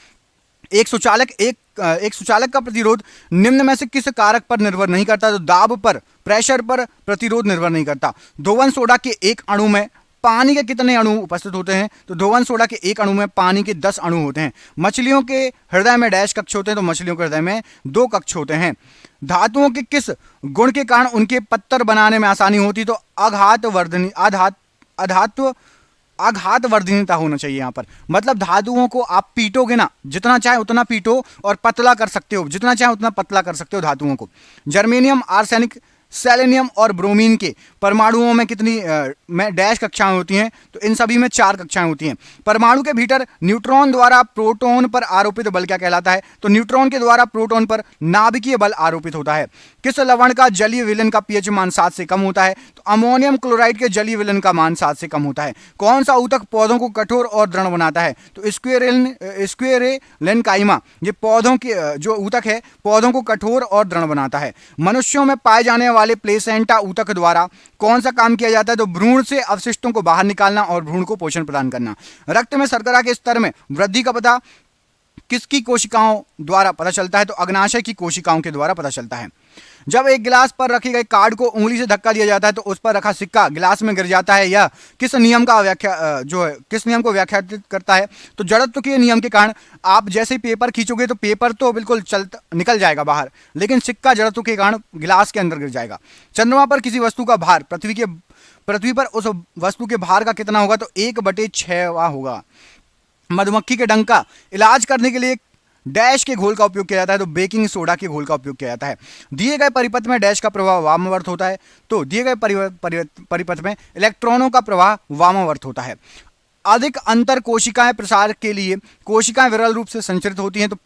एक सुचालक का प्रतिरोध निम्न में से किस कारक पर निर्भर नहीं करता, तो दाब पर, प्रेशर पर प्रतिरोध निर्भर नहीं करता। धोवन सोडा के एक अणु में पानी के कितने अणु उपस्थित होते हैं, तो धोवन सोडा के एक अणु में पानी के 10 अणु होते हैं। मछलियों के हृदय में डैश कक्ष होते हैं, तो मछलियों के हृदय में 2 कक्ष होते हैं। धातुओं के किस गुण के कारण उनके पत्थर बनाने में आसानी होती, तो आघातवर्धनीयता होना चाहिए यहाँ पर। मतलब धातुओं को आप पीटोगे ना, जितना चाहे उतना पीटो और पतला कर सकते हो, जितना चाहे उतना पतला कर सकते हो धातुओं को। जर्मेनियम, आर्सेनिक, सेलेनियम और ब्रोमीन के परमाणुओं में कितनी में डैश कक्षाएं होती हैं, तो इन सभी में 4 कक्षाएं होती हैं। परमाणु के भीतर न्यूट्रॉन द्वारा प्रोटॉन पर आरोपित बल क्या कहलाता है, तो न्यूट्रॉन के द्वारा प्रोटॉन पर नाभिकीय बल आरोपित होता है। किस लवण का जलीय विलयन का पीएच मान 7 से कम होता है, तो अमोनियम क्लोराइड के जलीय विलयन का मान 7 से कम होता है। कौन सा ऊतक पौधों को कठोर और दृढ़ बनाता है, तो स्क्वेरेलेनकाइमा ये पौधों के जो ऊतक है पौधों को कठोर और दृढ़ बनाता है। मनुष्यों में पाए जाने वाले प्लेसेंटा ऊतक द्वारा कौन सा काम किया जाता है, तो भ्रूण से अवशिष्टों को बाहर निकालना और भ्रूण को पोषण प्रदान करना। रक्त में शर्करा के स्तर में वृद्धि का पता किसकी कोशिकाओं द्वारा पता चलता है, तो अग्नाशय की कोशिकाओं के द्वारा पता चलता है। जब एक गिलास पर रखे गए कार्ड को उंगली से धक्का दिया जाता है तो उस पर रखा सिक्का गिलास में गिर जाता है, यह किस नियम को व्याख्यात करता है, तो जड़त्व के नियम के कारण आप जैसे ही पेपर खींचोगे तो पेपर तो बिल्कुल निकल जाएगा बाहर, लेकिन सिक्का जड़त्व के कारण गिलास के अंदर गिर जाएगा। चंद्रमा पर किसी वस्तु का भार पृथ्वी पर उस वस्तु के भार का कितना होगा, तो 1/6 होगा। मधुमक्खी के डंक का इलाज करने के लिए डैश के घोल का उपयोग किया जाता है, तो बेकिंग सोडा के घोल का उपयोग किया जाता है। दिए गए परिपथ में डैश का प्रवाह वामावर्त होता है, तो दिए गए परिपथ में इलेक्ट्रॉनों का प्रवाह वामावर्त होता है। अधिक अंतर कोशिकाएं प्रसार के लिए कोशिकाएं विरल रूप से संचरित होती हैं, तो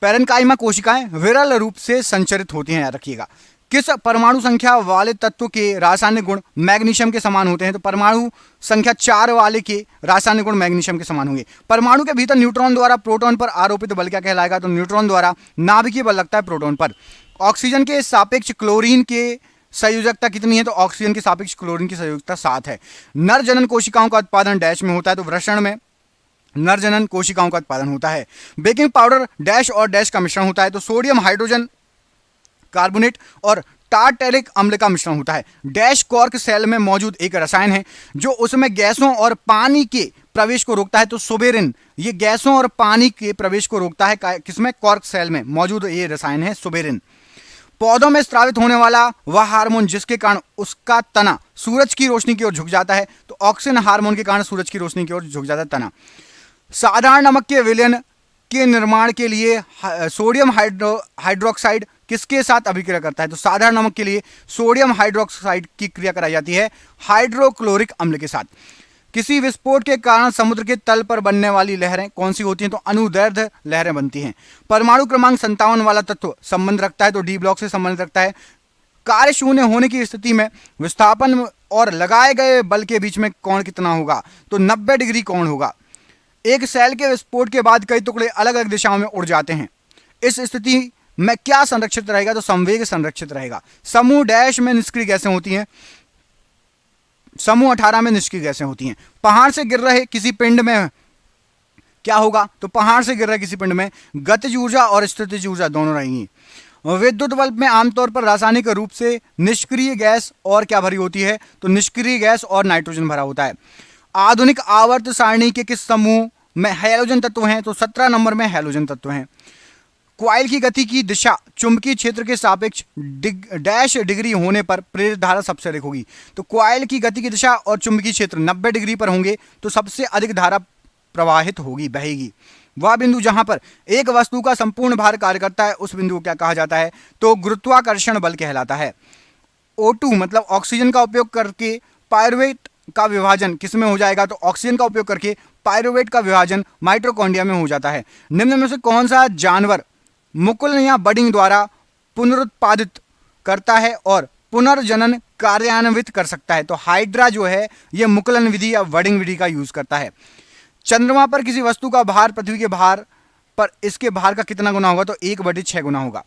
पैरेनकाइमा कोशिकाएं विरल रूप से संचरित होती हैं, याद रखिएगा। किस परमाणु संख्या वाले तत्व के रासायनिक गुण मैग्नीशियम के समान होते हैं, तो परमाणु संख्या 4 वाले के रासायनिक गुण मैग्नीशियम के समान होंगे। परमाणु के भीतर न्यूट्रॉन द्वारा प्रोटॉन पर आरोपित बल क्या कहलाएगा, तो न्यूट्रॉन द्वारा नाभिकीय बल लगता है प्रोटॉन पर। ऑक्सीजन के सापेक्ष क्लोरीन के संयोजकता कितनी है, तो ऑक्सीजन के सापेक्ष क्लोरीन की संयोजकता 7 है। नर जनन कोशिकाओं का उत्पादन डैश में होता है, तो वृषण में नर जनन कोशिकाओं का उत्पादन होता है। बेकिंग पाउडर डैश और डैश का मिश्रण होता है, तो सोडियम हाइड्रोजन कार्बोनेट और टार्टेरिक अम्ल का मिश्रण होता है। डैश कॉर्क सेल में मौजूद एक रसायन है जो उसमें गैसों और पानी के प्रवेश को रोकता है, तो सुबेरिन ये गैसों और पानी के प्रवेश को रोकता है। किसमें, कॉर्क सेल में मौजूद ये रसायन है सुबेरिन। पौधों में स्रावित होने वाला वह हार्मोन जिसके कारण उसका तना सूरज की रोशनी की ओर झुक जाता है, तो ऑक्सीजन हार्मोन के कारण सूरज की रोशनी की ओर झुक जाता है तना। साधारण नमक के विलयन के निर्माण के लिए सोडियम हाइड्रोक्साइड किसके साथ अभिक्रिया करता है, तो साधारण नमक के लिए सोडियम हाइड्रोक्साइड की क्रिया कराई जाती है हाइड्रोक्लोरिक अम्ल के साथ। किसी विस्फोट के कारण समुद्र के तल पर बनने वाली लहरें कौन सी होती हैं, तो अनुदैर्ध्य लहरें बनती हैं। परमाणु क्रमांक 57 वाला तत्व संबंध रखता है, तो डी ब्लॉक से संबंध रखता है। कार्य शून्य होने की स्थिति में विस्थापन और लगाए गए बल के बीच में कोण कितना होगा, तो 90 डिग्री कोण होगा। एक सेल के विस्फोट के बाद कई टुकड़े अलग अलग दिशाओं में उड़ जाते हैं, इस स्थिति में क्या संरक्षित रहेगा, तो संवेग संरक्षित रहेगा। समूह डैश में निष्क्रिय गैसें होती हैं, समूह 18 में निष्क्रिय गैसें होती हैं। पहाड़ से गिर रहे किसी पिंड में क्या होगा, तो पहाड़ से गिर रहे किसी पिंड में गतिज ऊर्जा और स्थितिज ऊर्जा दोनों रहेंगी। विद्युत बल्ब में आमतौर पर रासायनिक रूप से निष्क्रिय गैस और क्या भरी होती है, तो निष्क्रिय गैस और नाइट्रोजन भरा होता है। आधुनिक आवर्त सारणी के किस समूह में हैलोजन तत्व हैं, तो 17 नंबर में हैलोजन तत्व हैं। क्वाइल की गति की दिशा चुंबकीय क्षेत्र के सापेक्ष डैश डिग्री होने पर प्रेरित धारा सबसे अधिक होगी। तो क्वाइल की गति की दिशा और चुंबकीय क्षेत्र 90 डिग्री पर होंगे तो सबसे अधिक धारा प्रवाहित होगी, बहेगी। वह बिंदु जहां पर एक वस्तु का संपूर्ण भार कार्य करता है उस बिंदु को क्या कहा जाता है? तो गुरुत्वाकर्षण बल कहलाता है। O2 मतलब ऑक्सीजन का उपयोग करके पायरुवेट का विभाजन किसमें हो जाएगा? तो ऑक्सीजन का उपयोग करके पायरुवेट का विभाजन माइटोकॉन्ड्रिया में हो जाता है। निम्न में से कौन सा जानवर मुकुल या बडिंग द्वारा पुनरुत्पादित करता है और पुनर्जनन कार्यान्वित कर सकता है? तो हाइड्रा जो है यह मुकुलन विधि या बडिंग विधि का यूज करता है। चंद्रमा पर किसी वस्तु का भार पृथ्वी के भार पर इसके भार का कितना गुना होगा? तो 1/6 गुना होगा।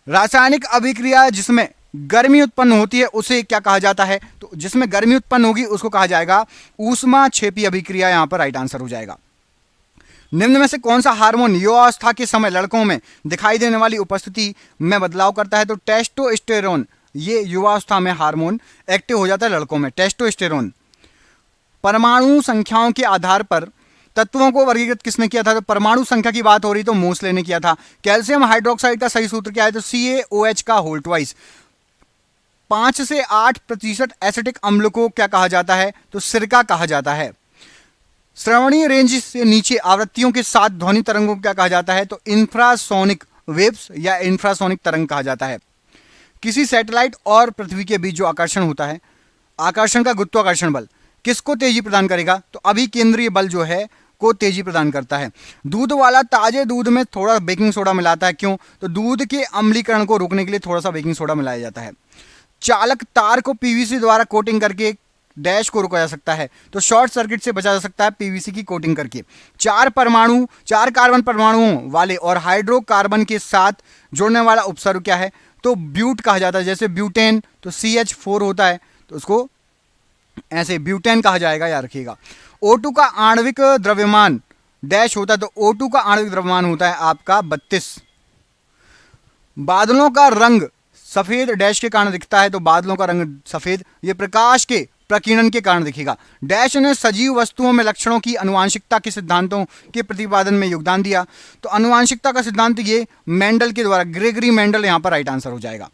रासायनिक अभिक्रिया जिसमें गर्मी उत्पन्न होती है उसे क्या कहा जाता है? तो जिसमें गर्मी उत्पन्न होगी उसको कहा जाएगा ऊष्माक्षेपी अभिक्रिया। यहां पर राइट आंसर हो जाएगा। निम्न में से कौन सा हार्मोन युवावस्था के समय लड़कों में दिखाई देने वाली उपस्थिति में बदलाव करता है? तो टेस्टोस्टेरोन, ये युवावस्था में हार्मोन एक्टिव हो जाता है लड़कों में, टेस्टोस्टेरोन। परमाणु संख्याओं के आधार पर तत्वों को वर्गीकृत किसने किया था? तो परमाणु संख्या की बात हो रही तो मोसले ने किया था। कैल्शियम हाइड्रोक्साइड का सही सूत्र क्या है? तो CaOH का होल ट्वाइस। 5 से 8% एसिटिक अम्ल को क्या कहा जाता है? तो सिरका कहा जाता है। श्रवणीय रेंज से नीचे आवृत्तियों के साथ ध्वनि तरंगों को क्या कहा जाता है? तो इंफ्रासोनिक वेव्स या इंफ्रासोनिक तरंग कहा जाता है। किसी सैटेलाइट और पृथ्वी के बीच जो आकर्षण होता है, आकर्षण का गुरुत्वाकर्षण बल किसको तेजी प्रदान करेगा? तो अभिकेंद्रीय बल जो है को तेजी प्रदान करता है। दूध वाला ताजे दूध में थोड़ा बेकिंग सोडा मिलाता है, क्यों? तो दूध के अम्लीकरण को रोकने के लिए थोड़ा सा बेकिंग सोडा मिलाया जाता है। चालक तार को PVC द्वारा कोटिंग करके डैश को रोका जा सकता है, तो शॉर्ट सर्किट से बचा जा सकता है PVC की कोटिंग करके। 4 कार्बन परमाणुओं वाले और हाइड्रोकार्बन के साथ जोड़ने वाला उपसर्ग क्या है? तो ब्यूट कहा जाता है। जैसे ब्यूटेन तो CH4 होता है तो उसको ऐसे ब्यूटेन कहा जाएगा, याद रखिएगा। O2 का आणविक द्रव्यमान डैश होता है, तो O2 का आणविक द्रव्यमान होता है आपका 32। बादलों का रंग सफेद डैश के कारण दिखता है, तो बादलों का रंग सफेद ये प्रकाश के प्रकीर्णन के कारण दिखेगा। डैश ने सजीव वस्तुओं में लक्षणों की अनुवांशिकता के सिद्धांतों के प्रतिपादन में योगदान दिया। तो अनुवांशिकता का सिद्धांत ये मेंडल के द्वारा, ग्रेगरी मेंडल यहां पर राइट आंसर हो जाएगा।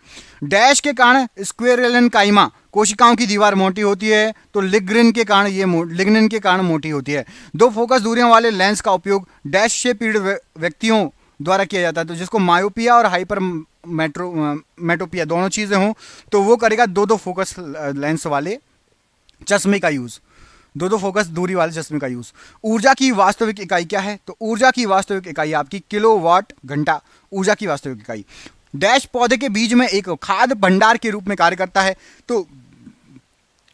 डैश के कारण स्क्वेरेलन काइमा कोशिकाओं की दीवार मोटी होती है, तो लिग्निन के कारण मोटी होती है। 2 फोकस दूरियों वाले लेंस का उपयोग डैश से पीड़ित व्यक्तियों द्वारा किया जाता है, तो जिसको मायोपिया और हाइपर मेट्रोपिया दोनों चीजें हों तो वो करेगा 2 फोकस लेंस वाले चश्मे का यूज, 2 फोकस दूरी वाले चश्मे का यूज। ऊर्जा की वास्तविक इकाई क्या है? तो ऊर्जा की वास्तविक इकाई आपकी किलोवाट घंटा ऊर्जा की वास्तविक इकाई। डैश पौधे के बीज में एक खाद्य भंडार के रूप में कार्य करता है, तो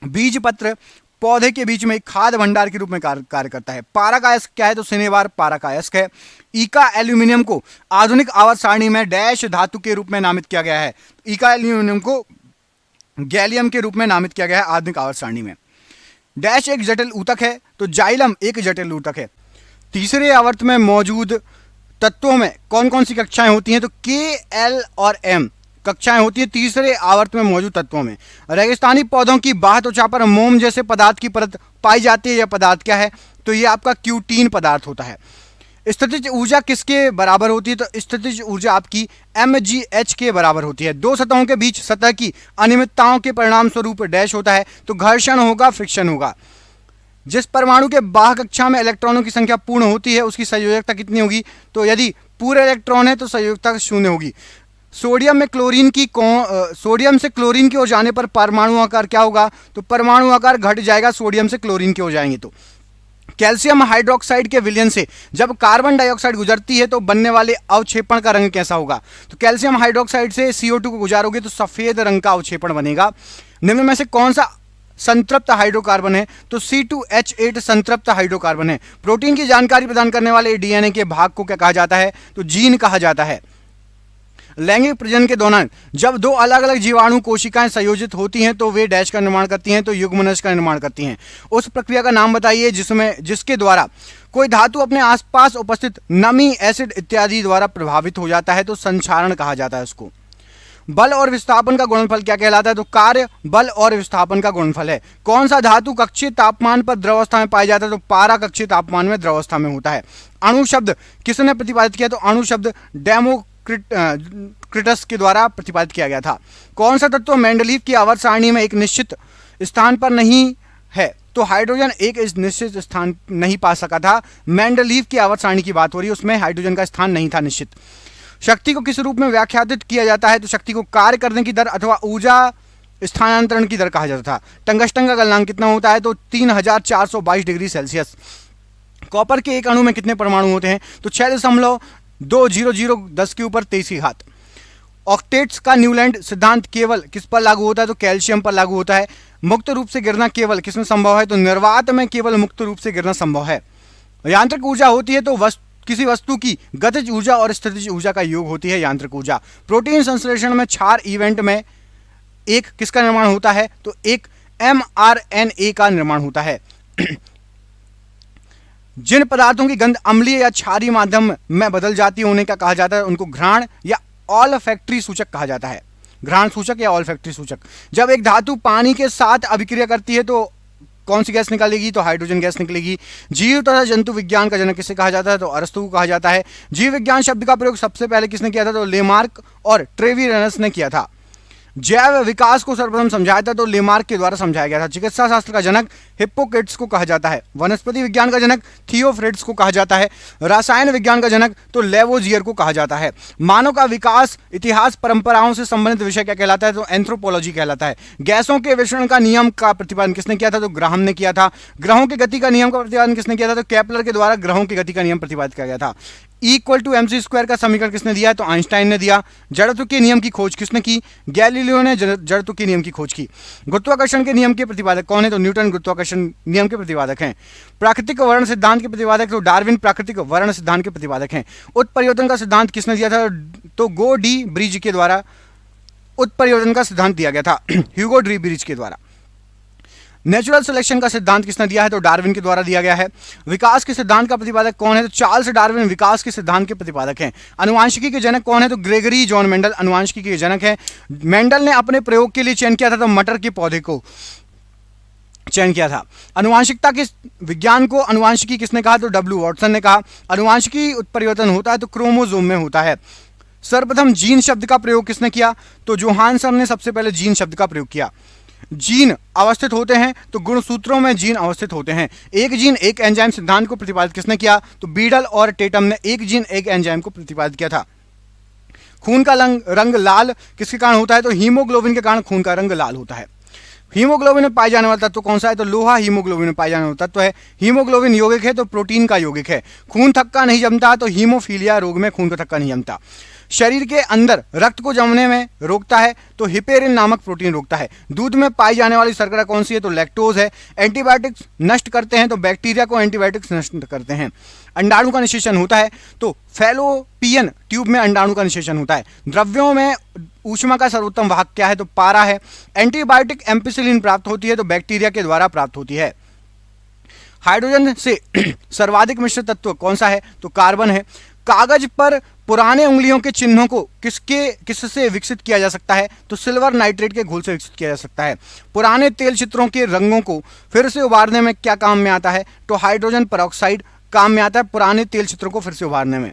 बीज पत्र पौधे के बीच में एक खाद्य भंडार के रूप में कार्य करता है। पाराकायस्क क्या है? तो शनिवार पाराकायस्क है। ईका एल्यूमिनियम को आधुनिक आवर्त सारणी में डैश धातु के रूप में नामित किया गया है। ईका एल्यूमिनियम को गैलियम के रूप में नामित किया गया है आधुनिक आवर्त सारणी में। डैश एक जटिल ऊतक है, तो जाइलम एक जटिल ऊतक है। तीसरे आवर्त में मौजूद तत्वों में कौन कौन सी कक्षाएं होती हैं? तो K, L और M कक्षाएं होती है तीसरे आवर्त में मौजूद तत्वों में। रेगिस्तानी पौधों की बाह्य त्वचा पर मोम जैसे पदार्थ की परत पाई जाती है। यह पदार्थ क्या है? तो ये आपका क्यूटीन पदार्थ होता है। स्थितिज ऊर्जा किसके बराबर होती है? तो स्थितिज ऊर्जा आपकी mgh के बराबर होती है। 2 सतहों के बीच सतह की अनियमितताओं के परिणाम स्वरूप डैश होता है, तो घर्षण होगा, फ्रिक्शन होगा। जिस परमाणु के बाह्य कक्षा में इलेक्ट्रॉनों की संख्या पूर्ण होती है उसकी संयोजकता कितनी होगी? तो यदि पूरे इलेक्ट्रॉन है तो संयोजकता 0 होगी। सोडियम से क्लोरीन की ओर जाने पर परमाणु आकार क्या होगा? तो परमाणु आकार घट जाएगा, सोडियम से क्लोरीन की ओर जाएंगे तो। कैल्शियम हाइड्रोक्साइड के विलयन से जब कार्बन डाइऑक्साइड गुजरती है तो बनने वाले अवक्षेपण का रंग कैसा होगा? तो कैल्शियम हाइड्रोक्साइड से CO2 को गुजारोगे तो सफेद रंग का अवक्षेपण बनेगा। निम्न में से कौन सा संतृप्त हाइड्रोकार्बन है? तो C2H8 संतृप्त हाइड्रोकार्बन है। प्रोटीन की जानकारी प्रदान करने वाले DNA के भाग को क्या कहा जाता है? तो जीन कहा जाता है। लैंगिक प्रजनन के दौरान जब 2 अलग अलग जीवाणु कोशिकाएं संयोजित होती हैं तो वे डैश का निर्माण करती हैं, तो युग्मनज का निर्माण करती हैं। उस प्रक्रिया का नाम बताइए जिसके द्वारा कोई धातु अपने आसपास उपस्थित नमी, एसिड इत्यादि द्वारा प्रभावित हो जाता है, तो संक्षारण कहा जाता है उसको। बल और विस्थापन का गुणनफल क्या कहलाता है? तो कार्य बल और विस्थापन का गुणनफल है। कौन सा धातु कक्षीय तापमान पर द्रवावस्था में पाया जाता है? तो पारा कक्षीय तापमान में द्रवावस्था में होता है। अणु शब्द किसने प्रतिपादित किया? तो अणु शब्द डेमोक्रिटस के द्वारा प्रतिपादित किया गया था। कौन सा तत्व मेंडलीव की आवर्त सारणी में एक निश्चित स्थान पर नहीं है? तो हाइड्रोजन एक इस निश्चित स्थान नहीं पा सका था। मेंडलीव की आवर्त सारणी की बात हो रही है, उसमें हाइड्रोजन का स्थान नहीं था निश्चित। शक्ति को किस रूप में व्याख्यातित किया जाता है? तो शक्ति को कार्य करने की दर अथवा ऊर्जा स्थानांतरण की दर कहा जाता था। टंगस्टन का गलनांक कितना होता है? तो 3422 डिग्री सेल्सियस। कॉपर के एक अणु में कितने परमाणु होते हैं? तो 6.2010 के ऊपर 23 की घात। ऑक्टेट्स का न्यूलैंड सिद्धांत केवल किस पर लागू होता है? तो कैल्शियम पर लागू होता है। मुक्त रूप से गिरना केवल किसमें संभव है? तो निर्वात में केवल मुक्त रूप से गिरना संभव है। यांत्रिक ऊर्जा होती है तो किसी वस्तु की गतिज ऊर्जा और स्थितिज ऊर्जा का योग होती है यांत्रिक ऊर्जा। प्रोटीन संश्लेषण में क्षार इवेंट में एक किसका निर्माण होता है? तो एक mRNA का निर्माण होता है। जिन पदार्थों की गंध अम्लीय या क्षारीय माध्यम में बदल जाती है उन्हें क्या कहा जाता है? उनको घ्राण या ऑलफैक्टरी सूचक कहा जाता है। घ्राण सूचक या ऑलफैक्टरी सूचक। जब एक धातु पानी के साथ अभिक्रिया करती है तो कौन सी गैस निकालेगी? तो हाइड्रोजन गैस निकलेगी। जीव तथा जंतु विज्ञान का जनक किसे कहा जाता है? तो अरस्तु को कहा जाता है। जीव विज्ञान शब्द का प्रयोग सबसे पहले किसने किया था? तो लेमार्क और ट्रेविरनस ने किया था। जैव विकास को सर्वप्रथम समझाया था तो लेमार्क के द्वारा समझाया गया था। चिकित्सा शास्त्र का जनक हिप्पोक्रेट्स को कहा जाता है। वनस्पति विज्ञान का जनक थियोफ्रेट्स को कहा जाता है। रसायन विज्ञान का जनक तो लेवोजियर को कहा जाता है। मानव का विकास इतिहास परंपराओं से संबंधित विषय क्या कहलाता है? तो एंथ्रोपोलॉजी कहलाता है। गैसों के विषरण का नियम का प्रतिपादन किसने किया था? तो ग्राहम ने किया था। ग्रहों की गति का नियम का प्रतिपादन किसने किया था? तो केपलर के द्वारा ग्रहों की गति का नियम प्रतिपादित किया गया था। E=mc² का समीकरण किसने दिया? तो आइंस्टाइन ने दिया। जड़त्व के नियम की खोज किसने की? गैलीलियो ने जड़त्व के नियम की खोज की। गुरुत्वाकर्षण के नियम के प्रतिपादक कौन है? तो न्यूटन गुरुत्वाकर्षण नियम के प्रतिपादक हैं। प्राकृतिक वर्ण सिद्धांत के प्रतिपादक तो डार्विन प्राकृतिक वर्ण सिद्धांत के प्रतिपादक हैं। उत्परिवर्तन का सिद्धांत किसने दिया था? तो गो डी ब्रिज के द्वारा उत्परिवर्तन का सिद्धांत दिया गया था। ह्यूगो डी ब्रिज के द्वारा। नेचुरल सिलेक्शन का सिद्धांत किसने दिया है? तो डार्विन के द्वारा दिया गया है। विकास के सिद्धांत का प्रतिपादक कौन है? तो चार्ल्स डार्विन विकास के सिद्धांत के प्रतिपादक हैं। अनुवांशिकी के जनक कौन है? तो ग्रेगरी जॉन मेंडल अनुवांशिकी के जनक है। मेंडल ने अपने प्रयोग के लिए चयन किया था तो मटर के पौधे को चयन किया था। अनुवांशिकता के विज्ञान को अनुवांशिकी किसने कहा? तो डब्ल्यू वॉटसन ने कहा। अनुवांशिकी उत्परिवर्तन होता है तो क्रोमोसोम में होता है। सर्वप्रथम जीन शब्द का प्रयोग किसने किया? तो जोहानसन ने सबसे पहले जीन शब्द का प्रयोग किया। जीन अवस्थित होते हैं तो गुणसूत्रों में जीन अवस्थित होते हैं। एक जीन एक एंजाइम सिद्धांत को प्रतिपादित किसने किया? तो बीडल और टेटम ने एक जीन एक एंजाइम को प्रतिपादित किया था। खून का रंग लाल किसके कारण होता है? तो हीमोग्लोबिन के कारण खून का रंग लाल होता है। हीमोग्लोबिन में पाए जाने वाला तत्व कौन सा है? तो लोहा हीमोग्लोबिन में पाए जाने वाला तत्व है। हीमोग्लोबिन यौगिक है तो प्रोटीन का यौगिक है। खून थक्का नहीं जमता तो हीमोफीलिया रोग में खून का थक्का नहीं जमता। शरीर के अंदर रक्त को जमने में रोकता है तो हिपेरिन नामक प्रोटीन रोकता है। दूध में पाई जाने वाली शर्करा कौन सी है? तो लैक्टोज है। एंटीबायोटिक्स नष्ट करते हैं तो बैक्टीरिया को एंटीबायोटिक्स नष्ट करते हैं। अंडाणु का निषेचन होता है तो फैलोपियन ट्यूब में अंडाणु का निषेचन होता है। द्रव्यों में ऊष्मा का सर्वोत्तम वाहक क्या है? तो पारा है। एंटीबायोटिक एम्पिसिलिन प्राप्त होती है तो बैक्टीरिया के द्वारा प्राप्त होती है। हाइड्रोजन से सर्वाधिक मिश्र तत्व कौन सा है? तो कार्बन है। कागज पर पुराने उंगलियों के चिन्हों को किससे विकसित किया जा सकता है? तो सिल्वर नाइट्रेट के घोल से विकसित किया जा सकता है। पुराने तेल चित्रों के रंगों को फिर से उभारने में क्या काम में आता है? तो हाइड्रोजन पेरोक्साइड काम में आता है पुराने तेल चित्रों को फिर से उभारने में।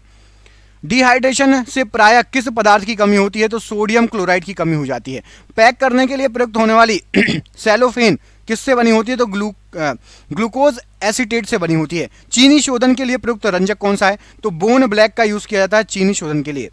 डिहाइड्रेशन से प्रायः किस पदार्थ की कमी होती है? तो सोडियम क्लोराइड की कमी हो जाती है। पैक करने के लिए प्रयुक्त होने वाली सेलोफेन किससे बनी होती है? तो ग्लूकोज एसीटेट से बनी होती है। चीनी शोधन के लिए प्रयुक्त रंजक कौन सा है? तो बोन ब्लैक का यूज किया जाता है चीनी शोधन के लिए।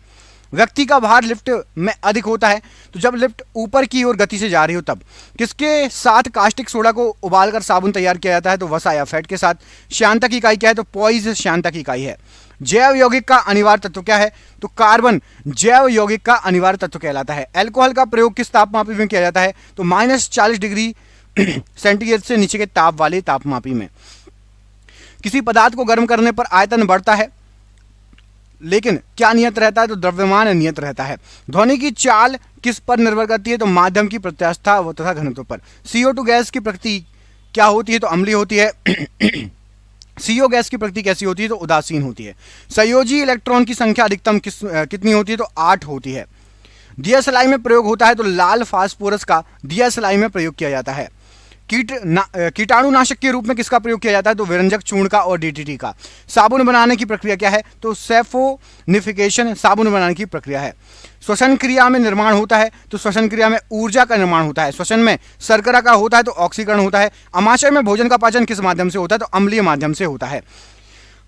व्यक्ति का भार लिफ्ट में अधिक होता है तो जब लिफ्ट ऊपर की ओर गति से जा रही हो तब। किसके साथ कास्टिक सोडा को उबालकर साबुन तैयार किया जाता है? तो वसा या फैट के साथ। श्यानता की इकाई क्या है? तो पॉइज श्यानता की इकाई है। जैव यौगिक का अनिवार्य तत्व क्या है? तो कार्बन जैव यौगिक का अनिवार्य तत्व कहलाता है। अल्कोहल का प्रयोग किस तापमापी में किया जाता है? तो -40 डिग्री सेंटीग्रेड से नीचे के ताप वाले तापमापी में। किसी पदार्थ को गर्म करने पर आयतन बढ़ता है लेकिन क्या नियत रहता है? तो द्रव्यमान नियत रहता है। ध्वनि की चाल किस पर निर्भर करती है? तो माध्यम की प्रत्यास्थता तथा घनत्व पर। CO2 गैस की प्रकृति क्या होती है? तो अम्लीय होती है। CO गैस की प्रकृति कैसी होती है? तो उदासीन होती है। संयोजी इलेक्ट्रॉन की संख्या अधिकतम कितनी होती है? तो 8 होती है। दिया सलाई में प्रयोग होता है तो लाल फास्फोरस का दिया सलाई में प्रयोग किया जाता है। कीटाणुनाशक के रूप में किसका प्रयोग किया जाता है तो विरंजक चूर्ण का और डीडीटी का। साबुन बनाने की प्रक्रिया क्या है तो सैफोनिफिकेशन साबुन बनाने की प्रक्रिया है। श्वसन क्रिया में निर्माण होता है तो श्वसन क्रिया में ऊर्जा का निर्माण होता है। श्वसन में शर्करा का होता है तो ऑक्सीकरण होता है। अमाशय में भोजन का पाचन किस माध्यम से होता है तो अम्लीय माध्यम से होता है।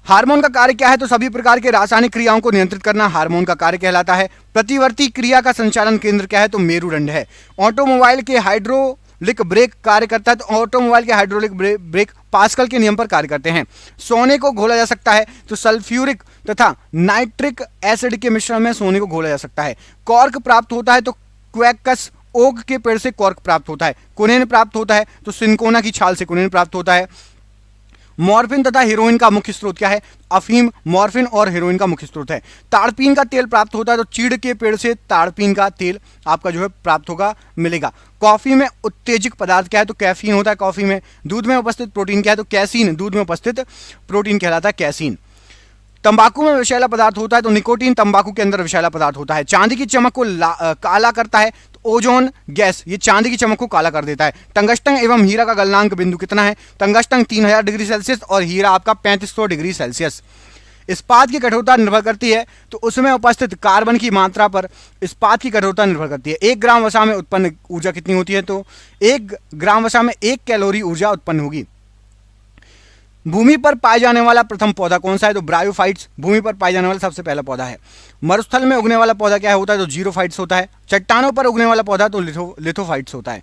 हार्मोन का कार्य क्या है तो सभी प्रकार के रासायनिक क्रियाओं को नियंत्रित करना हार्मोन का कार्य कहलाता है। प्रतिवर्ती क्रिया का संचालन केंद्र क्या है तो मेरुदंड है। ऑटोमोबाइल के हाइड्रोलिक ब्रेक कार्य करता है तो ऑटोमोबाइल के हाइड्रोलिक ब्रेक पास्कल के नियम पर कार्य करते हैं। सोने को घोला जा सकता है तो सल्फ्यूरिक तथा नाइट्रिक एसिड के मिश्रण में सोने को घोला जा सकता है। कॉर्क प्राप्त होता है तो क्वैकस ओक के पेड़ से कॉर्क प्राप्त होता है। कुनेन प्राप्त होता है तो सिंकोना की छाल से कुनेन प्राप्त होता है। मॉर्फिन तथा हेरोइन का मुख्य स्रोत क्या है अफीम मॉर्फिन और हेरोइन का मुख्य स्रोत है। ताड़पीन का तेल प्राप्त होता है तो चीड़ के पेड़ से ताड़पीन का तेल आपका जो है प्राप्त होगा मिलेगा। कॉफी में उत्तेजक पदार्थ क्या है तो कैफीन होता है कॉफी में। दूध में उपस्थित प्रोटीन क्या है तो कैसीन दूध में उपस्थित प्रोटीन कहलाता है कैसीन। तंबाकू में विषैला पदार्थ होता है तो निकोटीन तंबाकू के अंदर विषैला पदार्थ होता है। चांदी की चमक को काला करता है तो ओजोन गैस ये चांदी की चमक को काला कर देता है। टंगस्टन एवं हीरा का गलनांक बिंदु कितना है टंगस्टन 3000 डिग्री सेल्सियस और हीरा आपका 3500 डिग्री सेल्सियस। इस्पात की कठोरता निर्भर करती है तो उसमें उपस्थित कार्बन की मात्रा पर इस्पात की कठोरता निर्भर करती है। 1 ग्राम वसा में उत्पन्न ऊर्जा कितनी होती है तो 1 ग्राम वसा में 1 कैलोरी ऊर्जा उत्पन्न होगी। भूमि पर पाए जाने वाला प्रथम पौधा कौन सा है तो ब्रायोफाइट्स भूमि पर पाए जाने वाला सबसे पहला पौधा है। मरुस्थल में उगने वाला पौधा क्या होता है तो जीरोफाइट्स होता है। चट्टानों पर उगने वाला पौधा तो लिथोफाइट्स होता है।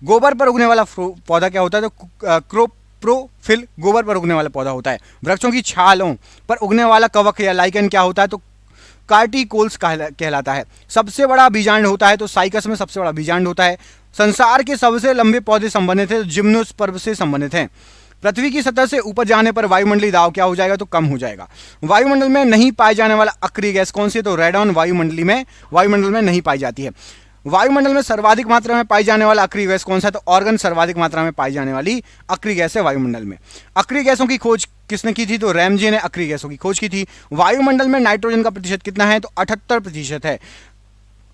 गोबर पर उगने वाला पौधा क्या होता है तो क्रोप्रोफिल गोबर पर उगने वाला पौधा होता है। वृक्षों की छालों पर उगने वाला कवक या लाइकन क्या होता है तो कार्टिकोल्स कहलाता है। सबसे बड़ा बीजांड होता है तो साइकस में सबसे बड़ा बीजांड होता है। संसार के सबसे लंबे पौधे संबंधित है तो जिम्नोस्पर्म से संबंधित हैं। पृथ्वी की सतह से ऊपर जाने पर वायुमंडलीय दाब क्या हो जाएगा तो कम हो जाएगा। वायुमंडल में नहीं पाए जाने वाला अक्रिय गैस कौन सी है तो रेडॉन वायुमंडल में नहीं पाई जाती है। वायुमंडल में सर्वाधिक मात्रा में पाई जाने वाला अक्रिय गैस कौन सा है तो ऑर्गन सर्वाधिक मात्रा में पाई जाने वाली अक्रिय गैस है वायुमंडल में। अक्रिय गैसों की खोज किसने की थी तो रैमजे ने अक्रिय गैसों की खोज की थी। वायुमंडल में नाइट्रोजन का प्रतिशत कितना है तो 78% है।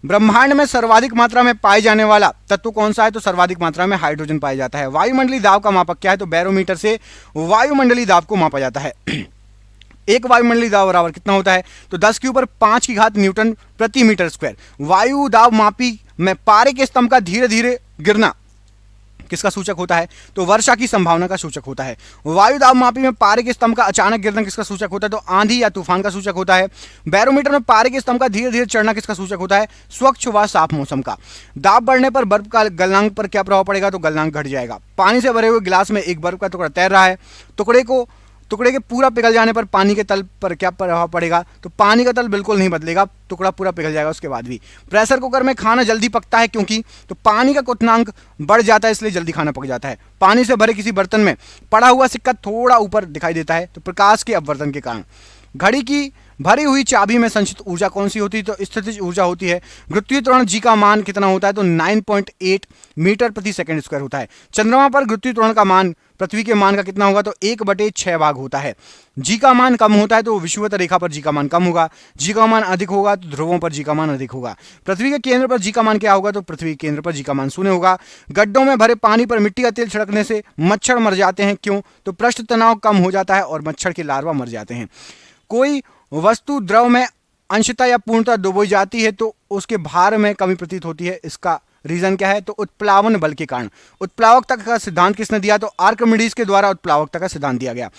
ब्रह्मांड में सर्वाधिक मात्रा में पाए जाने वाला तत्व कौन सा है तो सर्वाधिक मात्रा में हाइड्रोजन पाया जाता है। वायुमंडलीय दाब का मापक क्या है तो बैरोमीटर से वायुमंडलीय दाब को मापा जाता है। एक वायुमंडलीय दाब बराबर कितना होता है तो 10 के ऊपर 5 की घात न्यूटन प्रति मीटर स्क्वायर। वायु दाब मापी में पारे के स्तंभ का धीरे धीरे गिरना किसका सूचक होता है तो वर्षा की संभावना का सूचक होता है। वायु दाब मापी में पारे के स्तंभ का अचानक गिरना किसका सूचक होता है तो आंधी या तूफान का सूचक होता है। बैरोमीटर में पारे के स्तंभ का धीरे धीरे चढ़ना किसका सूचक होता है स्वच्छ व साफ मौसम का। दाब बढ़ने पर बर्फ का गलनांक पर क्या प्रभाव पड़ेगा तो गलनांक घट जाएगा। पानी से भरे हुए गिलास में एक बर्फ का टुकड़ा तैर रहा है। टुकड़े के पूरा पिघल जाने पर पानी के तल पर क्या प्रभाव पड़ेगा तो पानी का तल बिल्कुल नहीं बदलेगा, टुकड़ा पूरा पिघल जाएगा उसके बाद भी। प्रेशर कुकर में खाना जल्दी पकता है क्योंकि तो पानी का क्वथनांक बढ़ जाता है इसलिए जल्दी खाना पक जाता है। पानी से भरे किसी बर्तन में पड़ा हुआ सिक्का थोड़ा ऊपर दिखाई देता है तो प्रकाश के अपवर्तन के कारण। घड़ी की भरी हुई चाबी में संचित ऊर्जा कौन सी होती है तो स्थितिज ऊर्जा होती है। गुरुत्वीय त्वरण जी का मान कितना होता है तो 9.8 मीटर प्रति सेकंड स्क्वायर होता है। चंद्रमा पर गुरुत्वीय त्वरण का मान पृथ्वी के मान का कितना होगा तो 1/6 भाग होता है। जी का मान कम होता है तो विषुवत रेखा पर जी का मान कम होगा। जी का मान अधिक होगा तो ध्रुवों पर जी का मान अधिक होगा। पृथ्वी के केंद्र पर जी का मान क्या होगा तो पृथ्वी के केंद्र पर जी का मान 0 होगा। गड्ढों में भरे पानी पर मिट्टी का तेल छिड़कने से मच्छर मर जाते हैं क्यों तो पृष्ठ तनाव कम हो जाता है और मच्छर के लार्वा मर जाते हैं। कोई वस्तु द्रव में अंशतः या पूर्णतः डुबोई जाती है तो उसके भार में कमी प्रतीत होती है। इसका रीजन क्या है तो उत्प्लावन बल के कारण। उत्प्लावकता का सिद्धांत किसने दिया तो आर्किमिडीज के द्वारा उत्प्लावकता का सिद्धांत दिया गया।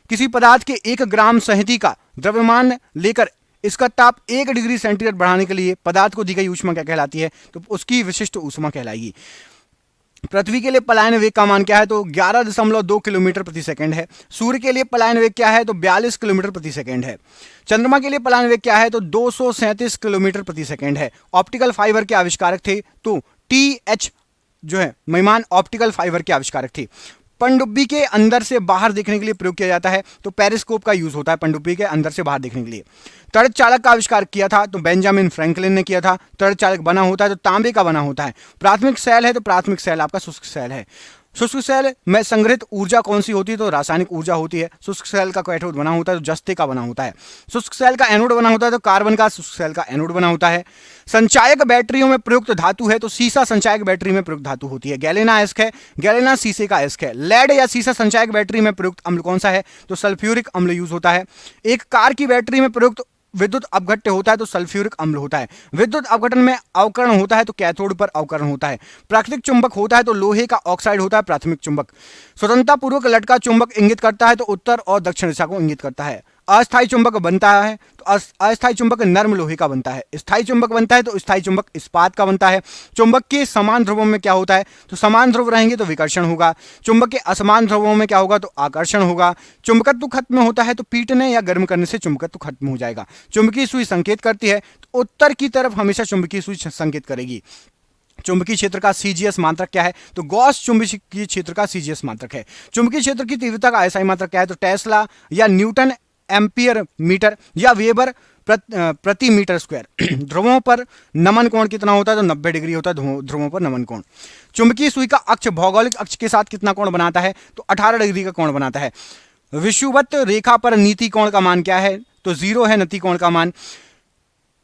किसी पदार्थ के 1 ग्राम संहति का द्रव्यमान लेकर इसका ताप 1 डिग्री सेंटीग्रेड बढ़ाने के लिए पदार्थ को दी गई ऊष्मा क्या कहलाती है तो उसकी विशिष्ट ऊष्मा कहलाएगी। पृथ्वी के लिए पलायन वेग का मान क्या है तो 11.2 किलोमीटर प्रति सेकंड है। सूर्य के लिए पलायन वेग क्या है तो 42 किलोमीटर प्रति सेकंड है। चंद्रमा के लिए पलायन वेग क्या है तो 237 किलोमीटर प्रति सेकंड है। ऑप्टिकल फाइबर के आविष्कारक थे तो TH जो है मेहमान ऑप्टिकल फाइबर के आविष्कारक थे। पनडुब्बी के अंदर से बाहर देखने के लिए प्रयोग किया जाता है तो पेरिस्कोप का यूज होता है पनडुब्बी के अंदर से बाहर देखने के लिए। तड़क चालक का आविष्कार किया था तो बेंजामिन फ्रैंकलिन ने किया था। तड़क चालक बना होता है तो तांबे का बना होता है। प्राथमिक सेल है तो प्राथमिक सेल आपका शुष्क सेल है। शुष्क सेल में संग्रहित ऊर्जा कौन सी होती है? तो रासायनिक ऊर्जा होती है। शुष्क सेल का कैथोड बना होता है तो जस्ते का बना होता है। शुष्क सेल का एनोड बना होता है तो कार्बन का। शुष्क सेल का एनोड बना होता है। संचायक बैटरियों में प्रयुक्त धातु है तो सीसा संचायक बैटरी में प्रयुक्त धातु होती है। गैलेना अयस्क है, गैलेना सीसे का अयस्क है। लेड या सीसा संचायक बैटरी में प्रयुक्त अम्ल कौन सा है? तो सल्फ्यूरिक अम्ल यूज होता है। एक कार की बैटरी में प्रयुक्त विद्युत अपघट्य होता है तो सल्फ्यूरिक अम्ल होता है। विद्युत अपघटन में अवकरण होता है तो कैथोड पर अवकरण होता है। प्राकृतिक चुंबक होता है तो लोहे का ऑक्साइड होता है प्राथमिक चुंबक। स्वतंत्रता पूर्वक लटका चुंबक इंगित करता है तो उत्तर और दक्षिण दिशा को इंगित करता है। अस्थायी चुंबक बनता है तो अस्थायी चुंबक नर्म लोहे का बनता है। स्थायी चुंबक बनता है तो स्थायी चुंबक इस्पात का बनता है। चुंबक के समान ध्रुवों में क्या होता है? तो समान ध्रुव रहेंगे तो विकर्षण होगा। चुंबक के असमान ध्रुवों में क्या होगा? तो आकर्षण होगा। चुंबकत्व खत्म होता है तो पीटने या गर्म करने से चुंबकत्व खत्म हो जाएगा। चुंबकीय सुई संकेत करती है तो उत्तर की तरफ हमेशा चुंबकीय सुई संकेत करेगी। चुंबकीय क्षेत्र का सीजीएस मात्रक क्या है? तो गॉस चुंबकीय क्षेत्र का सीजीएस मात्रक है। चुंबकीय क्षेत्र की तीव्रता का एसआई मात्रक क्या है? तो टेस्ला या न्यूटन एम्पियर मीटर या वेबर प्रति मीटर स्क्वायर। ध्रुवों पर नमन कोण कितना होता है? तो 90 डिग्री होता है ध्रुवों पर नमन कोण। चुंबकीय सुई का अक्ष भौगोलिक अक्ष के साथ कितना कोण बनाता है? तो 18 डिग्री का कोण बनाता है। विषुवत रेखा पर नीति कोण का मान क्या है? तो 0 है नीति कोण का मान।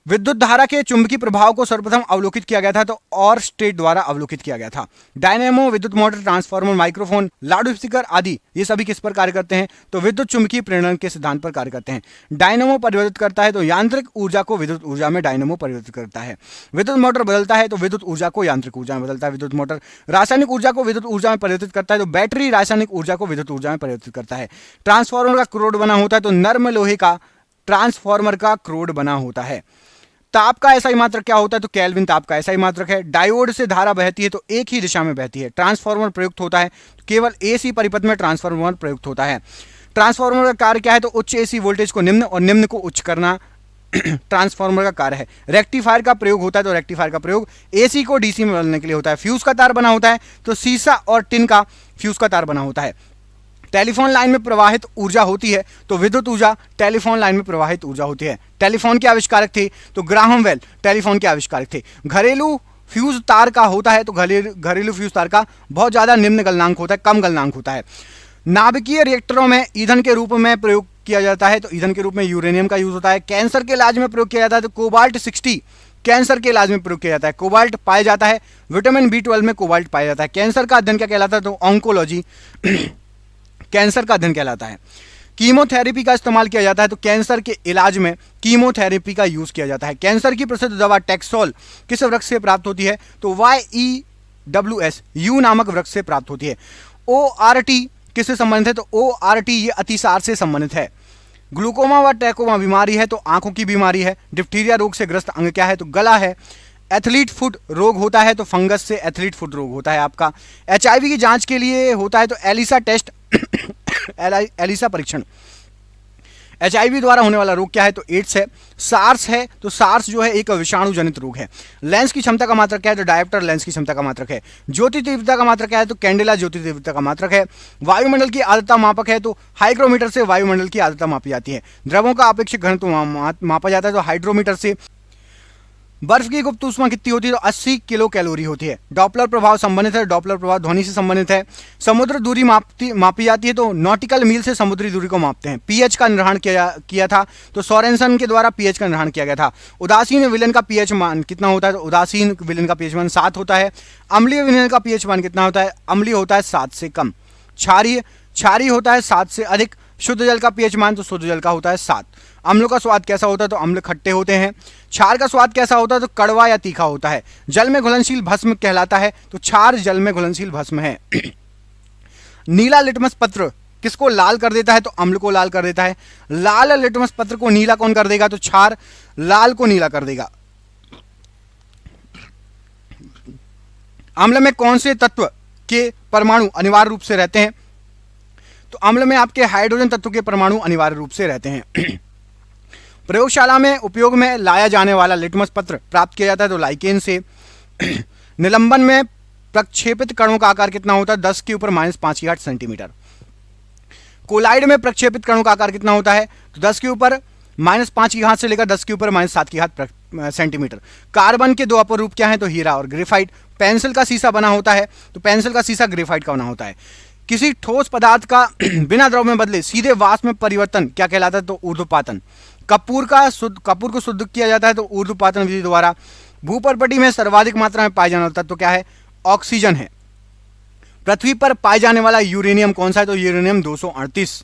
विद्युत धारा के चुंबकीय प्रभाव को सर्वप्रथम अवलोकित किया गया था तो ऑरस्टेड द्वारा अवलोकित किया गया था। डायनेमो, विद्युत motor, transformer, microphone, loud speaker आदि ये सभी किस पर कार्य करते हैं? तो विद्युत चुंबकीय प्रेरण के सिद्धांत पर कार्य करते हैं। डायनेमो परिवर्तित करता है तो यांत्रिक ऊर्जा को विद्युत ऊर्जा में डायनेमो परिवर्तित करता है। विद्युत मोटर बदलता है तो विद्युत ऊर्जा को यांत्रिक ऊर्जा में बदलता है। विद्युत मोटर रासायनिक ऊर्जा को विद्युत ऊर्जा में परिवर्तित करता है तो बैटरी रासायनिक ऊर्जा को विद्युत ऊर्जा में परिवर्तित करता है। ट्रांसफार्मर का क्रोड बना होता है तो नर्म लोहे का ट्रांसफार्मर का क्रोड बना होता है। ताप का एसआई मात्रक क्या होता है? तो केल्विन ताप का एसआई मात्रक है। डायोड से धारा बहती है तो एक ही दिशा में बहती है। ट्रांसफार्मर प्रयुक्त होता है तो केवल एसी परिपथ में ट्रांसफार्मर प्रयुक्त होता है। ट्रांसफार्मर का कार्य क्या है? तो उच्च एसी वोल्टेज को निम्न और निम्न को उच्च करना ट्रांसफार्मर का कार्य है। रेक्टिफायर का प्रयोग होता है तो रेक्टिफायर का प्रयोग एसी को डीसी में बदलने के लिए होता है। फ्यूज का तार बना होता है तो सीसा और टिन का फ्यूज का तार बना होता है। टेलीफोन लाइन में प्रवाहित ऊर्जा होती है तो विद्युत ऊर्जा टेलीफोन लाइन में प्रवाहित ऊर्जा होती है। टेलीफोन के आविष्कारक थे तो ग्राहम बेल टेलीफोन के आविष्कारक थे। घरेलू फ्यूज तार का होता है तो घरेलू फ्यूज तार का बहुत ज्यादा निम्न गलनांक होता है, कम गलनांक होता है। नाभिकीय रिएक्टरों में ईंधन के रूप में प्रयोग किया जाता है तो ईंधन के रूप में यूरेनियम का यूज होता है। कैंसर के इलाज में प्रयोग किया जाता है तो कोबाल्ट 60 कैंसर के इलाज में प्रयोग किया जाता है। कोबाल्ट पाया जाता है। विटामिन B12 में कोबाल्ट पाया जाता है। कैंसर का अध्ययन क्या कहलाता है? तो ऑन्कोलॉजी कैंसर का अध्ययन कहलाता है। कीमोथेरेपी का इस्तेमाल किया जाता है तो कैंसर के इलाज में कीमोथेरेपी का यूज किया जाता है। कैंसर की प्रसिद्ध दवा टेक्सोल किस वृक्ष से प्राप्त होती है? तो YEWS यू नामक वृक्ष से प्राप्त होती है। ORT किससे संबंधित है? तो ORT ये अतिसार से संबंधित है। ग्लूकोमा व ट्रैकोमा बीमारी है तो आंखों की बीमारी है। डिप्थीरिया रोग से ग्रस्त अंग क्या है? तो गला है। एथलीट फुट रोग होता है तो फंगस से एथलीट फुट रोग होता है आपका। HIV की जांच के लिए होता है तो एलिसा टेस्ट एलिसा परीक्षण। HIV द्वारा होने वाला रोग क्या है? तो एड्स है। सार्स है तो सार्स जो है एक विषाणु जनित रोग है। लेंस की क्षमता का मात्रक क्या है? तो डायोप्टर लेंस की क्षमता का मात्रक है। ज्योति तीव्रता का मात्रक क्या है? तो कैंडेला ज्योति तीव्रता का मात्रक है। वायुमंडल की आर्द्रता मापक है तो हाइग्रोमीटर से वायुमंडल की आर्द्रता मापी जाती है। द्रवों का अपेक्षित घनत्व मापा जाता है तो हाइड्रोमीटर से। बर्फ की गुप्त ऊष्मा कितनी होती है? तो 80 किलो कैलोरी होती है। डॉपलर प्रभाव संबंधित है। डॉपलर प्रभाव ध्वनि से संबंधित है। समुद्र दूरी मापी जाती है तो नॉटिकल मील से समुद्री दूरी को मापते हैं। पीएच का निर्धारण किया था तो सोरेनसन के द्वारा पीएच का निर्धारण किया गया था। उदासीन विलयन का पीएच मान कितना होता है? तो उदासीन विलयन का पीएच मान 7 होता है। अम्लीय विलयन का पीएच मान कितना होता है? अम्लीय होता है 7 से कम। क्षारीय होता है 7 से अधिक। शुद्ध जल का पीएच मान तो शुद्ध जल का होता है 7। अम्लों का स्वाद कैसा होता है? तो अम्ल खट्टे होते हैं। क्षार का स्वाद कैसा होता है? तो कड़वा या तीखा होता है। जल में घुलनशील भस्म कहलाता है तो क्षार जल में घुलनशील भस्म है। नीला लिटमस पत्र किसको लाल कर देता है? तो अम्ल को लाल कर देता है। लाल लिटमस पत्र को नीला कौन कर देगा? तो क्षार लाल को नीला कर देगा। अम्ल में कौन से तत्व के परमाणु अनिवार्य रूप से रहते हैं? तो अम्ल में आपके हाइड्रोजन तत्व के परमाणु अनिवार्य रूप से रहते हैं। प्रयोगशाला में उपयोग में लाया जाने वाला लिटमस पत्र प्राप्त किया जाता है तो लाइकेन से। निलंबन में प्रक्षेपित कणों का आकार कितना होता है? 10 के ऊपर -5 सेंटीमीटर। कोलाइड में प्रक्षेपित कणों का आकार कितना होता है? तो 10 के ऊपर -5 से लेकर 10 के ऊपर -7 सेंटीमीटर। कार्बन के दो अपर रूप क्या हैं? तो हीरा और ग्रेफाइट। पेंसिल का शीशा बना होता है तो पेंसिल का शीशा ग्रेफाइट का बना होता है। किसी ठोस पदार्थ का बिना द्रव में बदले सीधे वाष्प में परिवर्तन क्या कहलाता है? तो ऊर्ध्वपातन। कपूर को शुद्ध किया जाता है तो ऊर्ध्वपातन विधि द्वारा। भूपर्पटी में सर्वाधिक मात्रा में पाया जाने वाला तत्व क्या है? ऑक्सीजन है। पृथ्वी पर पाए जाने वाला यूरेनियम कौन सा है? तो यूरेनियम 238।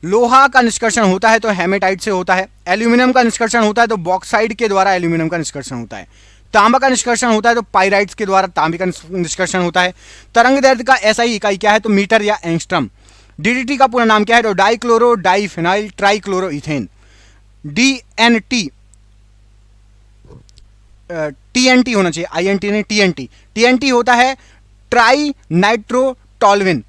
लोहा का निष्कर्षण होता है तो हेमेटाइट से होता है। एल्यूमिनियम का निष्कर्षण होता है तो बॉक्साइड के द्वारा एल्यूमिनियम का निष्कर्षण होता है। तांबा का निष्कर्षण होता है तो पाइराइट्स के द्वारा तांबे का निष्कर्षण होता है। तरंग दैर्ध्य का एसआई इकाई क्या है? तो मीटर या एंगस्ट्रम। डीडीटी का पूरा नाम क्या है? तो डाइक्लोरो डाइफिनाइल ट्राइक्लोरोइथेन। डीएनटी टीएनटी होना चाहिए, आईएनटी नहीं, टीएनटी। टीएनटी होता है ट्राई नाइट्रोटोल्विन।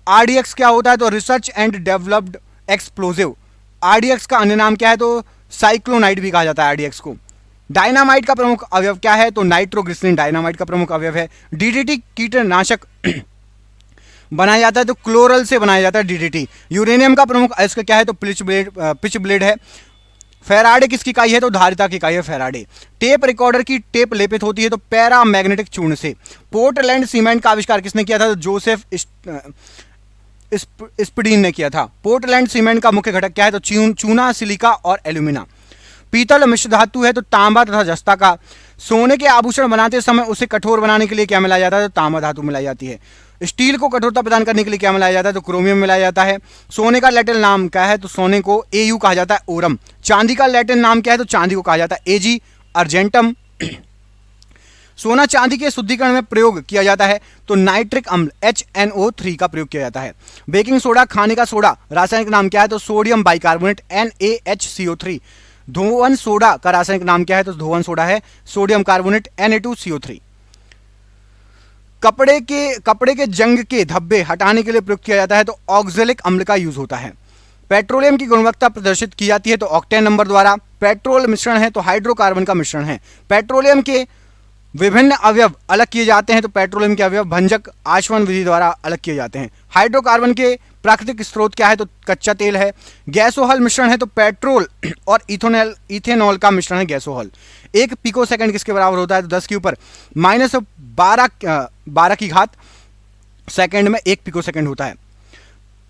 आरडीएक्स क्या होता है? तो research and developed explosive. RDX का अन्य नाम क्या है? तो साइक्लोनाइट भी कहा जाता है आरडीएक्स को। डायनामाइट का प्रमुख अवयव क्या है? तो नाइट्रोग्लिसरीन डायनामाइट का प्रमुख अवयव है। डीडीटी कीटनाशक बनाया जाता है तो क्लोरल से बनाया जाता है डीडीटी। यूरेनियम का प्रमुख अयस्क क्या है? तो पिच ब्लेड है। फेराडे किसकी इकाई है? तो धारिता की इकाई है फेराडे। टेप रिकॉर्डर की टेप लेपित होती है तो पैरामैग्नेटिक चूर्ण से। पोर्टलैंड सीमेंट का आविष्कार किसने किया था? तो जोसेफ स्पीडीन ने किया था। पोर्टलैंड सीमेंट का मुख्य घटक क्या है? तो चूना, सिलिका और एल्यूमिना। पीतल मिश्र धातु है तो तांबा तथा जस्ता का। सोने के आभूषण बनाते समय उसे कठोर बनाने के लिए क्या मिलाया जाता है? तो तांबा धातु मिलाई जाती है। स्टील को कठोरता प्रदान करने के लिए क्या मिलाया जाता है? तो क्रोमियम मिलाया जाता है। सोने का लैटिन नाम क्या है? तो सोने को एयू कहा जाता है, ओरम। चांदी का लैटिन नाम क्या है? तो चांदी को कहा जाता है एजी अर्जेंटम। सोना चांदी के शुद्धिकरण में प्रयोग किया जाता है तो नाइट्रिक अम्ल HNO3 का प्रयोग किया जाता है। बेकिंग सोडा खाने का सोडा, रासायनिक नाम क्या है? तो सोडियम बाइकार्बोनेट NaHCO3। धोवन सोडा का रासायनिक नाम क्या है? तो धोवन सोडा है सोडियम कार्बोनेट Na2CO3। कपड़े के जंग के धब्बे हटाने के लिए प्रयोग किया जाता है तो ऑक्जेलिक अम्ल का यूज होता है। पेट्रोलियम की गुणवत्ता प्रदर्शित की जाती है तो ऑक्टेन नंबर द्वारा। पेट्रोल मिश्रण है तो हाइड्रोकार्बन का मिश्रण है। पेट्रोलियम के विभिन्न अवयव अलग किए जाते हैं तो पेट्रोलियम के अवयव भंजक आचमन विधि द्वारा अलग किए जाते हैं। हाइड्रोकार्बन के प्राकृतिक स्रोत क्या है? तो कच्चा तेल है। गैसोहल मिश्रण है तो पेट्रोल और इथेनॉल का मिश्रण है गैसोहल। 1 पिको सेकंड किसके बराबर होता है? तो 10 के ऊपर -12 की घात सेकंड में 1 पिको सेकंड होता है।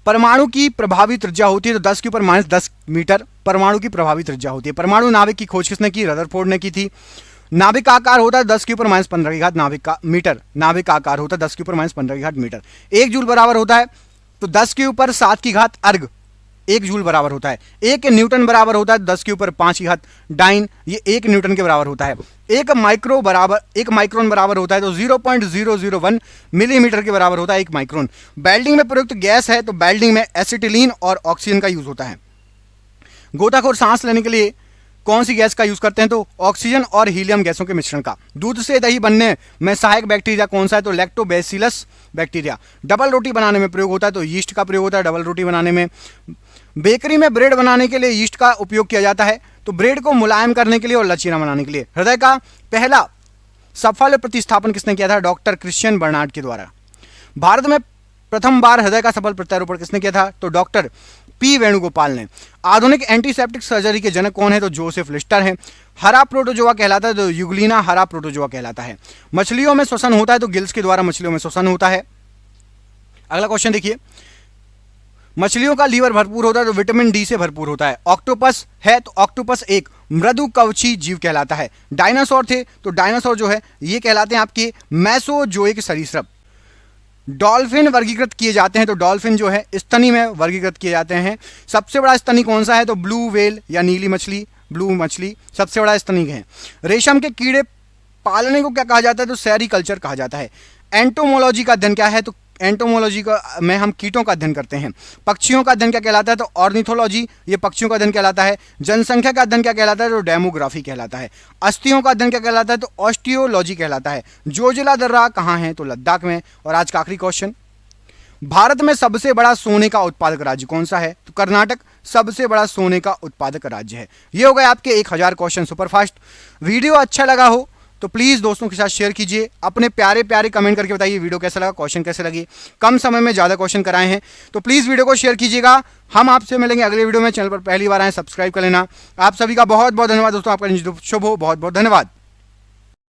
परमाणु की प्रभावी त्रिज्या होती है तो 10 के ऊपर -10 मीटर परमाणु की प्रभावी त्रिज्या होती है। परमाणु नाभिक की खोज किसने की? रदरफोर्ड ने की थी। नाभिक का आकार होता है 10 के ऊपर -15 की घात नाभिक का मीटर। नाभिक का आकार होता है 10 के ऊपर -15 की घात मीटर। 1 जूल बराबर होता है तो 10 के ऊपर 7 की घात अर्ग 1 जूल बराबर होता है। 1 न्यूटन बराबर होता है 10 के ऊपर 5 की घात डाइन, ये 1 न्यूटन के बराबर होता है। 1 माइक्रोन बराबर होता है तो 0.001 मिलीमीटर के बराबर होता है 1 माइक्रोन। वेल्डिंग में प्रयुक्त गैस है तो वेल्डिंग में एसिटिलीन और ऑक्सीजन का यूज होता है। गोताखोर सांस लेने के लिए कौन सी गैस का यूज करते हैं? तो ऑक्सीजन और हीलियम गैसों के मिश्रण का। दूध से दही बनने में सहायक बैक्टीरिया कौन सा है? तो लैक्टोबैसिलस बैक्टीरिया। डबल रोटी बनाने में प्रयोग होता है तो यीस्ट का प्रयोग होता है डबल रोटी बनाने में। बेकरी में ब्रेड बनाने के लिए यीस्ट का उपयोग किया जाता है तो ब्रेड को मुलायम करने के लिए और लचीला बनाने के लिए। हृदय का पहला सफल प्रतिस्थापन किसने किया था? डॉक्टर क्रिश्चियन बर्नार्ड के द्वारा। भारत में प्रथम बार हृदय का सफल प्रत्यारोपण किसने किया था? तो डॉक्टर पी वेणुगोपाल ने। आधुनिक एंटीसेप्टिक सर्जरी के जनक कौन है? तो जोसेफ लिस्टर है। हरा प्रोटोजोआ कहलाता है तो यूग्लिना हरा प्रोटोजोआ कहलाता है। मछलियों में श्वसन होता है तो गिल्स के द्वारा मछलियों में श्वसन होता है। अगला क्वेश्चन देखिए, मछलियों का लीवर भरपूर होता है तो विटामिन डी से भरपूर होता है। ऑक्टोपस है तो ऑक्टोपस एक मृदु कवची जीव कहलाता है। डायनासोर थे तो डायनासोर जो है ये कहलाते हैं आपके मेसोजोइक सरीसृप। डॉल्फिन वर्गीकृत किए जाते हैं तो डॉल्फिन जो है स्तनी में वर्गीकृत किए जाते हैं। सबसे बड़ा स्तनी कौन सा है? तो ब्लू व्हेल या नीली मछली, ब्लू मछली सबसे बड़ा स्तनी है। रेशम के कीड़े पालने को क्या कहा जाता है? तो सेरीकल्चर कहा जाता है। एंटोमोलॉजी का अध्ययन क्या है? तो एंटोमोलॉजी का में हम कीटों का अध्ययन करते हैं। पक्षियों का अध्ययन क्या कहलाता है? तो ऑर्निथोलॉजी, ये पक्षियों का अध्ययन कहलाता है। जनसंख्या का अध्ययन क्या कहलाता है? तो डेमोग्राफी कहलाता है। अस्थियों का अध्ययन क्या कहलाता है? तो ऑस्टियोलॉजी कहलाता है। जोजिला दर्रा कहाँ है? तो लद्दाख में। और आज का आखिरी क्वेश्चन, भारत में सबसे बड़ा सोने का उत्पादक राज्य कौन सा है? तो कर्नाटक सबसे बड़ा सोने का उत्पादक राज्य है। ये हो गए आपके 1000 क्वेश्चन सुपरफास्ट। वीडियो अच्छा लगा हो तो प्लीज़ दोस्तों के साथ शेयर कीजिए। अपने प्यारे प्यारे कमेंट करके बताइए वीडियो कैसा लगा, क्वेश्चन कैसे लगे। कम समय में ज़्यादा क्वेश्चन कराए हैं तो प्लीज़ वीडियो को शेयर कीजिएगा। हम आपसे मिलेंगे अगले वीडियो में। चैनल पर पहली बार आए सब्सक्राइब कर लेना। आप सभी का बहुत बहुत धन्यवाद दोस्तों। आपका दिन शुभ हो। बहुत बहुत धन्यवाद।